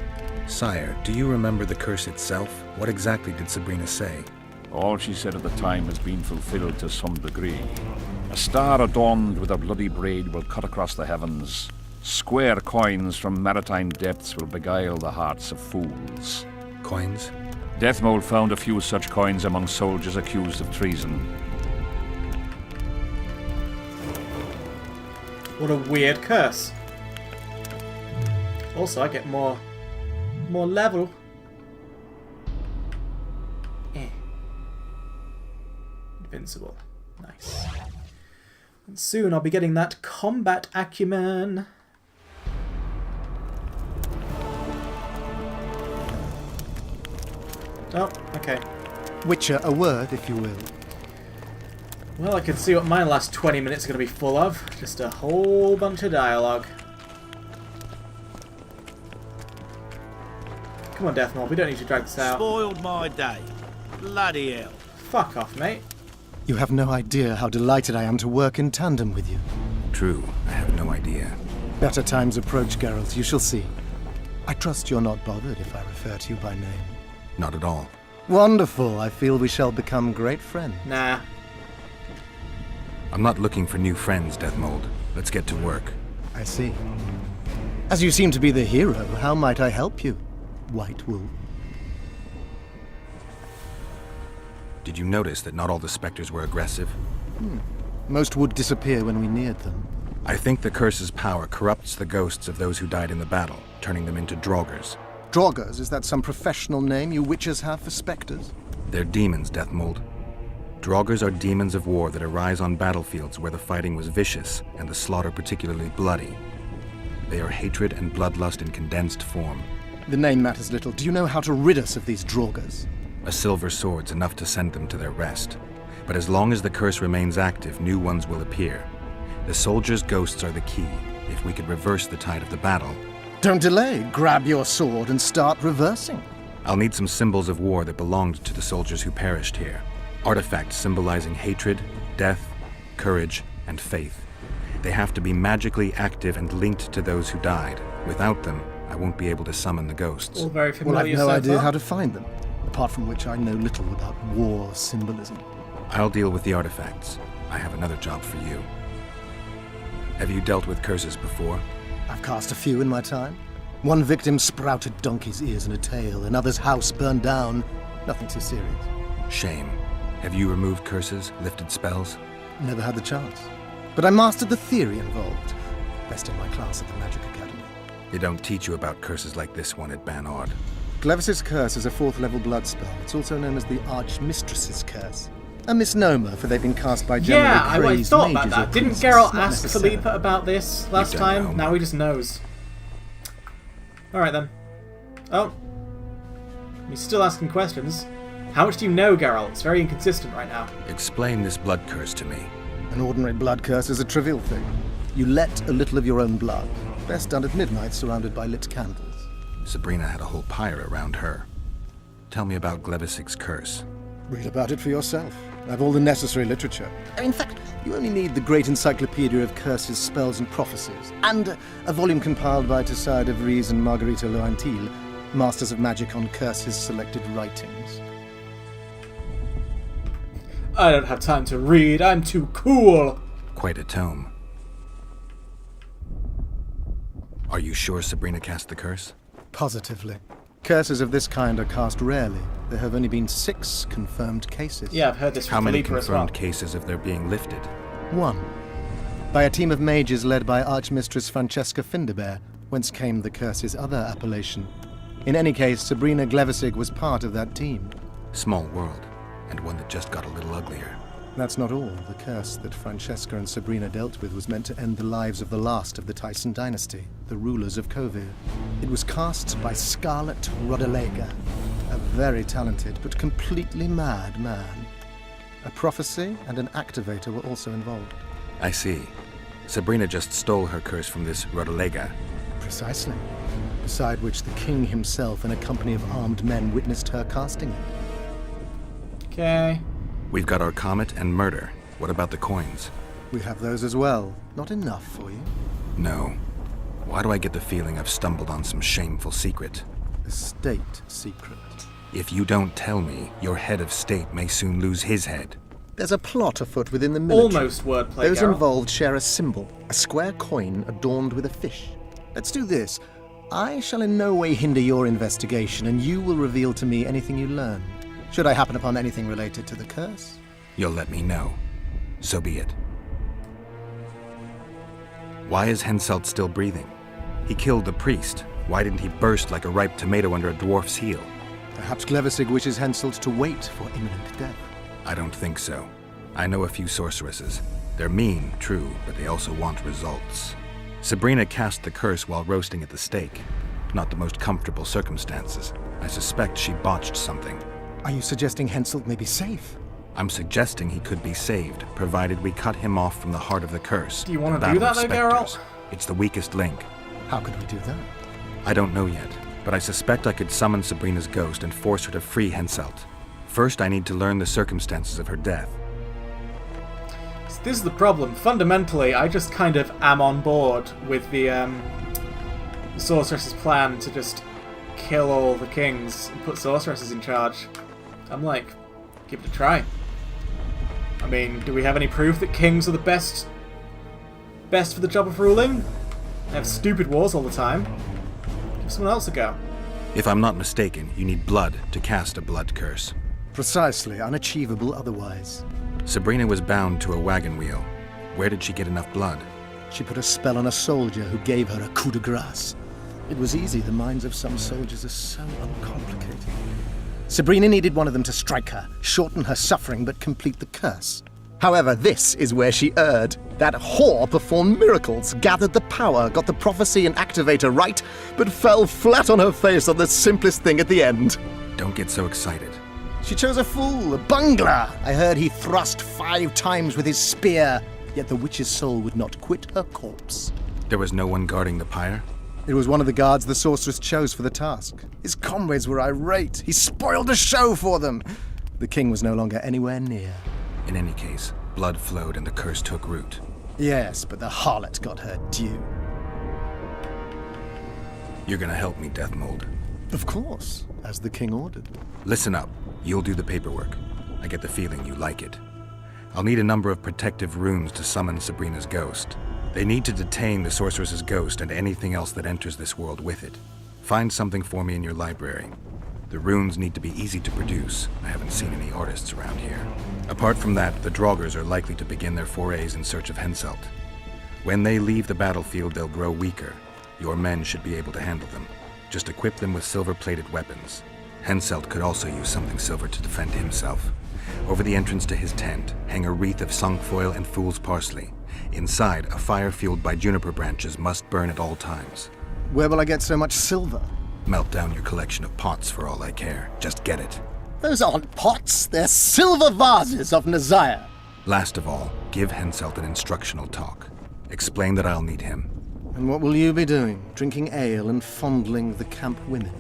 Sire, do you remember the curse itself? What exactly did Sabrina say? All she said at the time has been fulfilled to some degree. A star adorned with a bloody braid will cut across the heavens. Square coins from maritime depths will beguile the hearts of fools. Coins? Deathmold found a few such coins among soldiers accused of treason. What a weird curse. Also, I get more level. Invincible. Nice. And soon I'll be getting that combat acumen. Oh, okay. Witcher, a word, if you will. Well, I can see what my last 20 minutes are going to be full of. Just a whole bunch of dialogue. Come on, Deathmold, we don't need to drag this out. Spoiled my day. Bloody hell. Fuck off, mate. You have no idea how delighted I am to work in tandem with you. True, I have no idea. Better times approach, Geralt, you shall see. I trust you're not bothered if I refer to you by name. Not at all. Wonderful, I feel we shall become great friends. Nah. I'm not looking for new friends, Deathmold. Let's get to work. I see. As you seem to be the hero, how might I help you, White Wolf? Did you notice that not all the specters were aggressive? Most would disappear when we neared them. I think the curse's power corrupts the ghosts of those who died in the battle, turning them into Draugrs. Draugrs? Is that some professional name you witches have for specters? They're demons, Deathmold. Draugrs are demons of war that arise on battlefields where the fighting was vicious and the slaughter particularly bloody. They are hatred and bloodlust in condensed form. The name matters little. Do you know how to rid us of these Draugrs? A silver sword's enough to send them to their rest. But as long as the curse remains active, new ones will appear. The soldiers' ghosts are the key. If we could reverse the tide of the battle... Don't delay. Grab your sword and start reversing. I'll need some symbols of war that belonged to the soldiers who perished here. Artifacts symbolizing hatred, death, courage, and faith. They have to be magically active and linked to those who died. Without them, I won't be able to summon the ghosts. All very familiar. Well, I've no idea how to find them, apart from which I know little about war symbolism. I'll deal with the artifacts. I have another job for you. Have you dealt with curses before? I've cast a few in my time. One victim sprouted donkey's ears and a tail, another's house burned down. Nothing too serious. Shame. Have you removed curses, lifted spells? Never had the chance. But I mastered the theory involved. Best in my class at the Magic Academy. They don't teach you about curses like this one at Ban Ord. Glevis's curse is a 4th level blood spell. It's also known as the Archmistress's curse. A misnomer, for they've been cast by generally crazed thought about mages that. or Didn't priests, Geralt not ask necessarily. Philippa about this last time? Now he just knows. Alright then. Oh. He's still asking questions. How much do you know, Geralt? It's very inconsistent right now. Explain this blood curse to me. An ordinary blood curse is a trivial thing. You let a little of your own blood. Best done at midnight, surrounded by lit candles. Sabrina had a whole pyre around her. Tell me about Glevisic's curse. Read about it for yourself. I have all the necessary literature. In fact, you only need the Great Encyclopedia of Curses, Spells and Prophecies, and a volume compiled by Tessard de Vries and Margarita Loantil, Masters of Magic on Curses Selected Writings. I don't have time to read. I'm too cool. Quite a tome. Are you sure Sabrina cast the curse? Positively. Curses of this kind are cast rarely. There have only been 6 confirmed cases. Yeah, I've heard this from How many Philippa as well. confirmed cases of their being lifted? 1. By a team of mages led by Archmistress Francesca Findabair, whence came the curse's other appellation. In any case, Sabrina Glevissig was part of that team. Small world, and one that just got a little uglier. That's not all. The curse that Francesca and Sabrina dealt with was meant to end the lives of the last of the Tyson dynasty, the rulers of Kovir. It was cast by Scarlet Rodalega, a very talented but completely mad man. A prophecy and an activator were also involved. I see. Sabrina just stole her curse from this Rodalega. Precisely. Beside which the king himself and a company of armed men witnessed her casting it. Okay. We've got our comet and murder. What about the coins? We have those as well. Not enough for you. No. Why do I get the feeling I've stumbled on some shameful secret? A state secret. If you don't tell me, your head of state may soon lose his head. There's a plot afoot within the military. Almost wordplay, Those Geralt. involved share a symbol, a square coin adorned with a fish. Let's do this. I shall in no way hinder your investigation, and you will reveal to me anything you learn. Should I happen upon anything related to the curse? You'll let me know. So be it. Why is Henselt still breathing? He killed the priest. Why didn't he burst like a ripe tomato under a dwarf's heel? Perhaps Glevissig wishes Henselt to wait for imminent death. I don't think so. I know a few sorceresses. They're mean, true, but they also want results. Sabrina cast the curse while roasting at the stake. Not the most comfortable circumstances. I suspect she botched something. Are you suggesting Henselt may be safe? I'm suggesting he could be saved, provided we cut him off from the heart of the curse. Do you want the to do battle that, of though, Geralt? specters. It's the weakest link. How could we do that? I don't know yet, but I suspect I could summon Sabrina's ghost and force her to free Henselt. First, I need to learn the circumstances of her death. So this is the problem. Fundamentally, I just kind of am on board with the sorceress's plan to just kill all the kings and put sorceresses in charge. I'm like, give it a try. I mean, do we have any proof that kings are the best for the job of ruling? They have stupid wars all the time. Give someone else a go. If I'm not mistaken, you need blood to cast a blood curse. Precisely, unachievable otherwise. Sabrina was bound to a wagon wheel. Where did she get enough blood? She put a spell on a soldier who gave her a coup de grace. It was easy, the minds of some soldiers are so uncomplicated. Sabrina needed one of them to strike her, shorten her suffering, but complete the curse. However, this is where she erred. That whore performed miracles, gathered the power, got the prophecy and activator right, but fell flat on her face on the simplest thing at the end. Don't get so excited. She chose a fool, a bungler. I heard he thrust 5 times with his spear, yet the witch's soul would not quit her corpse. There was no one guarding the pyre? It was one of the guards the sorceress chose for the task. His comrades were irate. He spoiled the show for them. The king was no longer anywhere near. In any case, blood flowed and the curse took root. Yes, but the harlot got her due. You're gonna help me, Deathmold. Of course, as the king ordered. Listen up. You'll do the paperwork. I get the feeling you like it. I'll need a number of protective runes to summon Sabrina's ghost. They need to detain the sorceress's ghost and anything else that enters this world with it. Find something for me in your library. The runes need to be easy to produce. I haven't seen any artists around here. Apart from that, the Draugrs are likely to begin their forays in search of Henselt. When they leave the battlefield, they'll grow weaker. Your men should be able to handle them. Just equip them with silver-plated weapons. Henselt could also use something silver to defend himself. Over the entrance to his tent, hang a wreath of cinquefoil and fool's parsley. Inside, a fire fueled by juniper branches must burn at all times. Where will I get so much silver? Melt down your collection of pots for all I care. Just get it. Those aren't pots, they're silver vases of Nazaya. Last of all, give Henselt an instructional talk. Explain that I'll need him. And what will you be doing? Drinking ale and fondling the camp women?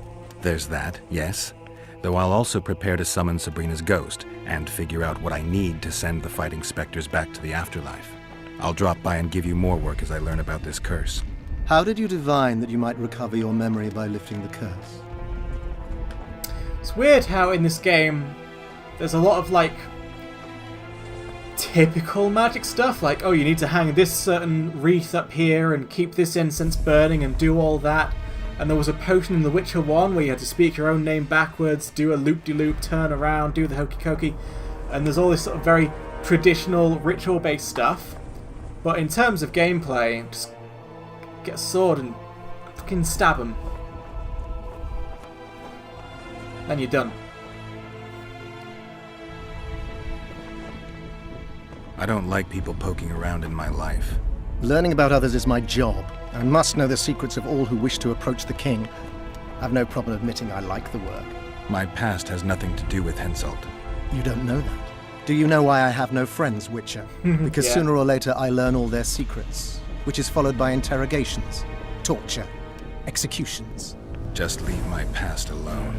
There's that, yes. Though I'll also prepare to summon Sabrina's ghost and figure out what I need to send the fighting specters back to the afterlife. I'll drop by and give you more work as I learn about this curse. How did you divine that you might recover your memory by lifting the curse? It's weird how in this game there's a lot of like typical magic stuff, like, oh, you need to hang this certain wreath up here and keep this incense burning and do all that. And there was a potion in The Witcher 1 where you had to speak your own name backwards, do a loop-de-loop, turn around, do the hokey-cokey. And there's all this sort of very traditional ritual-based stuff. But in terms of gameplay, just get a sword and fucking stab him. Then you're done. I don't like people poking around in my life. Learning about others is my job. I must know the secrets of all who wish to approach the king. I've no problem admitting I like the work. My past has nothing to do with Henselt. You don't know that. Do you know why I have no friends, Witcher? Because Yeah. sooner or later I learn all their secrets, which is followed by interrogations, torture, executions. Just leave my past alone.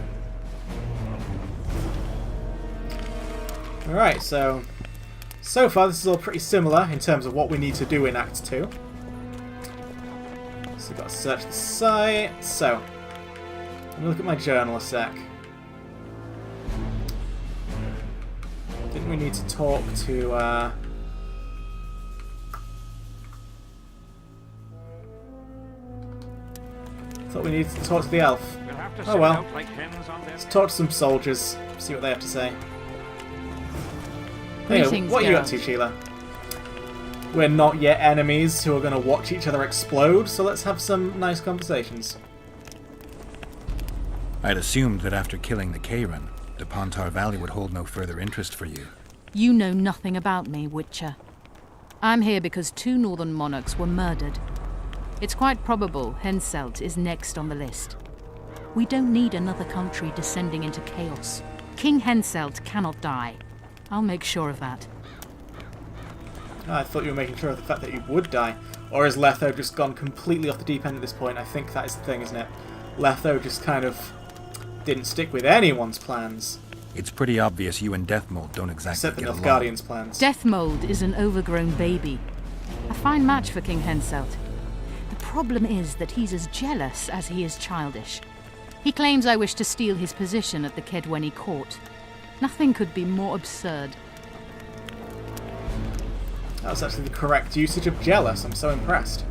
Alright, so far this is all pretty similar in terms of what we need to do in Act 2. So we've got to search the site. So, let me look at my journal a sec. Didn't we need to talk to, thought we needed to talk to the elf. Oh well. Let's talk to some soldiers, see what they have to say. Anyway, Greetings, what are you up Geralt. to, Sheila? We're not yet enemies who are going to watch each other explode, so let's have some nice conversations. I'd assumed that after killing the Kayran, the Pontar Valley would hold no further interest for you. You know nothing about me, Witcher. I'm here because 2 northern monarchs were murdered. It's quite probable Henselt is next on the list. We don't need another country descending into chaos. King Henselt cannot die. I'll make sure of that. I thought you were making sure of the fact that he would die. Or has Letho just gone completely off the deep end at this point? I think that is the thing, isn't it? Letho just kind of didn't stick with anyone's plans. It's pretty obvious you and Deathmold don't exactly Except the get along. Nilfgaardian's plans. Deathmold is an overgrown baby. A fine match for King Henselt. The problem is that he's as jealous as he is childish. He claims I wish to steal his position at the Kedweni court. Nothing could be more absurd. That was actually the correct usage of jealous. I'm so impressed.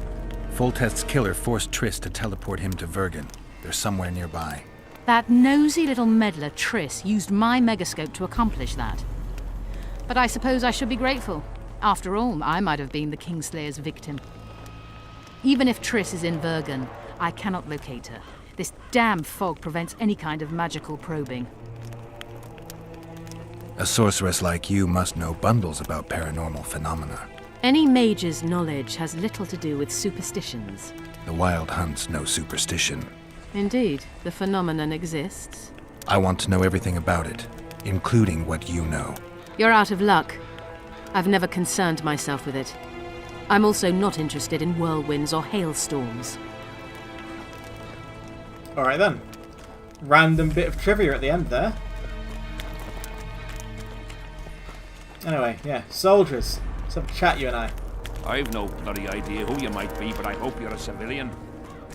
Foltest's killer forced Triss to teleport him to Vergen. They're somewhere nearby. That nosy little meddler Triss used my megascope to accomplish that. But I suppose I should be grateful. After all, I might have been the Kingslayer's victim. Even if Triss is in Vergen, I cannot locate her. This damn fog prevents any kind of magical probing. A sorceress like you must know bundles about paranormal phenomena. Any mage's knowledge has little to do with superstitions. The Wild Hunt's no superstition. Indeed, the phenomenon exists. I want to know everything about it, including what you know. You're out of luck. I've never concerned myself with it. I'm also not interested in whirlwinds or hailstorms. Alright then. Random bit of trivia at the end there. Anyway, yeah, soldiers. Let's have a chat, you and I. I've no bloody idea who you might be, but I hope you're a civilian.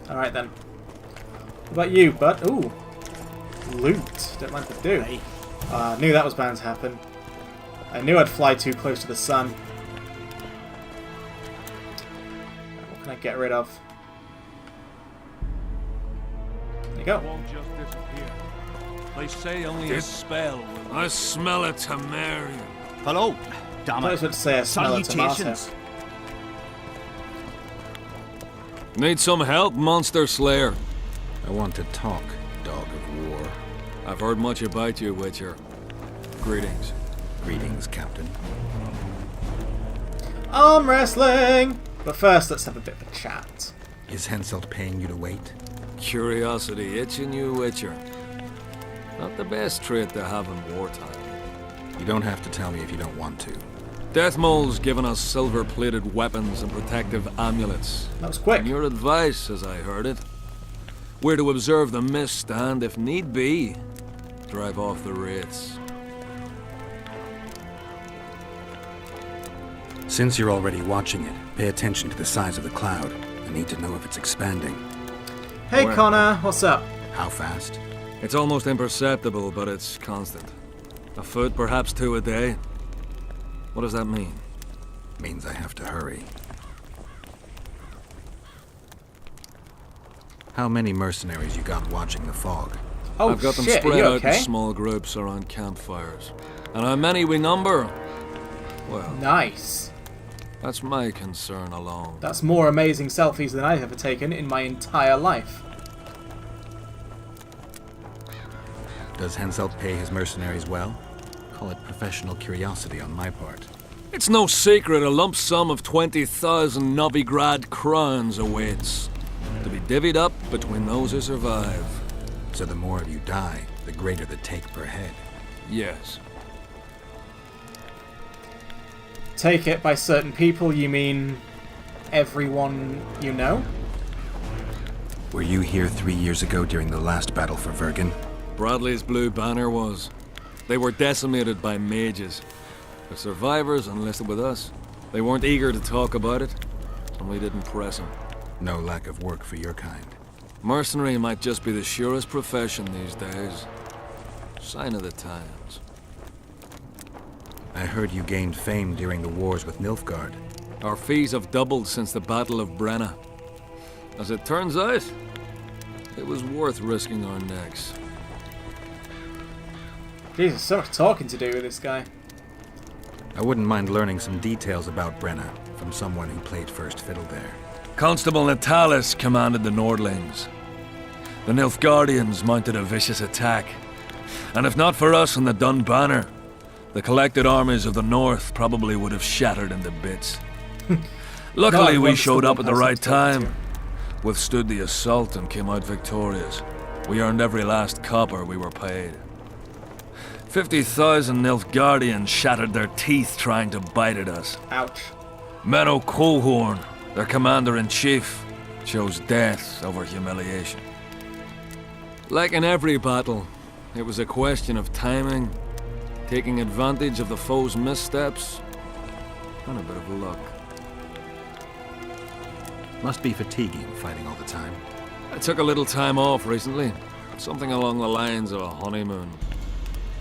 Alright then. What about you, bud? Ooh. Loot. Don't mind if I do. I knew that was bound to happen. I knew I'd fly too close to the sun. What can I get rid of? There you go. Won't just disappear. They say only a spell will... I smell a Temerian. Hello. Damn I was about to say I smell a tomato. Salutations. Need some help, Monster Slayer? I want to talk, Dog of War. I've heard much about you, Witcher. Greetings. Greetings, Captain. Arm wrestling! But first, let's have a bit of a chat. Is Henselt paying you to wait? Curiosity itching you, Witcher. Not the best trait to have in wartime. You don't have to tell me if you don't want to. Deathmole's given us silver-plated weapons and protective amulets. That was quick. And your advice, as I heard it, we're to observe the mist and, if need be, drive off the wraiths. Since you're already watching it, pay attention to the size of the cloud. I need to know if it's expanding. Hey, Connor, what's up? How fast? It's almost imperceptible, but it's constant. A foot, perhaps 2 a day. What does that mean? Means I have to hurry. How many mercenaries you got watching the fog? Oh, I've got them shit, spread are you out in okay? small groups around campfires. And how many we number? Well, Nice. that's my concern alone. That's more amazing selfies than I've ever taken in my entire life. Does Henselt pay his mercenaries well? Call it professional curiosity on my part. It's no secret a lump sum of 20,000 Novigrad crowns awaits, to be divvied up between those who survive. So the more of you die, the greater the take per head. Yes. Take it by certain people, you mean everyone you know? Were you here 3 years ago during the last battle for Vergen? Bradley's Blue Banner was. They were decimated by mages. The survivors enlisted with us. They weren't eager to talk about it, and we didn't press them. No lack of work for your kind. Mercenary might just be the surest profession these days. Sign of the times. I heard you gained fame during the wars with Nilfgaard. Our fees have doubled since the Battle of Brenna. As it turns out, it was worth risking our necks. Jesus, so much talking to do with this guy. I wouldn't mind learning some details about Brenna from someone who played first fiddle there. Constable Natalis commanded the Nordlings. The Nilfgaardians mounted a vicious attack. And if not for us and the Dun Banner, the collected armies of the North probably would have shattered into bits. Luckily, we showed up at the right time, withstood the assault and came out victorious. We earned every last copper we were paid. 50,000 Nilfgaardians shattered their teeth trying to bite at us. Ouch. Menno Colhorn, their commander-in-chief, chose death over humiliation. Like in every battle, it was a question of timing, taking advantage of the foe's missteps, and a bit of luck. Must be fatiguing fighting all the time. I took a little time off recently, something along the lines of a honeymoon.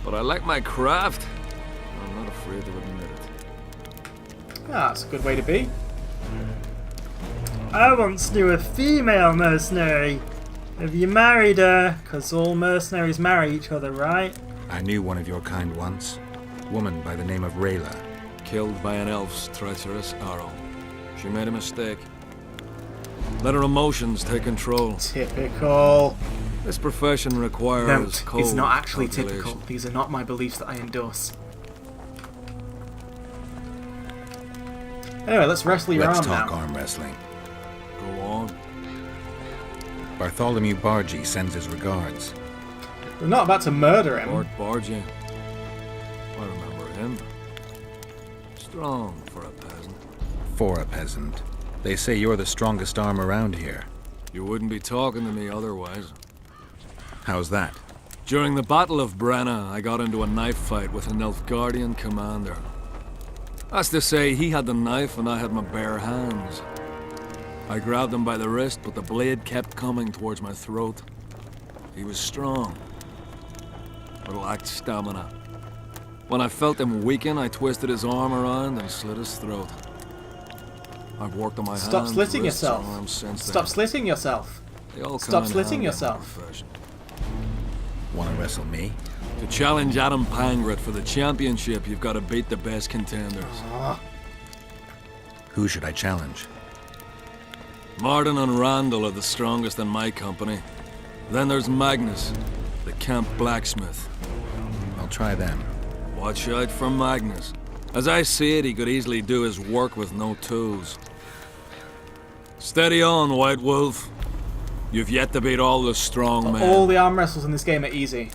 But I like my craft. I'm not afraid to admit it. Ah, that's a good way to be. I once knew a female mercenary. Have you married her? Because all mercenaries marry each other, right? I knew one of your kind once. Woman by the name of Rayla. Killed by an elf's treacherous arrow. She made a mistake. Let her emotions take control. Typical. This profession requires Note, cold it's not actually calculation. typical. These are not my beliefs that I endorse. Anyway, let's wrestle your Let's arm talk now. arm wrestling. Go on. Bartholomew Bargy sends his regards. We're not about to murder him. Lord Bargy. I remember him. Strong for a peasant. For a peasant. They say you're the strongest arm around here. You wouldn't be talking to me otherwise. How's that? During the Battle of Brenna, I got into a knife fight with an Nilfgaardian commander. That's to say, he had the knife and I had my bare hands. I grabbed him by the wrist, but the blade kept coming towards my throat. He was strong, but lacked stamina. When I felt him weaken, I twisted his arm around and slit his throat. I've worked on my Stop hands, slitting wrists, yourself. and arms since Stop then. slitting yourself. They all Stop come in slitting handy in my yourself. profession. Want to wrestle me? To challenge Adam Pangret for the championship, you've got to beat the best contenders. Who should I challenge? Martin and Randall are the strongest in my company. Then there's Magnus, the camp blacksmith. I'll try them. Watch out for Magnus. As I see it, he could easily do his work with no tools. Steady on, White Wolf. You've yet to beat all the strong men. All the arm wrestles in this game are easy.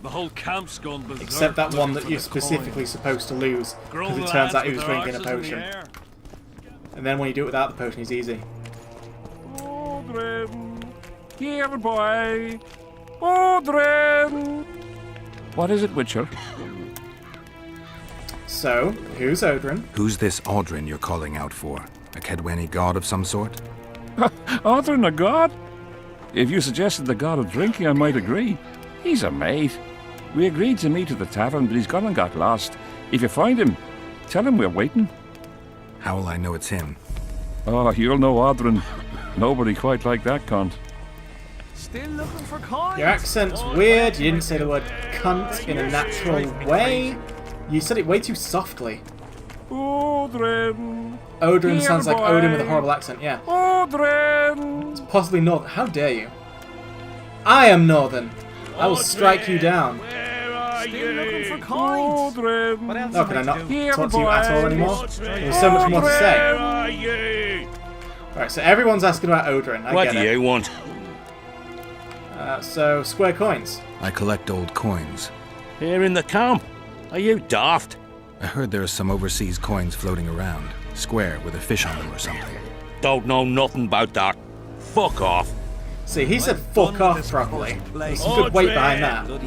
The whole camp's gone berserk. Except that one that looking you're for the specifically coin. supposed to lose. Because it turns out he was drinking a potion. And then when you do it without the potion, he's easy. Odrin, here, boy. Odrin. What is it, Witcher? So, who's Odrin? Who's this Audrin you're calling out for? A Kedweni god of some sort? Odrin, a god? If you suggested the god of drinking, I might agree. He's a mate. We agreed to meet at the tavern, but he's gone and got lost. If you find him, tell him we're waiting. How will I know it's him? Oh, you'll know Odrin. Nobody quite like that cunt. Still looking for coins? Your accent's weird. You didn't say the word cunt in a natural way. You said it way too softly. Odrin. Odrin Here, sounds like Odin with a boy. horrible accent, yeah. Odrin. It's possibly Northern. How dare you? I am Northern. I will strike you down. Still looking for coins? What else Oh, am can I not doing? talk to you at all anymore? There's so much more to say. Alright, so everyone's asking about Odrin. I What get do it. you want? So, square coins. I collect old coins. Here in the camp? Are you daft? I heard there are some overseas coins floating around. Square with a fish on them or something. Don't know nothing about that. Fuck off. See, he said fuck off properly. There's some good weight behind that. But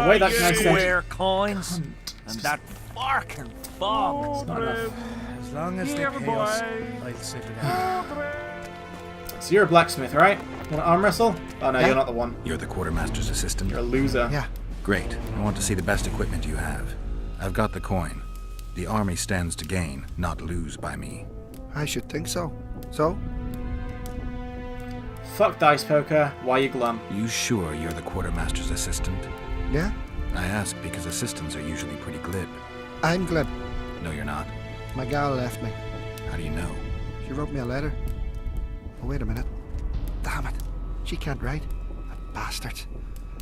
the way that guy Square said coins and that barking bog. it's not enough. As long as they pay us, I'll sit it out. So you're a blacksmith, right? Want to arm wrestle? Oh no, Yeah. you're not the one. You're the quartermaster's assistant? You're a loser. Yeah. Great. I want to see the best equipment you have. I've got the coin. The army stands to gain, not lose by me. I should think so. So? Fuck dice poker. Why you glum? You sure you're the quartermaster's assistant? Yeah? I ask because assistants are usually pretty glib. I'm glib. No, you're not. My gal left me. How do you know? She wrote me a letter. Oh, wait a minute. Damn it. She can't write. That bastards.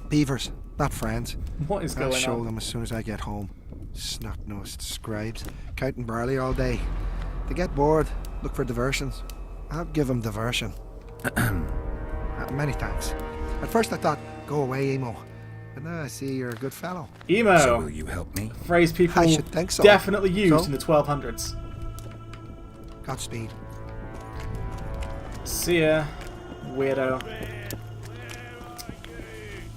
Beavers, not friends. What is I'll going show on? them as soon as I get home. Snot-nosed scribes, counting barley all day. They get bored, look for diversions. I'll give them diversion. Many thanks. At first I thought, go away, Emo. But now I see you're a good fellow. Emo. So will you help me? Phrase people I should think so. definitely used So? in the 1200s. Godspeed. See ya, weirdo.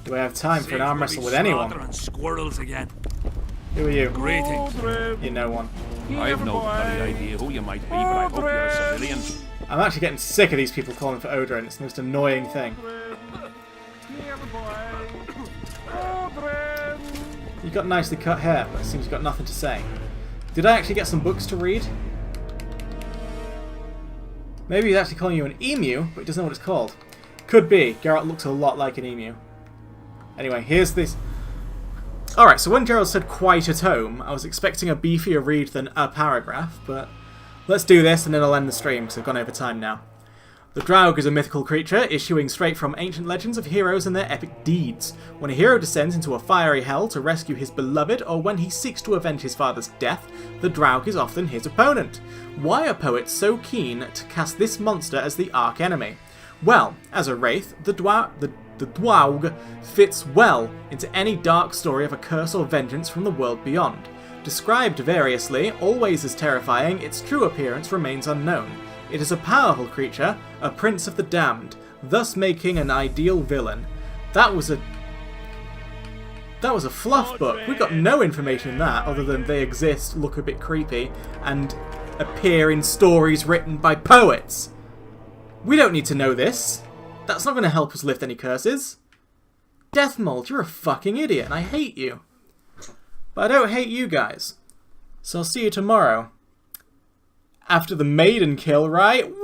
Do I have time for an arm wrestle with anyone? Slaughtering squirrels again. Who are you? Greetings. You know one. I have no bloody idea who you might be, but I hope you're a civilian. I'm actually getting sick of these people calling for Odrin. It's the most annoying thing. You've got nicely cut hair, but it seems you've got nothing to say. Did I actually get some books to read? Maybe he's actually calling you an emu, but he doesn't know what it's called. Could be. Geralt looks a lot like an emu. Anyway, here's this. Alright, so when Gerald said quite at home, I was expecting a beefier read than a paragraph, but let's do this and then I'll end the stream because I've gone over time now. The Draug is a mythical creature issuing straight from ancient legends of heroes and their epic deeds. When a hero descends into a fiery hell to rescue his beloved, or when he seeks to avenge his father's death, the Draug is often his opponent. Why are poets so keen to cast this monster as the arch-enemy? Well, as a wraith, the Dwaug fits well into any dark story of a curse or vengeance from the world beyond. Described variously, always as terrifying, its true appearance remains unknown. It is a powerful creature, a prince of the damned, thus making an ideal villain. That was a fluff book. We got no information in that other than they exist, look a bit creepy, and appear in stories written by poets. We don't need to know this. That's not going to help us lift any curses. Deathmold, you're a fucking idiot and I hate you. But I don't hate you guys. So I'll see you tomorrow. After the maiden kill, right? What?